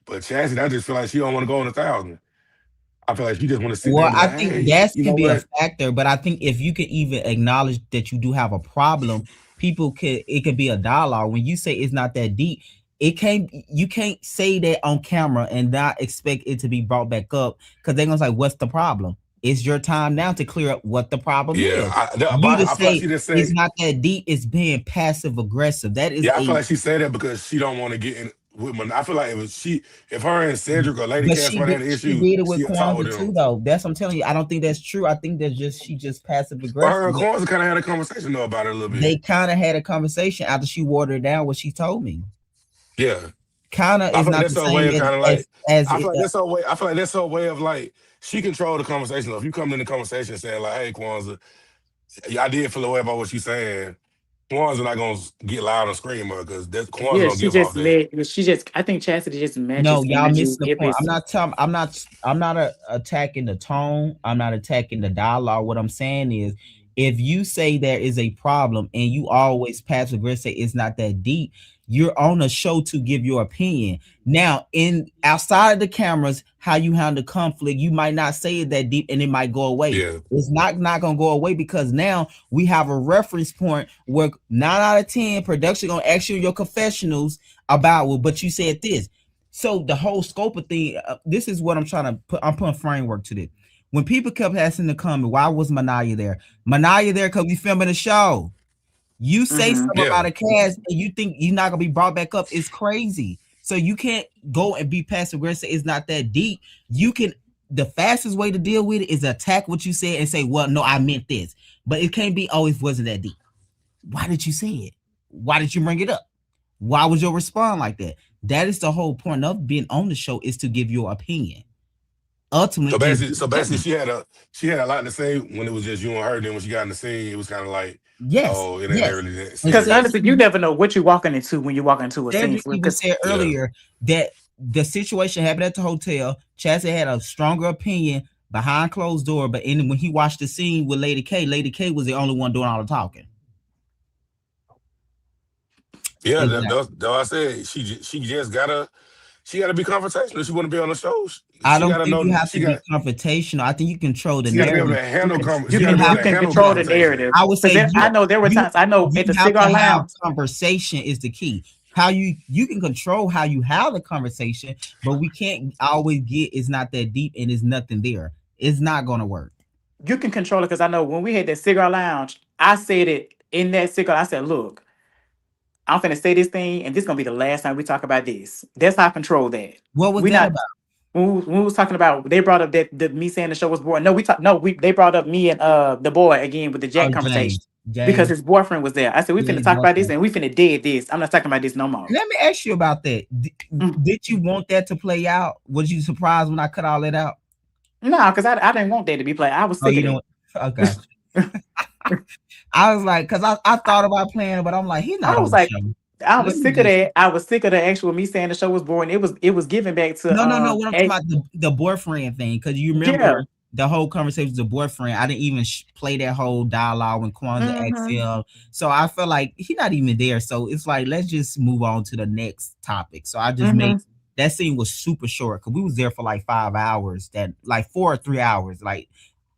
But Chastity, I just feel like she don't want to go on 1,000. I feel like she just want to sit there. I think that could be a factor, but I think if you can even acknowledge that you do have a problem, it could be a dialogue. When you say it's not that deep, you can't say that on camera and not expect it to be brought back up because they're gonna say, what's the problem? It's your time now to clear up what the problem is. It's not that deep, it's being passive aggressive. That is I feel like she said that because she don't want to get in with I feel like if her and Sedrick or Lady Cass had an issue, she did it with Kwanzaa too, though. That's what I'm telling you. I don't think that's true. I think that's she just passive aggressive. Her and Kwanzaa kind of had a conversation though about it a little bit. They kind of had a conversation after she watered it down what she told me. Yeah. Kind of is not the same as I feel like that's her way of like she controlled the conversation. So if you come in the conversation saying like, "Hey, Kwanzaa, I did feel a way about what you're saying," Kwanzaa not gonna get loud and scream because that's Kwanzaa Yeah, don't give off that. I think Chastity just No, matches y'all energy missed the if point. it's I'm not attacking the tone. I'm not attacking the dialogue. What I'm saying is, if you say there is a problem and you always passive aggressive, say it's not that deep, you're on a show to give your opinion. Now, in outside of the cameras, how you handle conflict, you might not say it that deep and it might go away. Yeah. It's not gonna go away because now we have a reference point where 9 out of 10 production gonna ask you your confessionals about, well, but you said this. So the whole scope of thing, this is what I'm trying to put. I'm putting framework to this. When people kept asking to come, why was Manaya there? Manaya there because we filming a show. You say something Yeah. about a cast and you think you're not gonna be brought back up. It's crazy. So you can't go and be passive aggressive. It's not that deep. You can. The fastest way to deal with it is attack what you said and say, "Well, no, I meant this," but it can't be. Oh, it wasn't that deep. Why did you say it? Why did you bring it up? Why was your response like that? That is the whole point of being on the show, is to give your opinion. Ultimately, So basically, she had a lot to say when it was just you and her. Then when she got in the scene, it was kind of like, yes, oh, it ain't yes. really that because serious. honestly, you never know what you're walking into when you walk into a scene. Sedrick even said earlier that the situation happened at the hotel. Chassie had a stronger opinion behind closed door, but when he watched the scene with Lady K was the only one doing all the talking. Yeah, that's what I said. She just gotta be confrontational. She want to be on the show. I don't think you have to be confrontational. I think you control the She got to be narrative. able to handle. You can control the narrative. I would say I know there were times. I know at the cigar lounge, conversation is the key. How you can control how you have the conversation, but we can't always get it's not that deep and there's nothing there. It's not gonna work. You can control it because I know when we had that cigar lounge, I said it in that cigar. I said, "Look, I'm finna say this thing, and this gonna be the last time we talk about this." That's how I control that. What was that about? When we was talking about, they brought up that me saying the show was boring. No, they brought up me and the boy again with the Jack conversation. James. Because his boyfriend was there. I said, we finna talk about this and we finna dead this. I'm not talking about this no more. Let me ask you about that. Did you want that to play out? Was you surprised when I cut all that out? No, because I didn't want that to be played. I was sick of it. Okay. I was like, because I thought about playing, but I'm like, he's not. I was like, I was sick of that. I was sick of the actual me saying the show was boring. It was giving back to no. What I'm talking about the boyfriend thing, because you remember the whole conversation with the boyfriend. I didn't even play that whole dialogue when Kwanzaa asked him. So I felt like he's not even there. So it's like, let's just move on to the next topic. So I just made that scene was super short because we was there for like 5 hours. That like 4 or 3 hours. Like,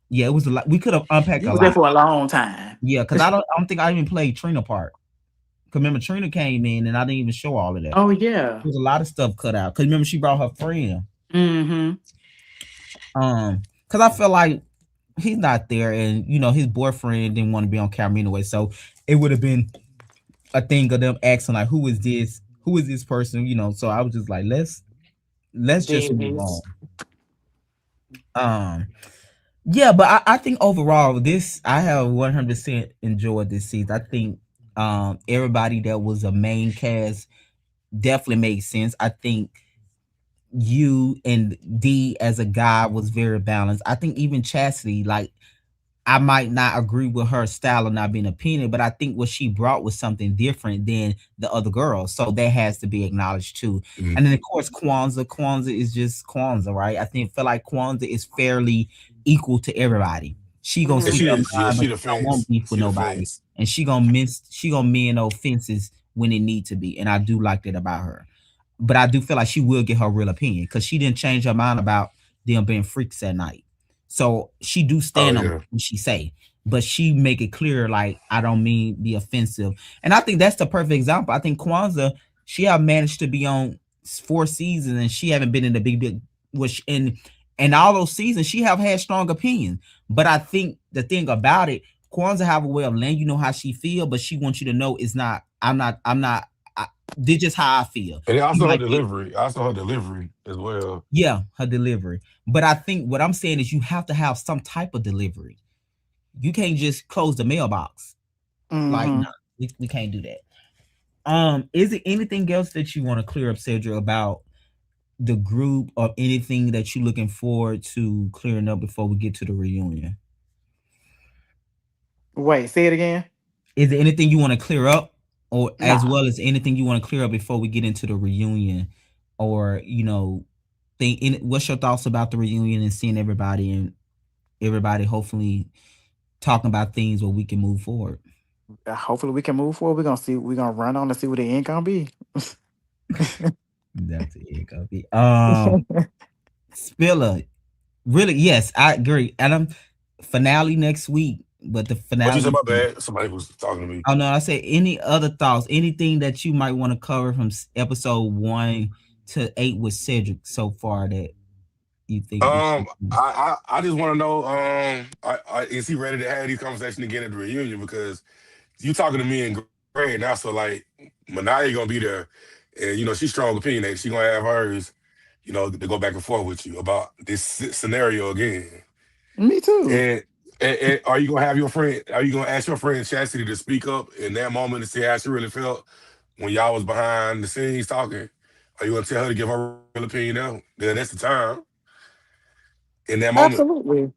yeah, it was a lot. We could have unpacked a lot. There for a long time. Yeah, because I don't think I even played Trina part. Because remember, Trina came in and I didn't even show all of that. Oh yeah, there was a lot of stuff cut out. Because remember, she brought her friend. Because I feel like he's not there, and his boyfriend didn't want to be on camera anyway. So it would have been a thing of them asking like, "Who is this? Who is this person?" So I was just like, let's just move on. Yeah, but I think overall, I have 100% enjoyed this season. I think everybody that was a main cast definitely made sense. I think you and D as a guy was very balanced. I think even Chastity, like, I might not agree with her style of not being opinion, but I think what she brought was something different than the other girls. So that has to be acknowledged too. And then of course Kwanzaa is just Kwanzaa, right? I feel like Kwanzaa is fairly equal to everybody. She gonna see her mind, but she don't want beef with nobody. And she gonna mend offenses when it need to be. And I do like that about her. But I do feel like she will get her real opinion because she didn't change her mind about them being freaks that night. So she do stand on what she say, but she make it clear, like, I don't mean be offensive. And I think that's the perfect example. I think Kwanzaa, she have managed to be on 4 seasons and she haven't been in the big, which in all those seasons, she have had strong opinions. But I think the thing about it, Kwanzaa have a way of letting you know how she feel, but she wants you to know it's not, I'm not, this just how I feel. And also her delivery. Also her delivery as well. Yeah, her delivery. But I think what I'm saying is you have to have some type of delivery. You can't just close the mailbox. Like, no, we can't do that. Is there anything else that you want to clear up, Sedrick, about the group or anything that you're looking forward to clearing up before we get to the reunion? Wait, say it again. Is there anything you want to clear up, or as Nah, well as anything you want to clear up before we get into the reunion, or what's your thoughts about the reunion and seeing everybody and everybody hopefully talking about things where we can move forward? hopefully we can move forward. We're gonna see. We're gonna run on to see what the end gonna be. That's it, copy. Spiller, really, yes, I agree. And I'm finale next week, but the What you said? finale. My bad. Somebody was talking to me. Oh no, I say any other thoughts, anything that you might want to cover from episode 1 to 8 with Sedrick so far that you think we should. I just want to know, is he ready to have these conversations again at the reunion? Because you talking to me and Greg now, so like Manaya gonna be there, and she's strong opinionated. She gonna have hers, to go back and forth with you about this scenario again. Me too. And are you gonna have your friend? Are you gonna ask your friend Chastity to speak up in that moment to see how she really felt when y'all was behind the scenes talking? Are you gonna tell her to give her real opinion now? Then that's the time in that moment. Absolutely.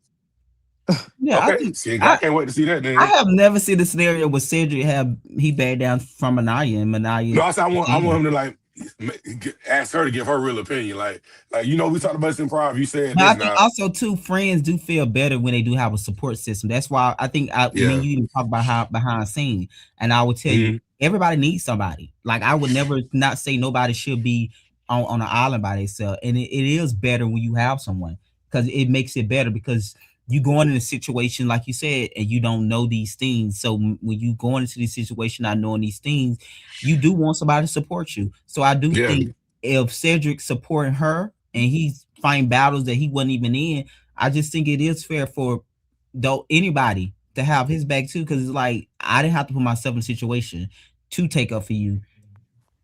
Yeah, I Okay, think see, I can't wait to see that. I Then have never seen the scenario where Cedric he backed down from Manaya and no, Manaya. I said I want him to like ask her to give her real opinion. Like we talked about this in improv. You said But I this think now. also too, friends do feel better when they do have a support system. That's why I think me Yeah. and you even talk about how behind scene, and I would tell you Mhm. everybody needs somebody. Like I would never not say nobody should be on an island by themselves, and it is better when you have someone because it makes it better because you going in a situation like you said, and you don't know these things. So when you going into this situation not knowing these things, you do want somebody to support you. So I do Yeah. think if Cedric supporting her and he's fighting battles that he wasn't even in, I just think it is fair for though anybody to have his back too, because it's like I didn't have to put myself in a situation to take up for you,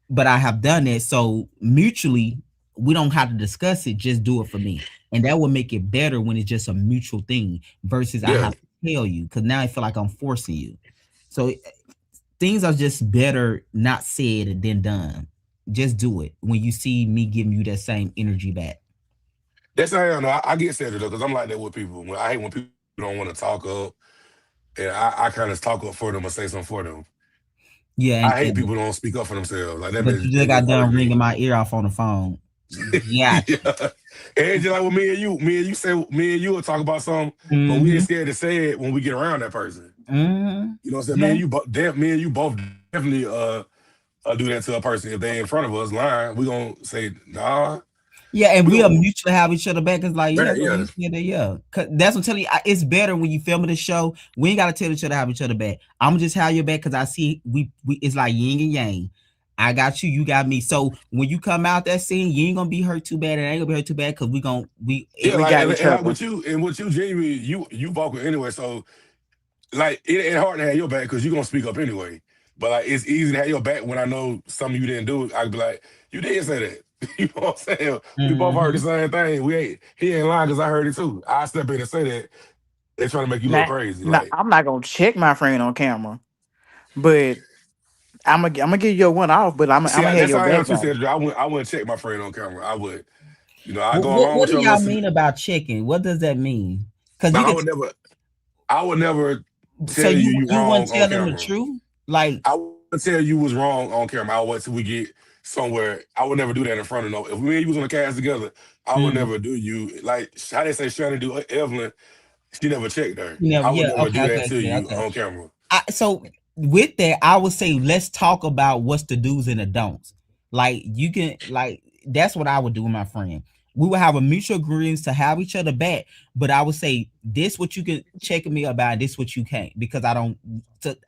but I have done it. So mutually, we don't have to discuss it. Just do it for me, and that would make it better when it's just a mutual thing versus I Yeah. have to tell you because now I feel like I'm forcing you. So things are just better not said than done. Just do it when you see me giving you that same energy back. That's how I am. I get sad though, because I'm like that with people. I hate when people don't want to talk up, and I kind of talk up for them or say something for them. Yeah, I hate people who don't speak up for themselves. Like that, but you just it got just hurt done me. ringing my ear off on the phone. Yeah. Yeah. And it's just like with me and you say me and you will talk about something, but we ain't Mm-hmm. scared to say it when we get around that person. Mm-hmm. You know what I'm saying? Yeah. Me and you both definitely do that to a person if they in front of us lying. We gonna say nah. Yeah, and We we'll gonna mutually have each other back. It's like, yeah, bro, yeah. you said that, yeah. 'Cause that's what I'm telling you. It's better when you filming the show. We ain't gotta tell each other to have each other back. I'm just have your back because I see we it's like yin and yang. I got you, you got me. So when you come out that scene, you ain't gonna be hurt too bad. It ain't gonna be hurt too bad because Yeah, We like got each and like other. with you, Jamie, you vocal anyway. So like it ain't hard to have your back because you gonna speak up anyway. But like it's easy to have your back when I know something you didn't do. I'd be like, you did say that. You know what I'm saying? We both heard the same thing. He ain't lying because I heard it too. I step in and say that. They trying to make you look crazy. Now, Like I'm not gonna check my friend on camera, but I'm gonna give you a one off. But I'm see, gonna have that's your how I am back too, though. Cedric. I wouldn't check my friend on camera. I would. I go along what with do your y'all little. mean about checking? What does that mean? Because you Now, could I would never so tell you you wrong wouldn't on tell them the camera. truth? Like I would tell you was wrong on camera. I would wait till we get somewhere. I would never do that in front of no. If me and you was on the cast together, I would mm, never do you like how they say Shannon do Evelyn. She never checked her. you never I would yeah, never okay, do that okay, to okay, you okay. on camera. So with that, I would say let's talk about what's the do's and the don'ts. Like you can like that's what I would do with my friend. We would have a mutual agreement to have each other back, but I would say this what you can check me about, this what you can't because I don't.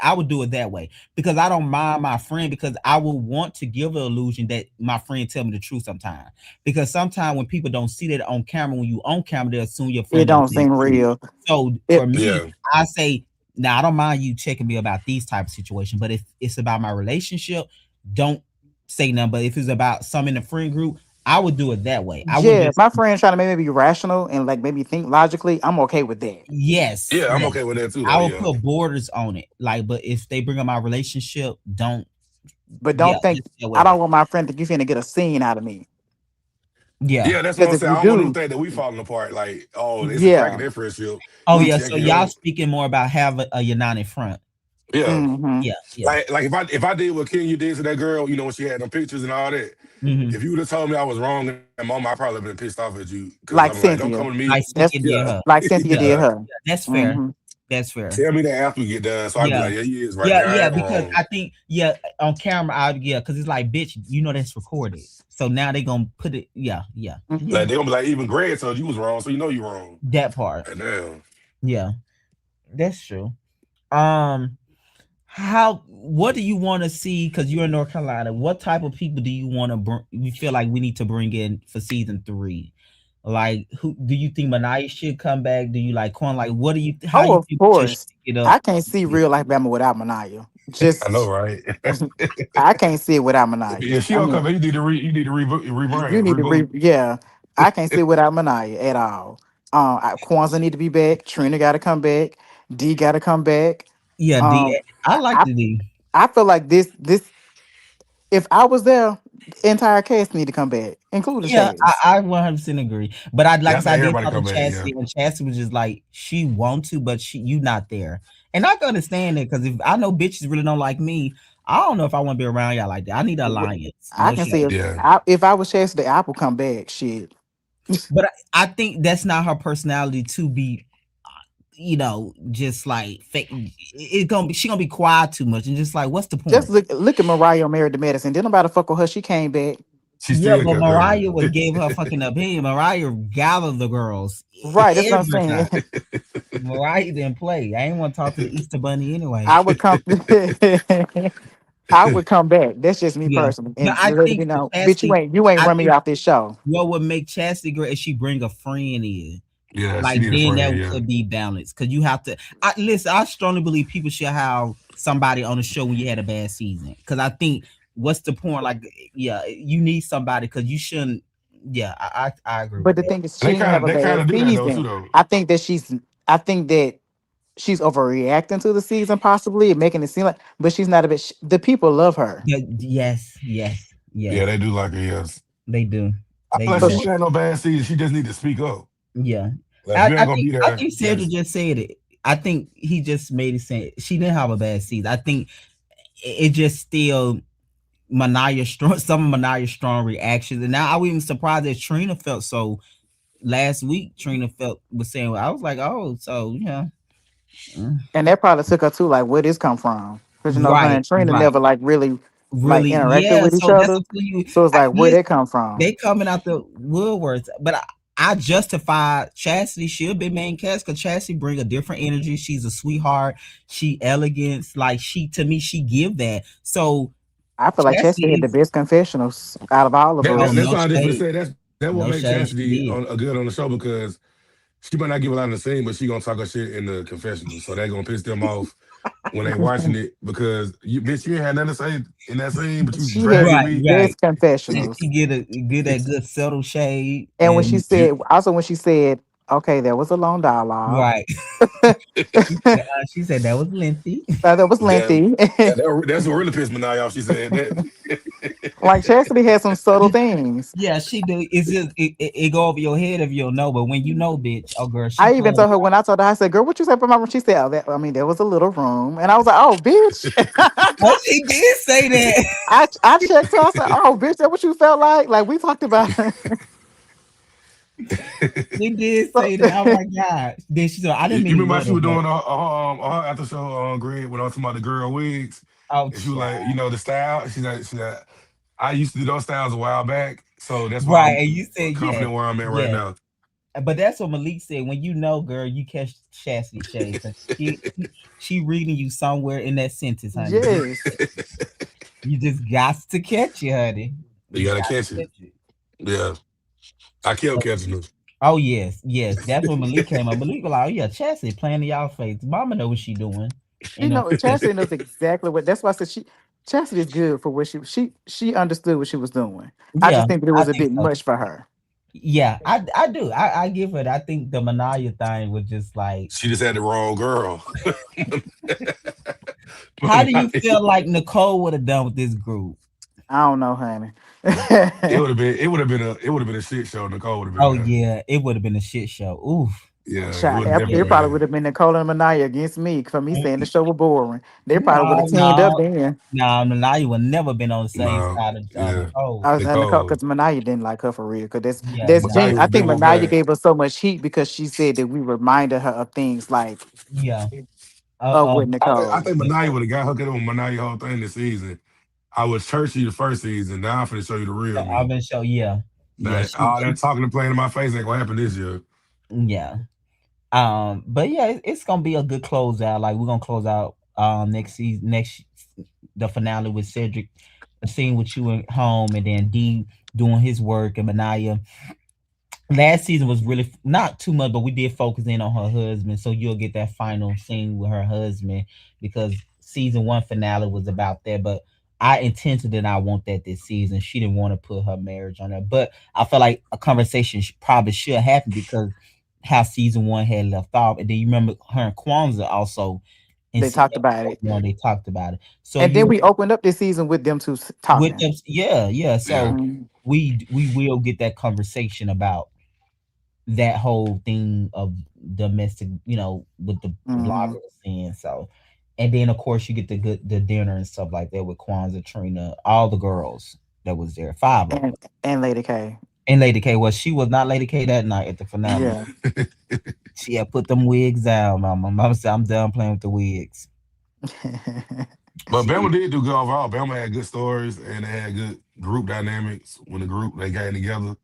I would do it that way because I don't mind my friend because I would want to give the illusion that my friend tell me the truth sometimes because sometimes when people don't see that on camera, when you on camera, they assume your It friend gonna don't tell the seem truth. real. So for It me, Yeah. I say now I don't mind you checking me about these type of situations, but if it's about my relationship, don't say nothing. But if it's about some in the friend group, I would do it that way. I wouldn't Yeah, just my friend trying to make me be rational and like maybe think logically. I'm okay with that. yes, Yeah, I'm yes. okay with that too though. I would Yeah. put borders on it. Like, but if they bring up my relationship, don't But yeah, don't think just stay away I from don't want my friend to think you finna get a scene out of me. it. Yeah. Yeah, that's what Because I'm if saying. you I don't want them do, to think that we falling apart. Like, oh, it's a crack in yeah, their friendship. Oh We yeah. So checking y'all your speaking more about have a united front. Yeah. Mm-hmm. Yeah. Like if I did what Kenya did to that girl, when she had them pictures and all that, if you would have told me I was wrong in that moment, I probably been pissed off at you. Cause Like I'm like, don't come Cynthia. to me. Like That's Cynthia did Yeah. her. like Cynthia did Yeah. her. That's fair. Mm-hmm. That's fair. Tell me that after we get done. So I'd be Yeah. like, yeah, he is right there. I am Because wrong. I think, on camera, because it's like, bitch, that's recorded. So now they gonna put it, yeah. Mm-hmm. Like they're gonna be like, even Greg told you was wrong, so you know you're wrong. That part. Like, damn. Yeah, that's true. What do you want to see? Because you're in North Carolina. What type of people do you want to you feel like we need to bring in for season 3? Like, who do you think Manaya should come back? Do you like Quan? Like, what do you? How Oh, you of think we should course. shake it up? I can't see Real Life Bama without Manaya. I know, Just right? I can't see it without Manaya. If she I don't mean, come back, you need to you need to reboot. yeah. I can't see it without Manaya at all. Kwanzaa need to be back. Trina got to come back. D got to come back. Yeah, Um, I I, like I the D. I feel like this. If I was there, the entire cast need to come back, including Yeah, Chaz. I 100% agree. But I like Yeah, I I said, I think did everybody talk to come back. Yeah. Chastity, and Chastity was just like, she want to, but you not there. And I can understand it, because if I know bitches really don't like me, I don't know if I want to be around y'all like that. I need an alliance. I No can shit. see Yeah. if I was Chastity, I would come back. Shit. But I think that's not her personality to be, just like fake. She gonna be quiet too much and just like, what's the Just point? look at Mariah married to Madison. Didn't nobody fuck with her. She came back. She Yeah, still but kept Mariah coming. would gave her fucking opinion. Mariah gathered the girls Right, that's what I'm every saying. time. Mariah didn't play. I ain't want to talk to the Easter Bunny anyway. I would come. I would come back. That's just me Yeah, personally. but And I let it think be known, bitch, Chastity. you ain't I run me think off this show. what would make Chastity great is she bring a friend in. Yeah, she Like, need a then friend. that Yeah. could be balanced, because you have to. Listen, I strongly believe people should have somebody on the show when you had a bad season. Because I think, what's the point? Like, yeah, you need somebody, because you shouldn't. Yeah, I agree But with the that. thing is, And she didn't have a they kind bad of do that though too season. though. I think that she's overreacting to the season, possibly, and making it seem like. But she's not a bit. The people love her. Yeah, yes, Yeah, they do like her. Yes. they do. I They feel like So do. she she, ain't had no bad season. She just need to speak up. Yeah, Like, if you ain't gonna think be there, Cedric just said it. I think he just made it say she didn't have a bad season. I think it just still Manaya's strong, some of Manaya's strong reactions, and now I was even surprised that Trina felt so. Last week, Trina was saying, I was like, oh, so yeah, and that probably took her too. Like, where this come from? Because her right, and Trina never like really like really, interacted yeah. with each So that's other. what you. So it's like, where Listen, that come from? they coming out the woodworks, but I justify Chastity should be main cast, because Chastity bring a different energy. She's a sweetheart. She elegance, like to me, she give that. So I feel like Chastity Chastity had the is best confessionals out of all of that's us. no why I just shade, say that will no make shade. She Chastity did. a good on the show because she might not give a lot in the scene, but she gonna talk her shit in the confessional. So they gonna piss them off when they watching it because you bitch, you ain't had nothing to say in that scene, but you She had dragging the Right, me. right. best confessionals. She get that good subtle shade, And when she and You, said, okay, that was a long dialogue. right. She said that was lengthy. That was yeah, lengthy. that's what really pissed me off. She said that. Like Chastity had some subtle things. Yeah, she do. It's just it go over your head if you don't know, but when you know, bitch, oh girl, she I even playing. told her when I told her, I said, girl, what you said for my room? She said, there was a little room. And I was like, oh, bitch. Oh, she did say that. I checked her. I said, oh, bitch, that what you felt like? Like we talked about. She did So, say that. Oh my god. Then she said, I You didn't mean to remember how go she there, was but doing her after show on Greg when I was talking about the girl wigs, oh and she was like, child. the style. She's like, I used to do those styles a while back, so that's why Right. I'm And you said yes, confident where I'm at right yes. now. But that's what Malik said. When you know, girl, you catch Chastity shade, because she reading you somewhere in that sentence, honey. yes. You just got to catch it, honey. You You gotta got catch to it. catch it. Yeah, I kept catching them. Oh yes, yes. That's when Malik came up. Malik was like, "Oh yeah, Chastity playing in y'all face. Mama know what she doing." She know Chastity knows exactly what. That's why I said Chastity is good for what she understood what she was doing. I Yeah, just think that it I was a think bit so. much for her. Yeah, I do. I give it. I think the Manaya thing was just like. She just had the wrong girl. How do you feel like Nicole would have done with this group? I don't know, honey. It would have been a shit show. Nicole would have been Oh there. yeah, it would have been a shit show. Oof. Yeah, it Shot. would It definitely probably been. would have been Nicole and Manaya against me for me saying the show was boring. They probably would have No, teamed up no, then. no. Manaya would never been on the same No, side of yeah, Nicole. I was in Nicole Nicole. because Manaya didn't like her for real. Because Yeah, that's no. Manaya Jen. I was think double Manaya back. gave us so much heat because she said that we reminded her of things like Yeah. with I Nicole. think Manaya Nicole. would have got hooked up with Manaya whole thing this season. I was churchy the first season. Now I'm finna show you the real I've me. been show. Yeah, yeah. That all that talking and playing in my face ain't gonna happen this year. Yeah. But yeah, it's gonna be a good closeout. Like we're gonna close out next season, the finale with Cedric, the scene with you at home, and then D doing his work and Manaya. Last season was really not too much, but we did focus in on her husband, so you'll get that final scene with her husband because season one finale was about that. But I intended that I want that this season. She didn't want to put her marriage on there, but I feel like a conversation probably should happen because how season one had left off, and then you remember her and Kwanzaa also in They talked about episode it, one they talked about it. So and then you we opened up this season with them two with talking. them, yeah, yeah. Yeah. So we will get that conversation about that whole thing of domestic, with the Mm-hmm. blogger was saying. So, and then of course you get the dinner and stuff like that with Kwanzaa, Trina, all the girls that was there, five of them, And Lady K. and Lady K. Was she was not Lady K that night at the finale. Yeah. She had put them wigs down. Mama said, "I'm done playing with the wigs." But She, Bama did do good overall. Bama had good stories and they had good group dynamics when the group they got together.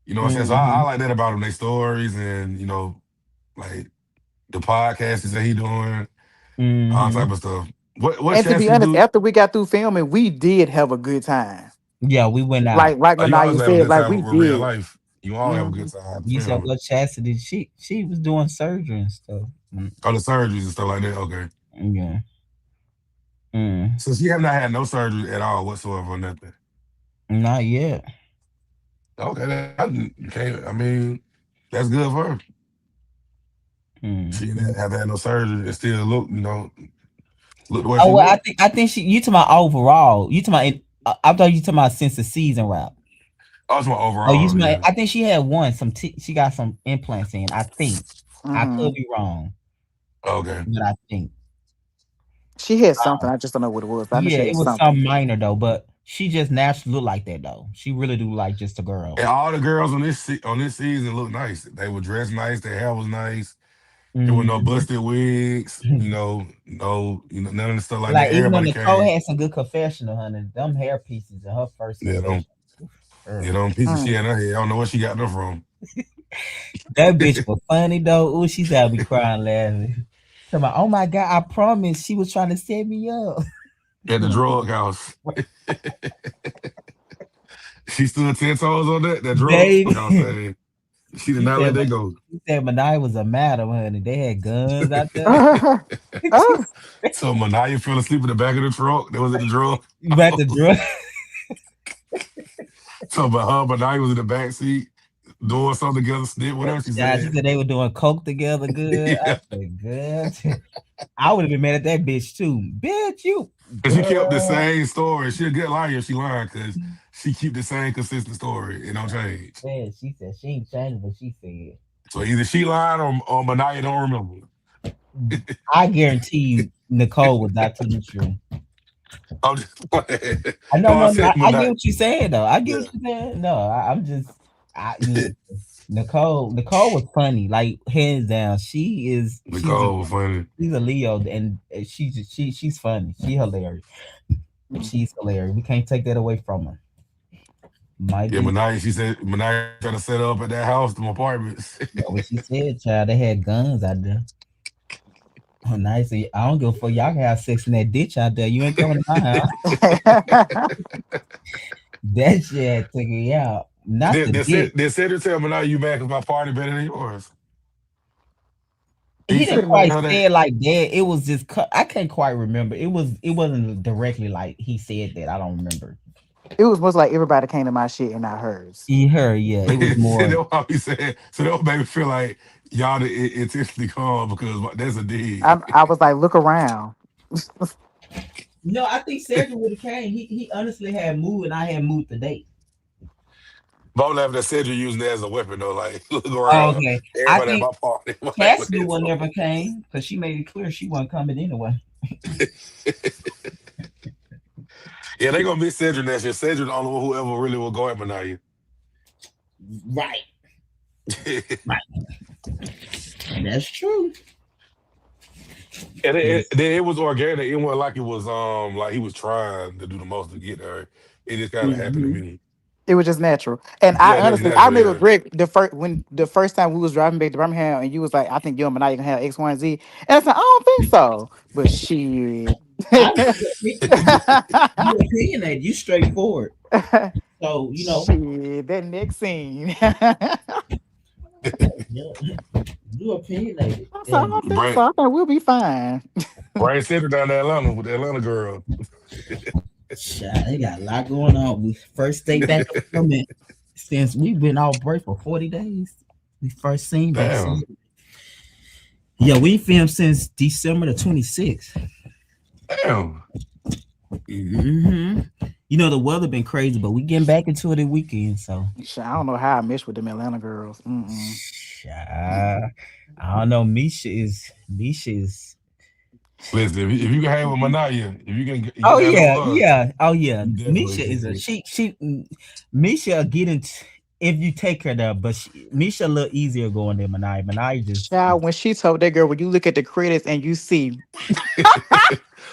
You know what I'm saying? So I hmm like that about them, their stories and like the podcasts that he doing, all type hmm of stuff. What And to be Chastity honest, do? after we got through filming, we did have a good time. Yeah, we went out. Like You always Manaya have a said, good like time we with real did. life. You all have a good Hmm. time You said filming. what Chastity? She was doing surgery and stuff. Oh, the surgeries and stuff like that. Okay. Yeah. Mm. So she have not had no surgery at all whatsoever or nothing. Not yet. Okay, I mean, that's good for her. She Mm. didn't have had no surgery and still look the way Oh she well, look. I think she. You talking about overall? You talking about? I thought you talking about since the season wrap. Oh, it's my Oh, you overall, talking about? yeah. I think she had one. She got some implants in. I think. I Hmm. could be wrong, Okay. but I think. She had something. I just don't know what it was. But I knew Yeah, she it had was something. some minor though, but she just naturally look like that though. She really do like just a girl. And all the girls on this season look nice. They were dressed nice. Their hair was nice. There were no Mhm. busted wigs. None of the stuff like that. Like even though Everybody Nicole came. had some good confessional, honey, them hair pieces in her first Yeah, confession. them, Oof, yeah, girl. them piece of shit Mm. in her head. I don't know where she got them from. That bitch was funny though. Ooh, she's had me crying laughing. Talking about, oh my god, I promise she was trying to set me up. At the drug house. She stood 10 toes on that drug Baby. house thing. She did She not said let that go. she said Manai was a madam, honey. They had guns out there. Oh, So Manaya fell asleep in the back of the truck that was at the drug You about to house. drug. So but her Manaya was in the back seat doing something together, snip, whatever she Yeah, she said. said they were doing coke together good. I Yeah. said, good. I would have been mad at that bitch too. Bitch, you And she kept the girl. same story. She a good liar if she lying because she keep the same consistent story. It don't change. Yeah, she said she ain't changed what she said. So either she lying or Manaya don't remember. I guarantee you Nicole was not telling the truth. I'm just playing. I know, No, I no, said I get Manaya. what you're saying though. I get Yeah. what you're saying. No, I'm just look, Nicole was funny, like hands down. Nicole was funny. She's a Leo, and she's funny. She's hilarious. We can't take that away from her. Might Yeah, be Manaya, she said Manaya trying to set up at that house, them apartments. that what she said, child. They had guns out there. Oh, nice. I don't give a fuck. Y'all can have sex in that ditch out there. You ain't coming to my house. That shit had took it out. Not the dick. Did Cedric tell Manaya you mad because my party better than yours? He He said didn't pretty quite much. her say that. it like that. It was just I can't quite remember. It wasn't directly like he said that. I don't remember. It was most like everybody came to my shit and not hers. He heard, yeah. It was So more. that's what he said. So that made me feel like y'all intentionally called because that's a dig. I was like, look around. No, I think Cedric would have came. He honestly had moved, and I had moved the date. But I'm laughing at Sedrick using it as a weapon though. Like, look Oh, around, okay. I everybody at think my party. Cassidy one never came because she made it clear she wasn't coming anyway. Yeah, they gonna miss Sedrick next year. Sedrick the only one who ever really will go at Manaya. Right. Right. That's true. And it was organic. It wasn't like it was like he was trying to do the most to get her. It just kind of happened to me. It was just natural. And I Yeah, that was honestly, I natural. remember Yeah, Greg the first time we was driving back to Birmingham, and you was like, "I think you and Manaya gonna have X, Y, and Z." And I said, "I don't think so," but shit. I you opinionated, you straightforward. So Shit, that next scene. you opinionated. I said, I don't think so. I think we'll be fine. Brian Sedrick down in Atlanta with the Atlanta girl. Child, they got a lot going on. We first stay back up from it since we've been off break for 40 days. We first seen back. Damn. Yeah, we filmed since December the 26th. Damn. Mm-hmm. You know the weather been crazy, but we getting back into it the weekend. So I don't know how I mess with them Atlanta girls. I don't know. Misha is. Listen, if you can hang with Manaya, if you can. Oh get yeah, her, yeah. Oh yeah. definitely Misha is a can. Misha getting if you take her there, but Misha a little easier going than Manaya. Manaya just. Child, when she told that girl, when you look at the credits and you see.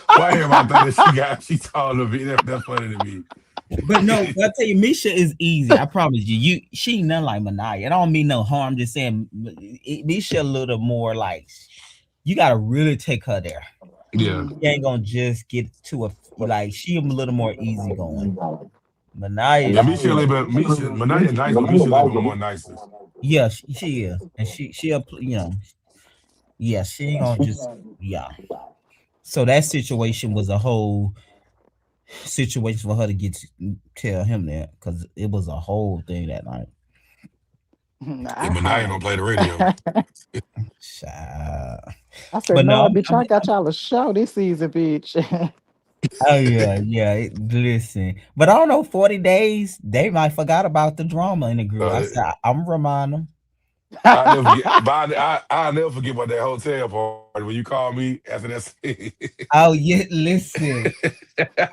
Why everybody thought she told her? That's funny to me. But no, I tell you, Misha is easy. I promise you. She ain't nothing like Manaya. I don't mean no harm. Just saying, Misha a little more like you gotta really take her there. Yeah, you ain't gonna just get to like she a little more easygoing. Manaya, yeah, Manaya nice, but Misha a little bit more nicer. Yeah, she is, and she she ain't gonna just So that situation was a whole situation for her to tell him that because it was a whole thing that night. Yeah, Manaya don't play the radio. I said, no, bitch, I got y'all a show this season, bitch. Oh yeah. Listen, but I don't know. 40 days, they might forgot about the drama in the group. I said, I'm remind them. I'll never forget about that hotel party when you called me after that scene. Oh yeah, listen.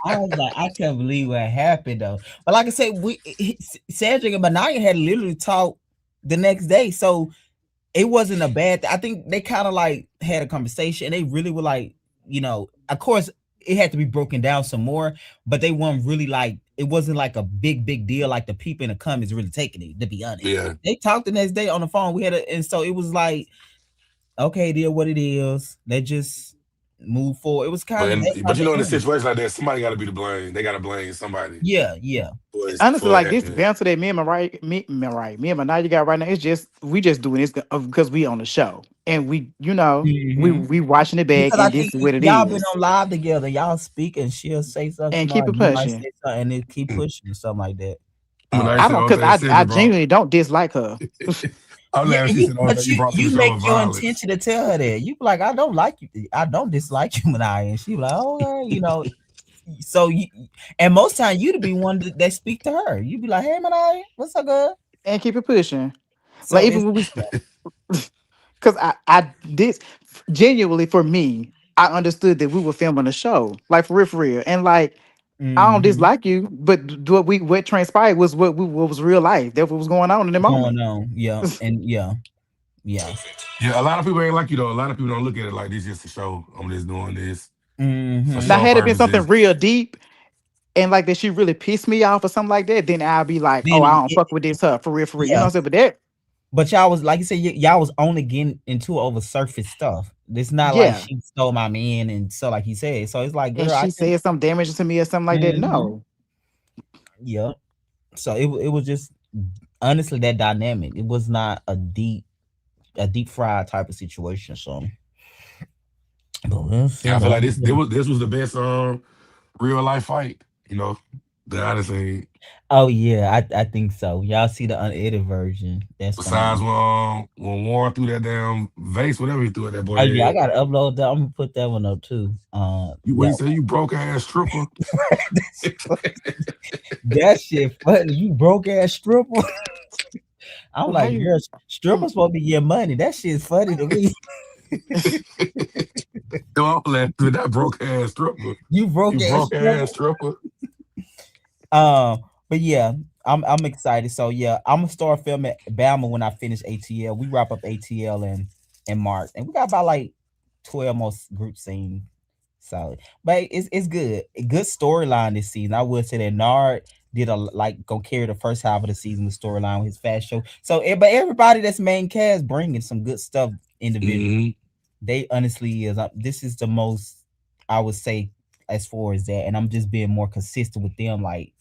I was like, I can't believe what happened though. But like I said, Sedrick and Manaya had literally talked the next day, so it wasn't a bad. I think they kind of like had a conversation, and they really were like, of course, it had to be broken down some more, but they weren't really like. It wasn't like a big deal like the people in the comments really taking it. To be honest, yeah, they talked the next day on the phone. We had and so it was like, okay, it is what it is. They just move forward. It was kind of, but in a situation like that, somebody got to be to blame. They got to blame somebody. Yeah. Honestly, like this banter that me and Manaya got right now, it's just we just doing this because we on the show and we we watching it back and this is what it y'all is. Been on live together, y'all speak and she'll say something and keep it pushing and it keep pushing or something like that. I don't because I genuinely don't dislike her. I'm but you make your intention to tell her that you be like, I don't like you, I don't dislike you, Manaya, and she like, okay, so and most time you to be one that speak to her. You be like, hey Manaya, what's up, good? And keep it pushing. So like even when we because I did genuinely for me, I understood that we were filming a show, like for real, and like I don't dislike you, but what transpired was what was real life. That's what was going on in the moment. Yeah, and yeah. A lot of people ain't like you though. A lot of people don't look at it like this just a show. I'm just doing this. Now, had it been something real deep, and like that, she really pissed me off or something like that, then I'll be like, I don't fuck with this for real. Yeah. You know what I'm saying? But that. But y'all was like you said, y'all was only getting into over surface stuff. It's not like she stole my man and so like he said. So it's like, girl, and she said some damage to me or something like that. No. Yeah. So it was just honestly that dynamic. It was not a deep fried type of situation. So I feel like this was the best real life fight. The Odyssey. Oh yeah, I think so. Y'all see the unedited version? That's gonna Besides be. when Warren threw that damn vase, whatever he threw at that boy Oh yeah, I head. gotta upload that. I'm gonna put that one up too. You what That you say? You broke ass stripper. that shit funny. You broke ass stripper. I'm Well, how like, you? girl, strippers supposed to be your money. That shit's funny to me. Don't laugh with that broke ass stripper. You broke You ass broke stripper. ass stripper. But yeah, I'm excited. So yeah, I'm gonna start filming Bama when I finish ATL. We wrap up ATL in March, and we got about like 12 more group scenes. So, but it's good. A good storyline this season. I would say that Nard did gonna carry the first half of the season with storyline with his fast show. So, but everybody that's main cast bringing some good stuff individually. Mm-hmm. They honestly is. This is the most I would say as far as that, and I'm just being more consistent with them. Like,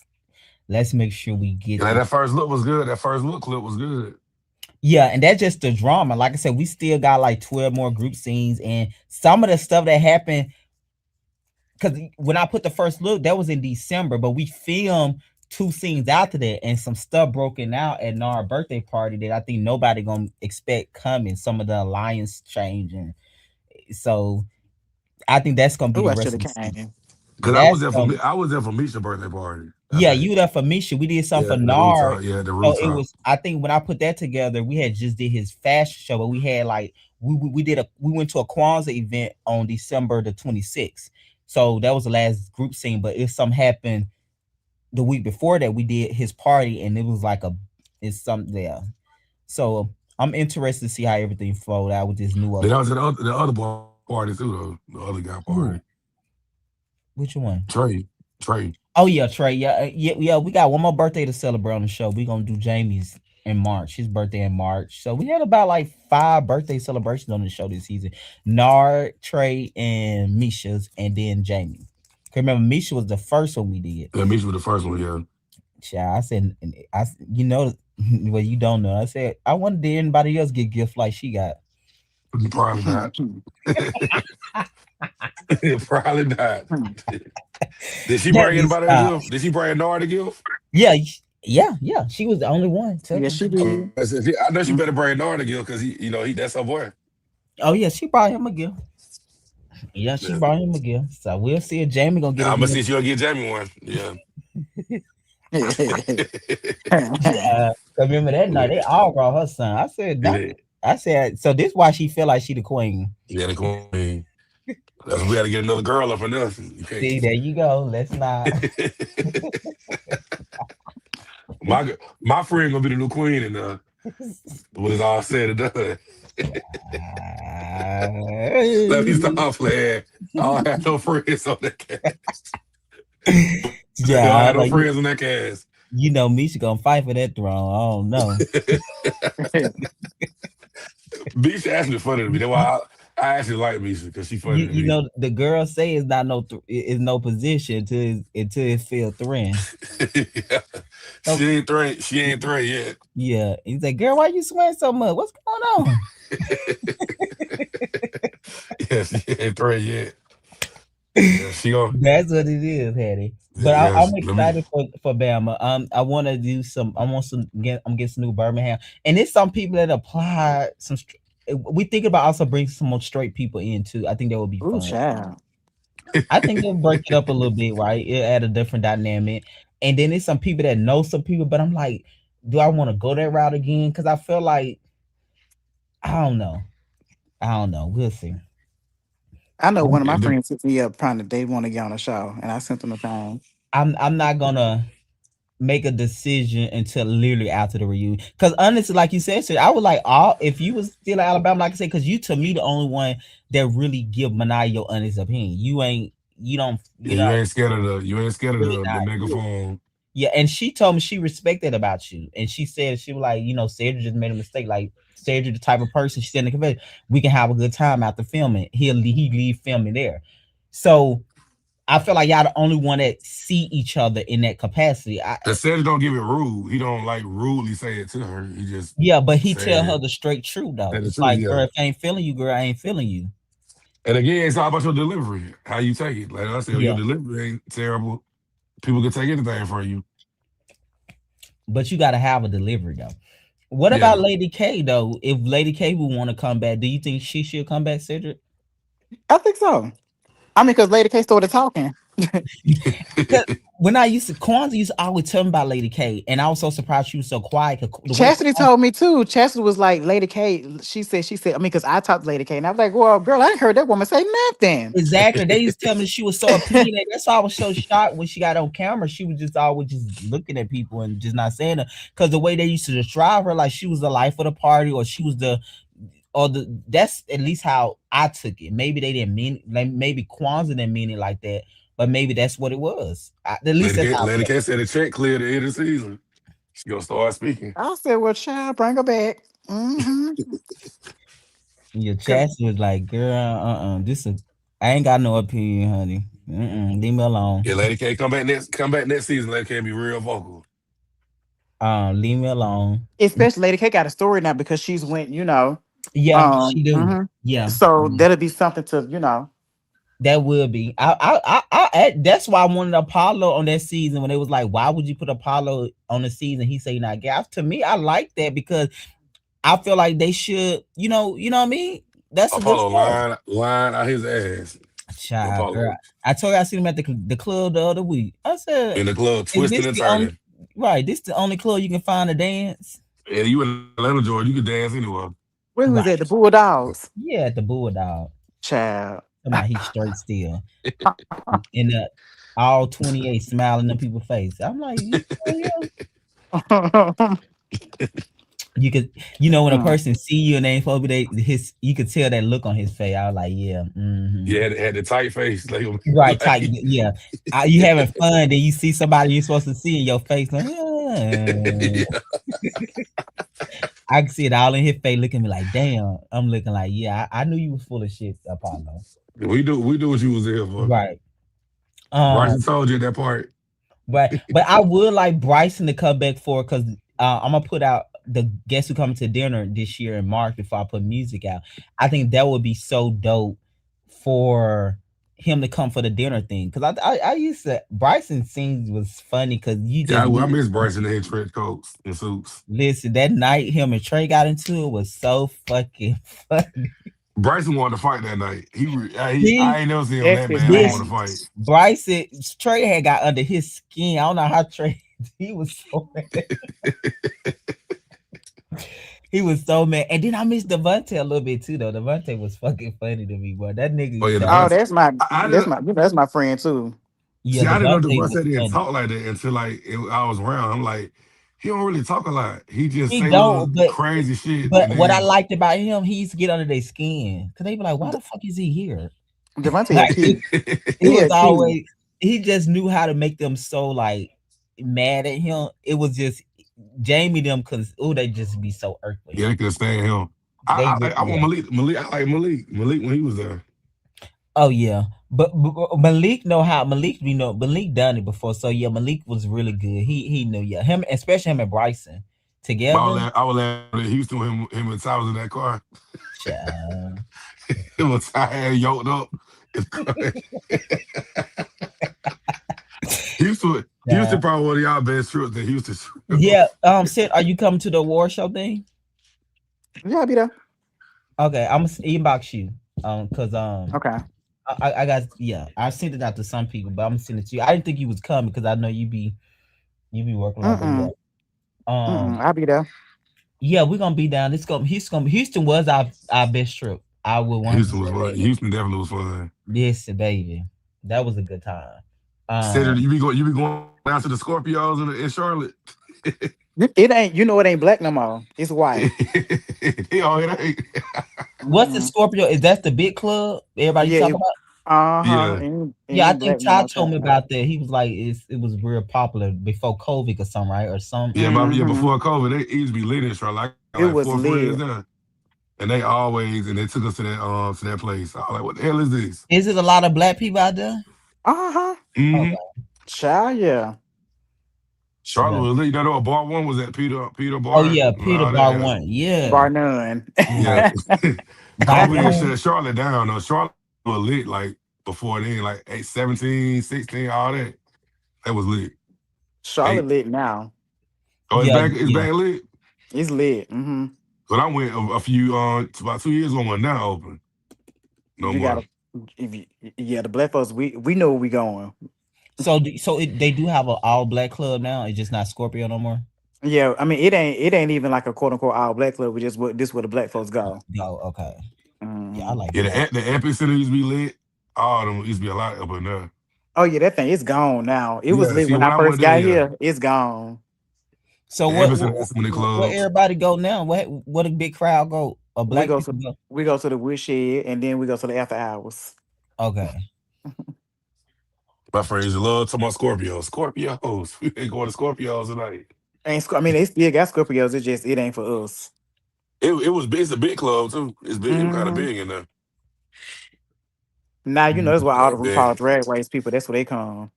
let's make sure we get Like this. that first look was good. That first look clip was good. Yeah, and that's just the drama. Like I said, we still got like 12 more group scenes, and some of the stuff that happened. Because when I put the first look, that was in December, but we filmed 2 scenes after that, and some stuff broken out at our birthday party that I think nobody gonna expect coming. Some of the alliance changing, so I think that's gonna be Oh, the I should rest have of the season. came. Cause I That's was there for me. I was there for Misha's birthday party. I Yeah, think. you there for Misha. We did something Yeah, for the Nard. rooftop. Yeah, the So it rooftop. was. I think when I put that together, we had just did his fashion show, but we had like we went to a Kwanzaa event on December the 26th. So that was the last group scene. But if something happened the week before that, we did his party, and it was like it's something there. So I'm interested to see how everything flowed out with this new Then up. I was at the other boy party too, though. The other guy Ooh, party. which one? Trey. Oh yeah, Trey. Yeah, yeah. We got one more birthday to celebrate on the show. We gonna do Jamie's in March. His birthday in March. So we had about like 5 birthday celebrations on the show this season. Nard, Trey, and Misha's, and then Jamie. 'Cause remember, Misha was the first one we did. Yeah, Misha was the first one. Yeah. Yeah, I said, you know, well, you don't know. I said, I wonder did anybody else get gifts like she got. Probably not. Probably not. Did she Let bring me anybody a stop. gift? Did she bring Nard a gift? Yeah, yeah. She was the only one. Yes, she did. I know she better bring Nard a gift because he that's her boy. Oh yeah, she brought him a gift. Yeah, she Yeah. brought him a gift. So we'll see if Jamie gonna get I'm us. gonna see if she'll get Jamie one. Yeah. Remember that night they all brought her son. I said, so this why she feel like she the queen. Yeah, the queen. We got to get another girl up in there. See, there you go. Let's not. my friend gonna be the new queen, and when it's all said and done. Let me stop playing. I don't have no friends on that cast. Yeah, I don't have no friends on that cast. You know, Misha gonna fight for that throne. I don't know. Misha actually funny to me. That's why I actually like Misha because she funny to me. You know, the girls say it's not is no position until it feel threatened. Yeah. She ain't threatened yet. Yeah, he's like, girl, why you sweating so much? What's going on? Yeah, she ain't threatened yet. Yeah, she gonna. That's what it is, Hattie. But I'm excited for Bama. I want to do some. I'm getting some new Birmingham, and it's some people that apply some. We think about also bring some more straight people in too. I think that would be fun. Child. I think it'll break it up a little bit, right? It'll add a different dynamic. And then there's some people that know some people, but I'm like, do I want to go that route again? Because I feel like I don't know. We'll see. I know one of my friends hit me up trying to they want to get on a show, and I sent them a time. I'm not gonna make a decision until literally after the reunion. Because honestly, like you said, I was like, if you was still in Alabama, like I said, because you to me the only one that really give Manaya your honest opinion. You ain't scared of the megaphone. Yeah, and she told me she respected about you, and she said she was like, Sedrick just made a mistake. Like Sedrick, the type of person she said in the convention, we can have a good time after filming. He leave filming there. So I feel like y'all the only one that see each other in that capacity. Sedrick don't give it rude. He don't like rudely say it to her. He just but he tell her the straight truth though. It's like, girl, if I ain't feeling you, girl, I ain't feeling you. And again, it's all about your delivery, how you take it. Like I said, your delivery ain't terrible. People can take anything from you. But you got to have a delivery though. What Yeah. about Lady K though? If Lady K would want to come back, do you think she should come back, Cedric? I think so. I mean, because Lady K started talking. Because when I used to Kwanzaa used to always tell me about Lady K, and I was so surprised she was so quiet. The way Chastity told me too. Chastity was like, Lady K, she said, I mean, because I talked to Lady K, and I was like, well, girl, I ain't heard that woman say nothing. exactly, they used to tell me she was so opinionated. That's why I was so shocked when she got on camera. She was just always just looking at people and just not saying it. Because the way they used to describe her, like she was the life of the party, or she was that's at least how I took it. Maybe they didn't mean, like maybe Kwanzaa didn't mean it like that, but maybe that's what it was. At least that's how Lady K said the check cleared the end of the season. She gonna start speaking. I said, well, child, bring her back. Mm-hmm. Your Chastity was like, girl, I ain't got no opinion, honey. Leave me alone. Yeah, Lady K come back next season. Lady K be real vocal. Leave me alone. Especially Lady K got a story now because she's went, Yeah, she do. mhm. Yeah. So that'll be something to. That will be. That's why I wanted Apollo on that season when it was like, why would you put Apollo on the season? He say not gay. To me, I like that because I feel like they should, you know what I mean? That's a good Apollo line out his ass. Child, girl. I told you I seen him at the club the other week. I said in the club, twisting and turning. Right, this the only club you can find to dance. Yeah, you in Atlanta, Georgia, you can dance anywhere. Where was that? The Bulldogs? Yeah, at the Bulldog. Child. He's straight still. In the all 28 smiling in people's face. I'm like, you could, when a person see you and they ain't supposed to be you could tell that look on his face. I was like, yeah. Mm-hmm. Yeah, had the tight face. Right, tight. Yeah. You having fun, then you see somebody you're supposed to see in your face. Like, I can see it all in his face looking at me like, damn. I'm looking like, yeah, I knew you was full of shit, Apollo. We do what you was there for. Right. Bryson told you that part. But I would like Bryson to come back for because I'm gonna put out the Guest Who Coming to Dinner this year in March before I put music out. I think that would be so dope for him to come for the dinner thing because I used to Bryson scenes was funny because I miss Bryson in his trench coats and suits. Listen, that night him and Trey got into it was so fucking funny. Bryson wanted to fight that night. I ain't never seen him that bad want to fight. Bryson, Trey had got under his skin. I don't know how Trey. He was so mad. He was so mad. And then I missed Devontae a little bit too, though. Devontae was fucking funny to me, boy. That nigga. That's my friend too. Yeah, see, I didn't know Devontae didn't talk like that until I was around. I'm like, he don't really talk a lot. He just say little crazy shit. But what I liked about him, he used to get under their skin because they be like, "Why the fuck is he here?" Devontae, like, it was always he just knew how to make them so like mad at him. It was just Jamie them because they just be so irkful. Yeah, they could stand him. I want Malik. I like Malik when he was there. Oh yeah, but Malik Malik done it before, so yeah, Malik was really good. He knew him, especially him and Bryson together. I was at Houston with him and Ty was in that car. Yeah. It was Ty yoked up. Houston probably one of y'all best trips in Houston. Yeah. Sid, are you coming to the award show thing? Yeah, I'll be there. Okay, I'm gonna inbox you. Cause okay. I sent it out to some people, but I'm gonna send it to you. I didn't think you was coming because I know you be working on I'll be there. Yeah, we're gonna be down. Houston was our best trip. I would want Houston definitely was fun. Yes, baby. That was a good time. Sedrick, you be going down to the Scorpios in Charlotte. It ain't black no more. It's white. It ain't. What's the Scorpio? Is that the big club everybody talking about? Yeah, I think Todd told me about that. He was like, it was real popular before COVID or something, right? Or something. Yeah, before COVID, they used to be lit in Charlotte. It was 4 friends there. And they took us to that place. I was like, what the hell is this? Is it a lot of black people out there? Mm-hmm. Okay. Child, yeah. Charlotte was lit. You know what Bar 1 was at Peter Bar? Oh yeah, Peter Bar 1. Yeah. Bar none. Yeah. COVID shut Charlotte down. Charlotte was lit like before then, like 17, 16, all that. That was lit. Charlotte Hey, lit now. oh, Yeah, it's yeah. back lit. It's lit. Mm-hmm. But I went a few about 2 years ago when now open. No You more. gotta, if you, yeah, the black folks. We know where we going. So they do have an all black club now. It's just not Scorpio no more. Yeah, I mean it ain't even like a quote unquote all black club. We just what this where the black folks go. No, okay. Yeah, I Hmm. like Yeah, black. the Epic Center used to be lit. All of them used to be a lot up in there. Oh yeah, that thing is gone now. It was Yeah, lit see, when when I I first went there, got yeah, here. It's gone. So the Epic Center, that's when the what clubs. everybody go now? What a big crowd go? Or We black go people to go? we go to the woodshed and then we go to the after hours. Okay. My friends love talking about Scorpios. Scorpios. We ain't going to Scorpios tonight. I mean they still got Scorpios. It ain't for us. It's a big club too. It's big. It was kind of Hmm. big in there. Now you know that's why all Yeah, the big. RuPaul drag race people. That's where they come.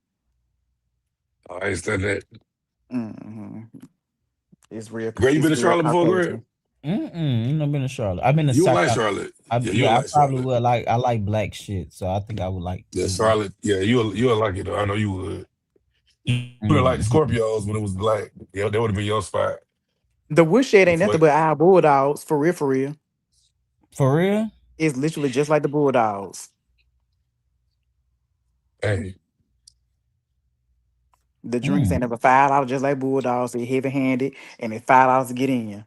I ain't said that. Hmm. It's real. Greg, you been It's to real Charlotte before, Greg? Caucasian. You know, been to Charlotte. I've been to You don't South like Carolina. Charlotte. Yeah, you don't Yeah, I like probably Charlotte. would like. I like black shit, so I think I would like. Yeah, Charlotte. Yeah, you'll like it though. I know you would. You would have liked the Mhm. Scorpios when it was black. Yeah, that would have been your spot. The woodshed ain't Before, nothing but our bulldogs for real. For real, For real? it's literally just like the bulldogs. hey, The drinks Mm. ain't never $5, just like bulldogs. They heavy handed, and it's $5 to get in.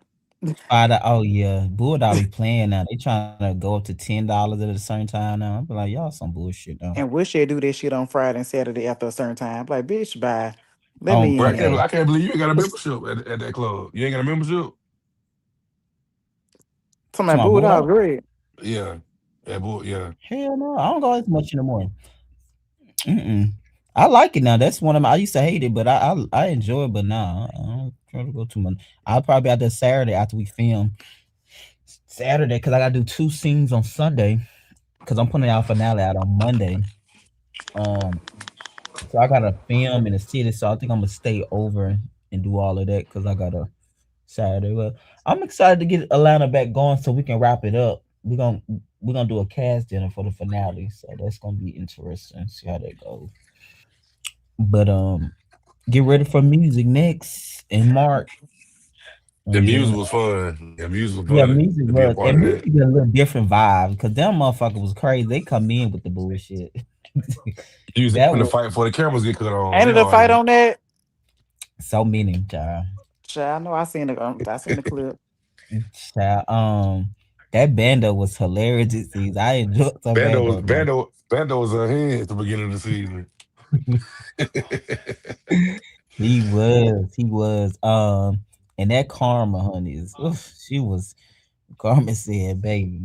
Oh yeah, Bulldog be playing now. They trying to go up to $10 at a certain time now. I'm like, y'all some bullshit now. And woodshed do that shit on Friday and Saturday after a certain time. Like, bitch, bye. Let On me bro, in. Monday. I can't believe you ain't got a membership at that club. You ain't got a membership. To my To my bulldog, Bulldog? great. Yeah, yeah. Hell no, I don't go as much anymore. Mm-mm. I like it now. That's one of my. I used to hate it, but I enjoy it. But nah, I don't try to go too much. I'll probably be out there Saturday after we film. Saturday, because I gotta do 2 scenes on Sunday. Because I'm putting our finale out on Monday. Um, so I gotta film in the city. So I think I'm gonna stay over and do all of that because I got a Saturday. But I'm excited to get Atlanta back going so we can wrap it up. We're gonna do a cast dinner for the finale, so that's gonna be interesting. See how that goes. But get ready for music next in March. The And then music was fun. Yeah, music was yeah, fun music to be a was part and of music that. is a little different vibe because them motherfucker was crazy. They come in with the bullshit. Music That when the was fight before the cameras get cut on. Ain't They it a fight argue. on that? so meaning, child. Child, I know I seen the clip. Child, that bando was hilarious this season. I enjoyed some bando, man. Bando was ahead at the beginning of the season. He was. And that Karma, honey, she was. Carmen said, "Baby,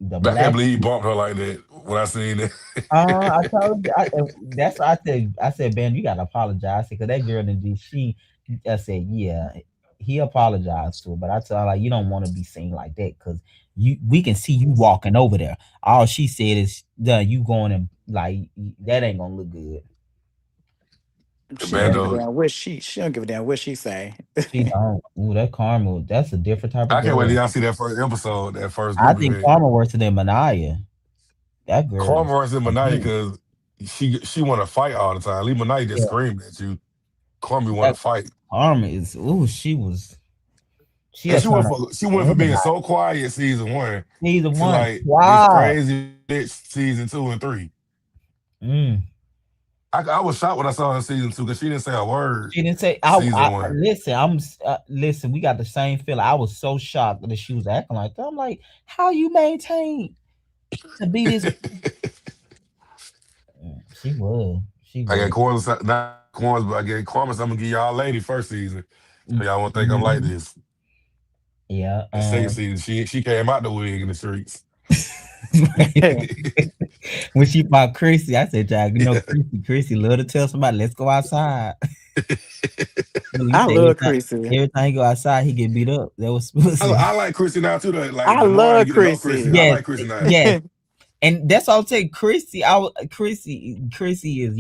the But I can't black." believe he bumped her like that when I seen it. I told you. That's what I said. I said, "Ben, you gotta apologize because that girl in she." I said, "Yeah." He apologized to her, but I told her like, "You don't want to be seen like that because we can see you walking over there." All she said is, you going and like that ain't gonna look good." She don't That give a Bando. damn what she don't give a damn what she say. she don't. Ooh, that Karma. That's a different type of I can't wait till girl. y'all see that first episode, that first I group think event. Karma worse than Manaya. That girl Carl is. versus Manaya because she want to fight all the time. Leave Manaya just Yeah, screaming at you. Carmen want that to fight. Karma is. Ooh, she was. And She'll turn up she at went for being anybody. so quiet season one Neither to one. like this Wow. crazy bitch season 2 and 3. Mm. I was shocked when I saw her in season 2 because she didn't say a word She didn't say. season 1. Listen. Listen. We got the same feeling. I was so shocked that she was acting like that. I'm like, how you maintain to be this? She was. She I got was. corners, not corners, but I get corners. I'm gonna give y'all lady first season. So y'all won't think I'm like Mhm. this. Yeah. The second season, she came out the wig in the streets. When she fought Chrissy, I said, Jack, Chrissy love to tell somebody, let's go outside. Look, he I said love Chrissy. every time he go outside, he get beat up. That was pussy. I like Chrissy now too. Though. Like I the more I love get to know Chrissy, Chrissy. I Yes, like Chrissy now. yes. And that's all I'll say. Chrissy is Chrissy is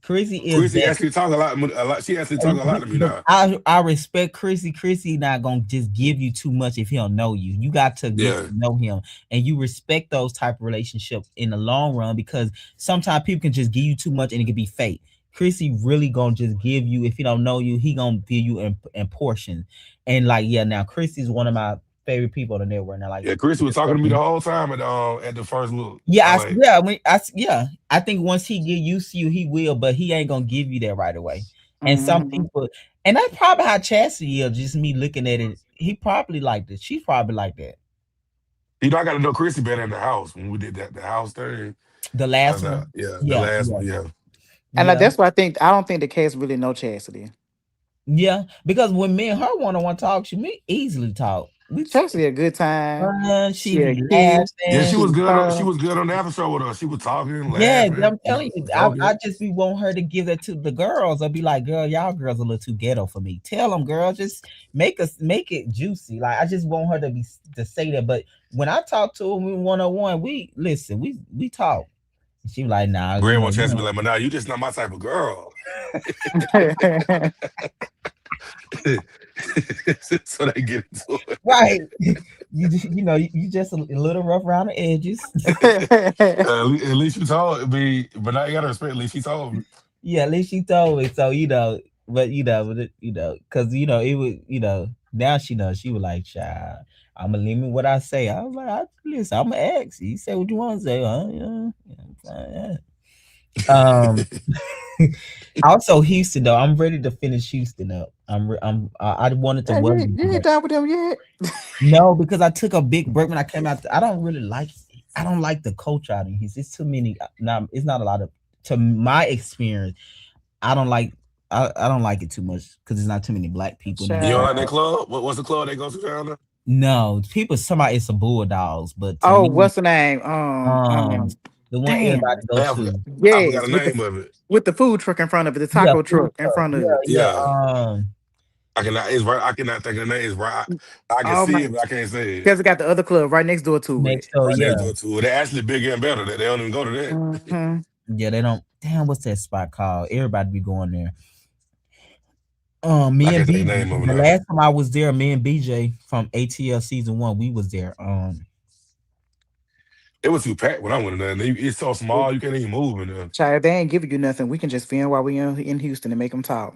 Chrissy that. actually talk a lot. She actually talk a lot to me But now. I respect Chrissy. Chrissy not gonna just give you too much if he don't know you. You got to get Yeah, to know him, and you respect those type of relationships in the long run because sometimes people can just give you too much and it can be fake. Chrissy really gonna just give you, if he don't know you, he gonna give you in portion. And like, yeah, now Chrissy's one of my favorite people on the network. Now, like, Yeah, Chris was talking to me the whole time at the first look. yeah, I'm like, I think once he get used to you, he will, but he ain't gonna give you that right away. And some people, and that's probably how Chastity is. Just me looking at it, he probably like this. She's probably like that. you know, I got to know Chrissy better in the house when we did the house thing. The last one, The last one, yeah. And like, that's why I don't think the cats really know Chastity. Yeah, because when me and her one-on-one talk, she easily talk. Chastity a good time. She be laughing. Yeah, she was good. She was good on the after show with us. She was talking, laughing. Yeah, I'm telling you, I just be wanting her to give that to the girls. I'll be like, girl, y'all girls a little too ghetto for me. Tell them, girl, just make it juicy. Like, I just want her to say that. But when I talk to her one-on-one, we talk. She was like, nah. Greg wants Chastity be like, but nah, you just not my type of girl. So they get into it. Right. You just a little rough around the edges. At least you told me, but now you gotta respect. At least she told me. Yeah, at least she told me. So because it was now she knows. She was like, child, I'm gonna limit what I say. I was like, listen, I'm gonna ask you. You say what you want to say, huh? Also Houston though. I'm ready to finish Houston up. I wanted to. You ain't done with them yet? No, because I took a big break when I came out. I don't like the culture out of Houston. It's too many. It's not a lot of. To my experience, I don't like it too much because there's not too many black people. You don't like that club? What's the club they go to down there? No, people. Somebody, it's a Bulldogs, but what's the name? the one everybody goes to. Yeah, I forgot the name of it. With the food truck in front of it, the taco truck in front of it. Yeah. I cannot think of the name. It's right. I can see it, but I can't say it. Because it got the other club right next door to it. Next door to it. They're actually bigger and better. They don't even go to that. Mm-hmm. Yeah, they don't. Damn, what's that spot called? Everybody be going there. Me and BJ. The last time I was there, me and BJ from ATL season 1, we was there. It was too packed when I went in there. It's so small, you can't even move in there. Child, they ain't giving you nothing. We can just film while we in Houston and make them talk.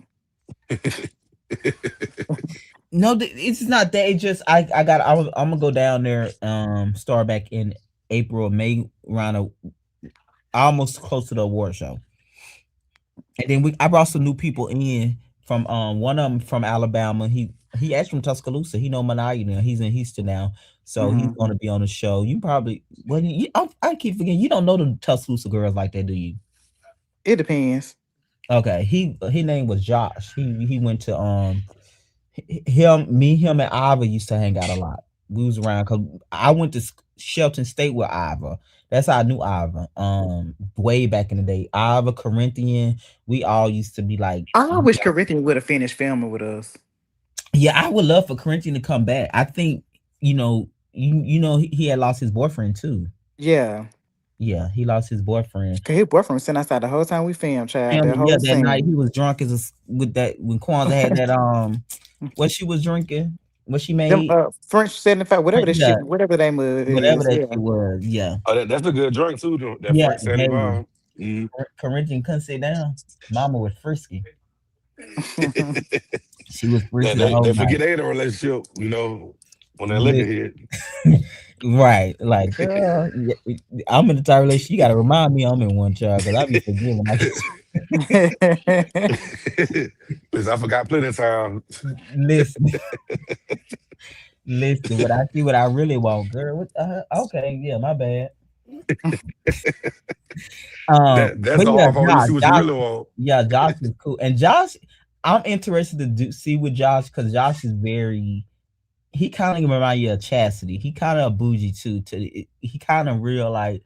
No, it's not that. It just I'm gonna go down there. Start back in April, May, around almost close to the award show, and then I brought some new people in from one of them from Alabama. He actually from Tuscaloosa. He know Manaya now. He's in Houston now, so he's going to be on the show. You probably I keep forgetting you don't know the Tuscaloosa girls like that, do you? It depends. Okay, his name was Josh. He went to him and Iva used to hang out a lot. We was around because I went to Shelton State with Iva. That's how I knew Iva. Way back in the day, Iva, Corinthian, we all used to be like. I wish Corinthian would have finished filming with us. Yeah, I would love for Corinthian to come back. I think he had lost his boyfriend too. Yeah. Yeah, he lost his boyfriend. Cause his boyfriend was sitting outside the whole time we filmed, child. That night he was drunk with that when Kwanzaa had that what she was drinking, what she made French 75, whatever the shit, whatever they was. Whatever that shit was, yeah. Oh, that's a good drink too, though. That French 75. Corinthian couldn't sit down. Mama was frisky. She was frisky. They forget they in a relationship, when they liquor hit. Right, like girl, I'm in the type of relationship. You gotta remind me I'm in one, child, because I be forgetting. Because I forgot plenty of times. Listen, but I see what I really want, girl. Okay, yeah, my bad. That's all I see what you really want. Yeah, Josh is cool, and Josh, I'm interested to see with Josh because Josh is very. He kind of remind you of Chastity. He kind of a bougie too. He kind of real like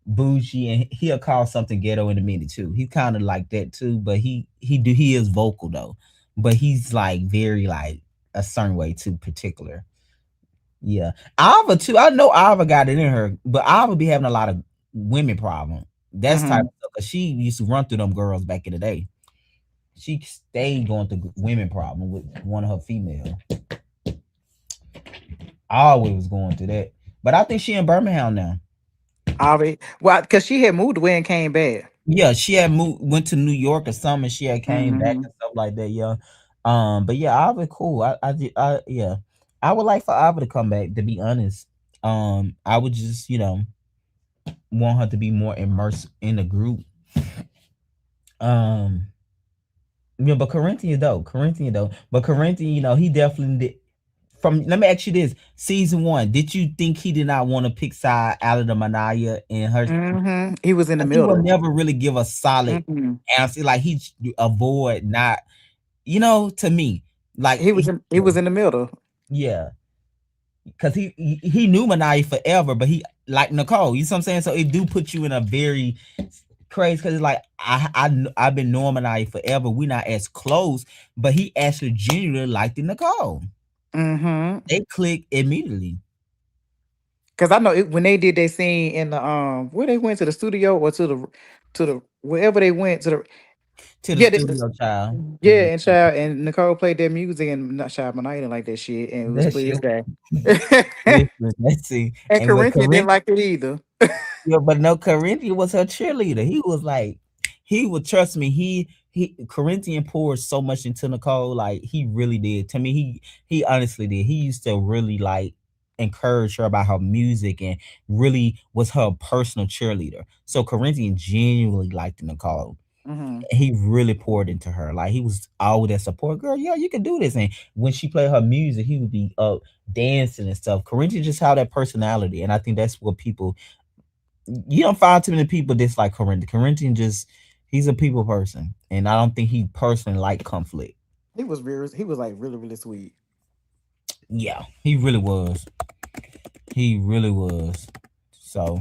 bougie, and he'll call something ghetto in a minute too. He's kind of like that too, but he is vocal though. But he's like very like a certain way too, particular. Yeah, Ava too. I know Ava got it in her, but Ava be having a lot of women problem. That's type of stuff. Cause she used to run through them girls back in the day. She stayed going through women problem with one of her female. Always was going through that, but I think she in Birmingham now. Well, because she had moved away and came back. Yeah, she had went to New York or something. She had came back Mm-hmm. and stuff like that. Yeah. But yeah, Ava cool. Yeah, I would like for Ava to come back. To be honest, I would just want her to be more immersed in the group. Um, yeah, but Corinthian though, but Corinthian, he definitely did. Let me ask you this: season one, did you think he did not want to pick side out of the Manaya and her? Mm-hmm. He was in the He would middle. never really give a solid Mm-hmm. answer. Like he avoid not, to me, like He was in the middle. yeah, because he knew Manaya forever, but he like Nicole. You see what I'm saying? So it do put you in a very crazy because it's like I've been knowing Manaya forever. We not as close, but he actually genuinely liked Nicole. Mm-hmm. They click immediately. Cause I know when they did their scene in the where they went to the studio or to the wherever they went to the To the yeah studio, child. yeah, and Child and Nicole played their music and not Child Manaya didn't like that shit and it was That clear shit. as day. Listen, let's see. And And with Corinthian didn't Corinth, like it either. yeah, but no, Corinthian was her cheerleader. He was like, he would trust me. He Corinthian poured so much into Nicole, like he really did. To me, he honestly did. He used to really like encourage her about her music and really was her personal cheerleader. So Corinthian genuinely liked Nicole. Mm-hmm. He really poured into her. Like he was always that support girl. Yeah, you can do this. And when she played her music, he would be up dancing and stuff. Corinthian just had that personality, and I think that's what people. You don't find too many people dislike Corinthian. Corinthian he's a people person, and I don't think he personally like conflict. He was like really, really sweet. Yeah, he really was. He really was. So,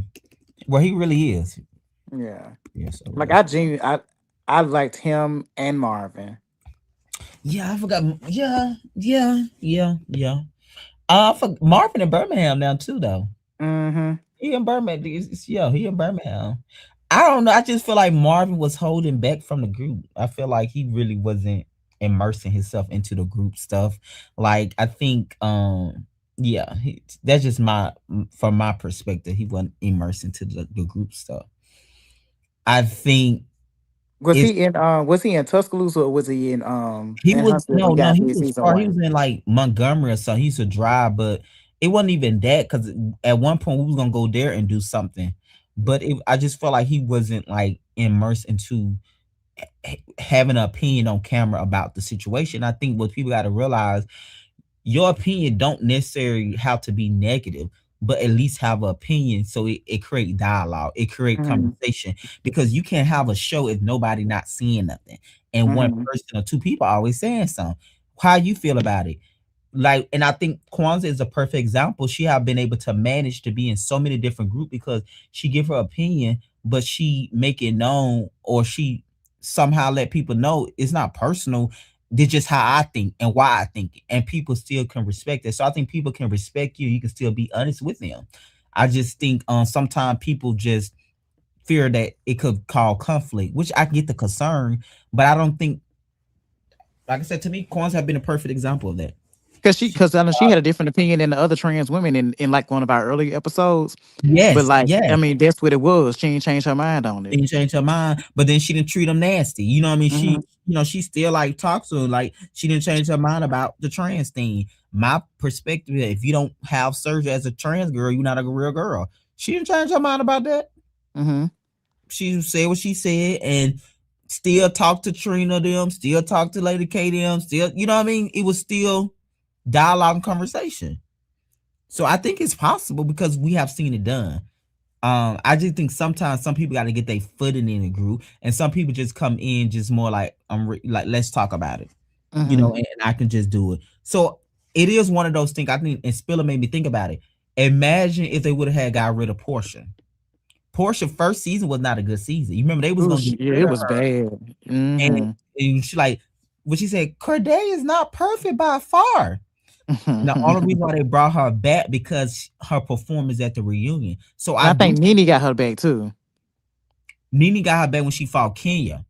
well, he really is. Yeah. Yeah. So, Like I liked him and Marvin. yeah, I forgot. Yeah, yeah, yeah, yeah. For Marvin in Birmingham now too, though. Mm-hmm. He in Birmingham. Yeah, he in Birmingham. I don't know. I just feel like Marvin was holding back from the group. I feel like he really wasn't immersing himself into the group stuff. Like I think, yeah, that's just from my perspective. He wasn't immersed into the group stuff. I think it's Was he in Tuscaloosa or was he he in was Huntsville when he got he his was season far. He one? was in like Montgomery or something. He used to drive, but it wasn't even that because at one point we was gonna go there and do something, but I just felt like he wasn't like immersed into having an opinion on camera about the situation. I think what people got to realize, your opinion don't necessarily have to be negative, but at least have an opinion so it create dialogue, it create Mm-hmm. conversation, because you can't have a show if nobody not seeing nothing and one Mm-hmm. person or two people always saying something. How you feel about it? Like, and I think Kwanzaa is a perfect example. She have been able to manage to be in so many different groups because she give her opinion, but she make it known, or she somehow let people know it's not personal. This just how I think and why I think it, and people still can respect it. So I think people can respect you. You can still be honest with them. I just think sometimes people just fear that it could cause conflict, which I get the concern, but I don't think, like I said, to me, Kwanzaa have been a perfect example of that. Because I know she had a different opinion than the other trans women in like one of our earlier episodes. But Yes, like, I yes. mean, that's what it was. She ain't changed her mind on it. Didn't change her mind, but then she didn't treat them nasty. You know what I mean? Mm-hmm. She still like talks to him, like she didn't change her mind about the trans thing. My perspective, if you don't have surgery as a trans girl, you're not a real girl. She didn't change her mind about that. Mm-hmm. She said what she said and still talk to Trina them, still talk to Lady K them, still, you know what I mean? It was still dialogue and conversation. So I think it's possible because we have seen it done. I just think sometimes some people got to get their footing in the group, and some people just come in just more like like let's talk about it, Mm-hmm. and I can just do it. So it is one of those things. I think, and Spiller made me think about it. Imagine if they would have had got rid of Portia. Portia first season was not a good season. You remember they was gonna get Yeah, rid it of was her, bad. Mm-hmm. and she like what she said. Corday is not perfect by far. The only reason why they brought her back because her performance at the reunion. So And I I do. think Nene got her back too. Nene got her back when she fought Kenya.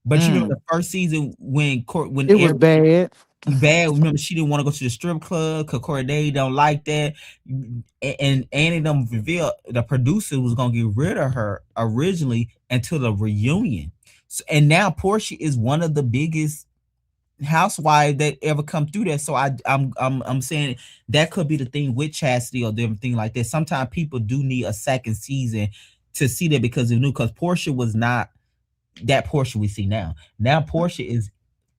But you remember Mm. the first season when It was everybody, bad. bad. Remember, she didn't want to go to the strip club because Corday don't like that. And Annie them revealed the producer was gonna get rid of her originally until the reunion. So, and now Portia is one of the biggest housewives that ever come through that. So I'm saying that could be the thing with Chastity or different thing like that. Sometimes people do need a second season to see that because of new. Because Portia was not that Portia we see now. Now Portia is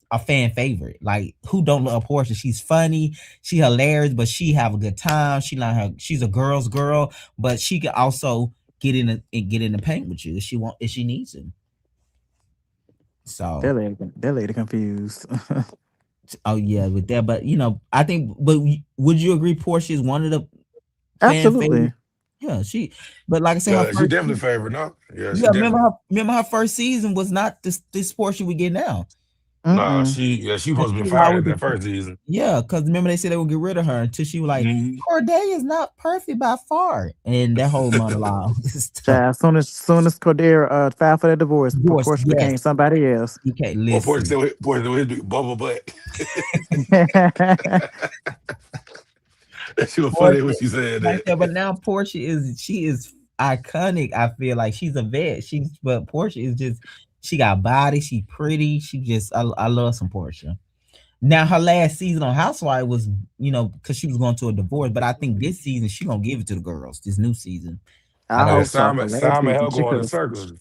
a fan favorite. Like, who don't love Portia? She's funny, she hilarious, but she have a good time. She's a girl's girl, but she can also get in the paint with you if she needs to. So That lady confused. oh yeah, with that, but I think. But would you agree Portia is one of the fan Absolutely. favorites? Yeah, but like I said, her She first definitely favorite, no? Yeah, she remember her first season was not this Portia we get now. Nah, she supposed to be fired at that first season. Yeah, because remember they said they would get rid of her until she was like, Corday is not perfect by far. And that whole monologue. As soon as Corday filed for that divorce, Portia became somebody else. You can't listen. Portia with his bubble butt. She was funny when she said that. But now Portia is iconic. I feel like she's a vet. But Portia is just, she got body, she pretty, I love some Portia. Now her last season on Housewives was, because she was going to a divorce, but I think this season she gonna give it to the girls. This new season, Simon hell going in circles.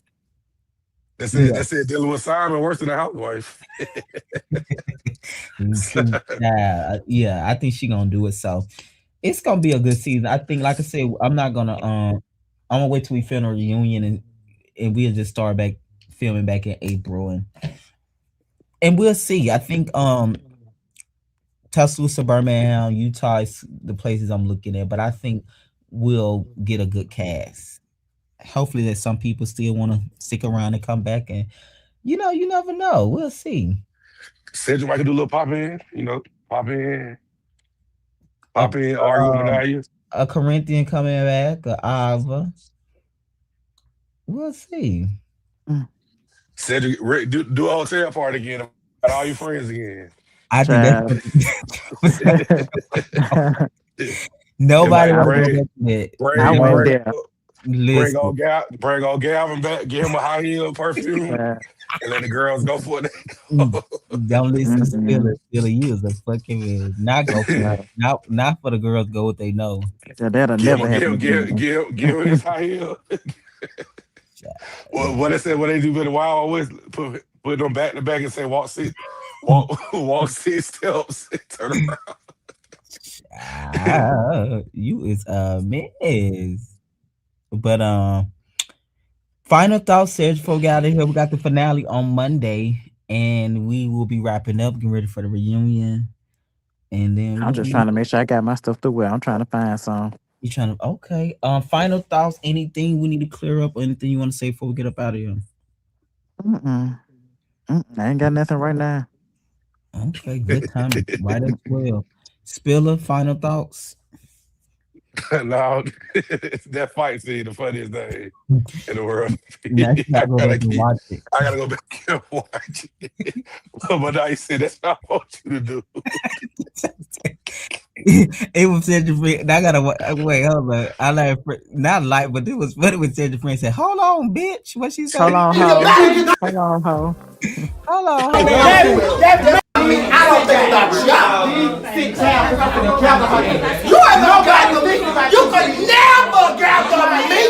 That's it. Dealing with Simon worse than a housewife. Yeah, I think she gonna do it. So it's gonna be a good season. I think, like I said, I'm gonna wait till we film a reunion and we'll just start back filming back in April and we'll see. I think Tuscaloosa, Birmingham, Utah is the places I'm looking at, but I think we'll get a good cast. Hopefully that some people still want to stick around and come back, and you never know. We'll see. Sedrick, I could do a little pop in, argue with a Corinthian coming back, a Ava. We'll see. Sedrick, do a hotel party again. Got all your friends again. I think nobody went there. Bring on Gavin back, give him a high heel perfume, and let the girls go for it. Don't listen to Spiller. Spiller, you is a fucking not go for not for the girls. Go what they know. That'll never happen. Give him his high heel. What they said, what they do very well, always put them back to back and say walk 6 steps, and turn around. You is a mess. But final thoughts, Serge, before we got out of here, we got the finale on Monday, and we will be wrapping up, getting ready for the reunion. And then I'm just trying to make sure I got my stuff to wear. I'm trying to find some. You trying to okay? Final thoughts. Anything we need to clear up, or anything you want to say before we get up out of here? I ain't got nothing right now. Okay, good timing. Right at 12. Spiller, final thoughts. No, that fight scene the funniest thing in the world. I gotta go back and watch it. But I said that's what I want you to do. It was Sedrick. I gotta wait. Hold on. I like not like, but it was funny when Sedrick friend said, "Hold on, bitch." What she said? Hold on, ho. Hold on, ho. Hold on. I don't think about y'all. You ain't no gather me. You could never gather me.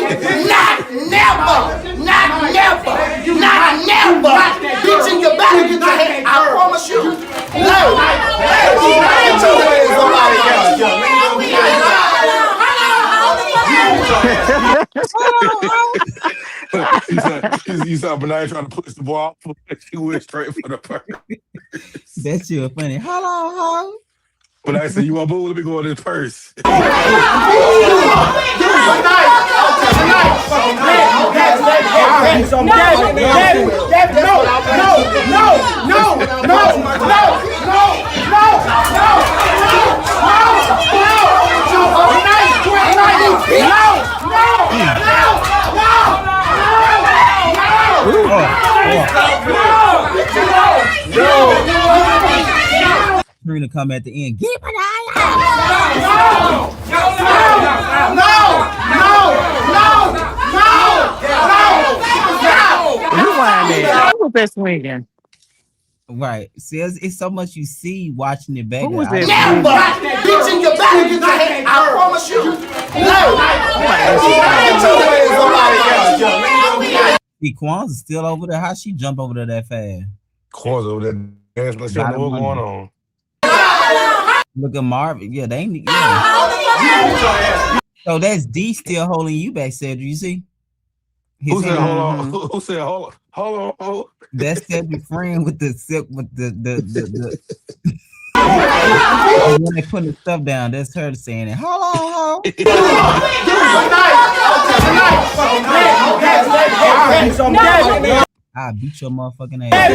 Not never. Bitch, in your back and get your head. I promise you. You saw Benaya trying to push the ball. She went straight for the purse. That's you funny. Hold on. But I said, you want boo? Let me go in this purse. Trina come at the end. Get my Rewind it. Who was that swinging? Right. See, it's so much you see watching it back. Who was that Never! swinging? Bitch in your back against your head. I promise you. No. See, Kwanzaa still over there. How she jump over there that fast? Kwanzaa over there dancing like she don't know what's going on. Look at Marvin. Yeah, they ain't. Yeah. So that's D still holding you back, Cedric. You see? Who said hold on? Who said hold on? Hold on. That's Cedric's friend with the silk with the when they putting the stuff down, that's her saying it. Hold on, hold. I beat your motherfucking ass.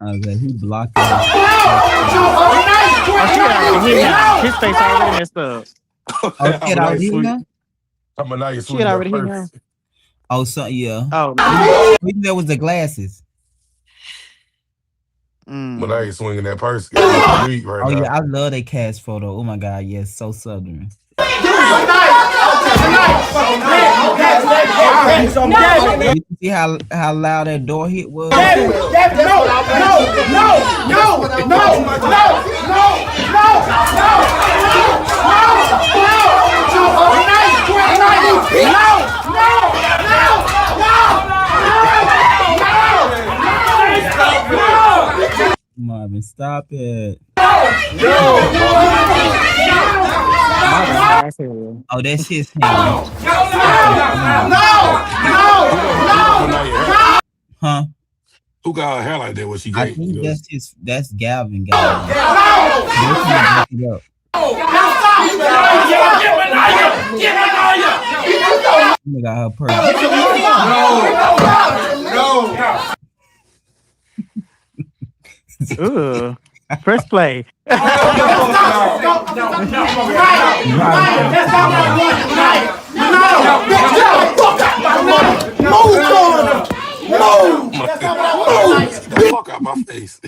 Okay, he blocked it. His face already messed up. Oh, shit, already here? I'm a nice Shit already here. Oh, so yeah. Oh, that was the glasses. But I ain't swinging that purse. Oh yeah, I love that cast photo. Oh my god, yes, so southern. You see how loud that door hit was? Marvin, stop it. Oh, that's his hand. Huh? Who got her hair like that? Was she I great? think that's Galvin. Oh got her purse. Ooh. Press play. Fuck out my face.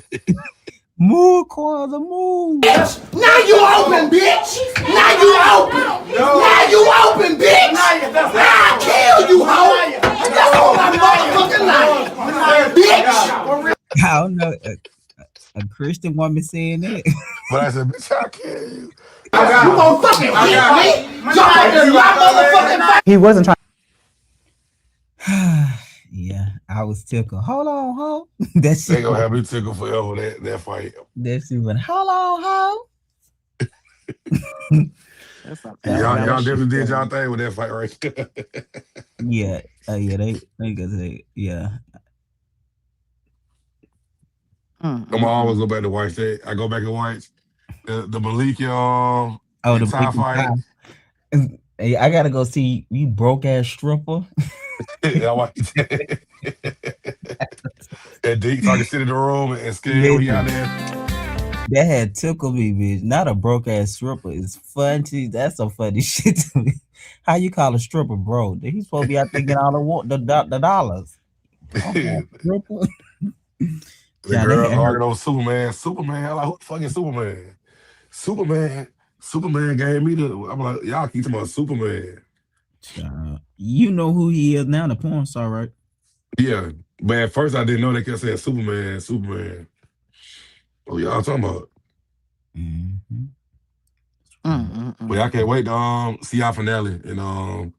Move, Kwanzaa, move. Now you open, bitch. Now you open. Now you open, bitch. I'll kill you, hoe. That's all my motherfucking life, bitch. I don't know. A Christian woman saying that. But I said, bitch, I'll kill you. You gonna fucking hit me? Jump in my motherfucking face. He wasn't trying. Yeah, I was tickled. Hold on, ho. That's They gonna have me tickled forever, that fight. That's even. Hold on, ho. Y'all definitely did y'all thing with that fight right there. Yeah. Yeah, they got say, yeah. I'm always go back to watch that. I go back and watch the Malik the Ty fight. Hey, I gotta go see you broke ass stripper. I watch that. And Deke talking shit in the room and scared we out there. That had tickled me, bitch. Not a broke ass stripper. It's funny. That's some funny shit to me. How you call a stripper, bro? He's supposed to be out there getting all the dollars. Stripper. The girl arguing on Superman. Superman, like, who the fuck is Superman? Superman gave me the. I'm like, y'all keep talking about Superman. You know who he is now, the porn star, right? Yeah, but at first I didn't know they kept saying Superman. Oh, y'all talking about? But I can't wait to see our finale and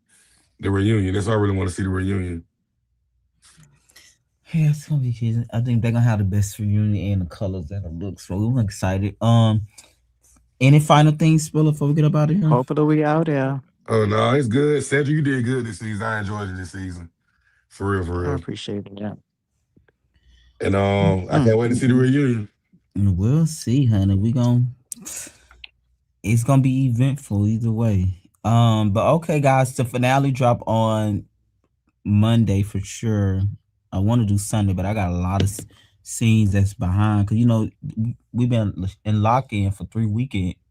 the reunion. That's why I really want to see the reunion. Yeah, it's gonna be crazy. I think they're gonna have the best reunion and the colors and the looks. So I'm excited. Any final things, Spiller, before we get up out of here? Hopefully we out there. Oh no, it's good. Sedrick, you did good this season. I enjoyed it this season. For real. I appreciate it, yeah. And I can't wait to see the reunion. We'll see, honey. It's gonna be eventful either way. But okay, guys, the finale drop on Monday for sure. I want to do Sunday, but I got a lot of scenes that's behind because we've been in lock-in for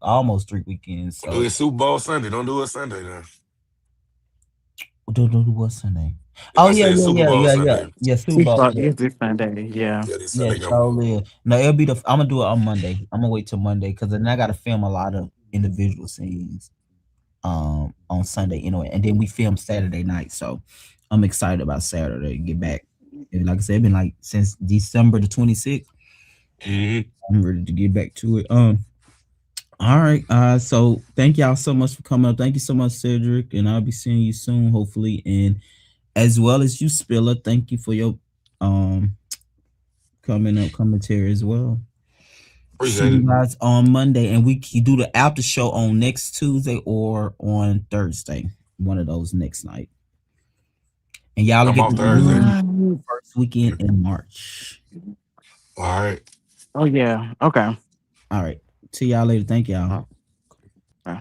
almost 3 weekends. So Do it Super Bowl Sunday. Don't do it Sunday now. Don't do what Sunday? And Oh I yeah, said yeah, Super yeah, Bowl yeah, yeah, Sunday. yeah. Super Super Bowl. Bowl Yeah, is this Sunday. Yeah. Yeah, they said yeah, they got one. surely. No, it'll be the. I'm gonna do it on Monday. I'm gonna wait till Monday because then I gotta film a lot of individual scenes on Sunday anyway, and then we film Saturday night. So I'm excited about Saturday. Get back. And like I said, it's been like since December the 26th. Mm-hmm. I'm ready to get back to it. All right. So thank y'all so much for coming up. Thank you so much, Cedric, and I'll be seeing you soon, hopefully. And as well as you, Spiller, thank you for your coming up commentary as well. See Appreciate you it. guys on Monday, and we can do the after show on next Tuesday or on Thursday, one of those next night. And y'all will I'm get off the Thursday. reunion first weekend in March. All right. Oh yeah. Okay. All right. See y'all later. Thank y'all. Okay.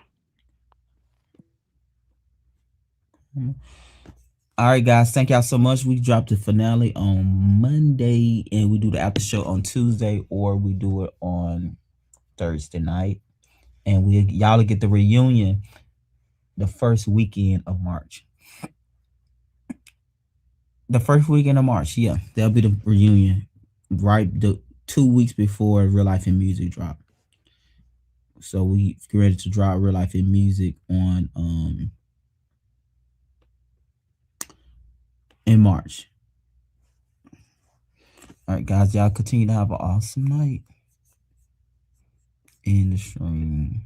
All right, guys. Thank y'all so much. We dropped the finale on Monday, and we do the after show on Tuesday, or we do it on Thursday night. And y'all will get the reunion the first weekend of March. The first weekend of March, yeah, that'll be the reunion, right? The 2 weeks before Real Life and Music drop. So we get ready to drop Real Life and Music on in March. All right, guys, y'all continue to have an awesome night in the stream.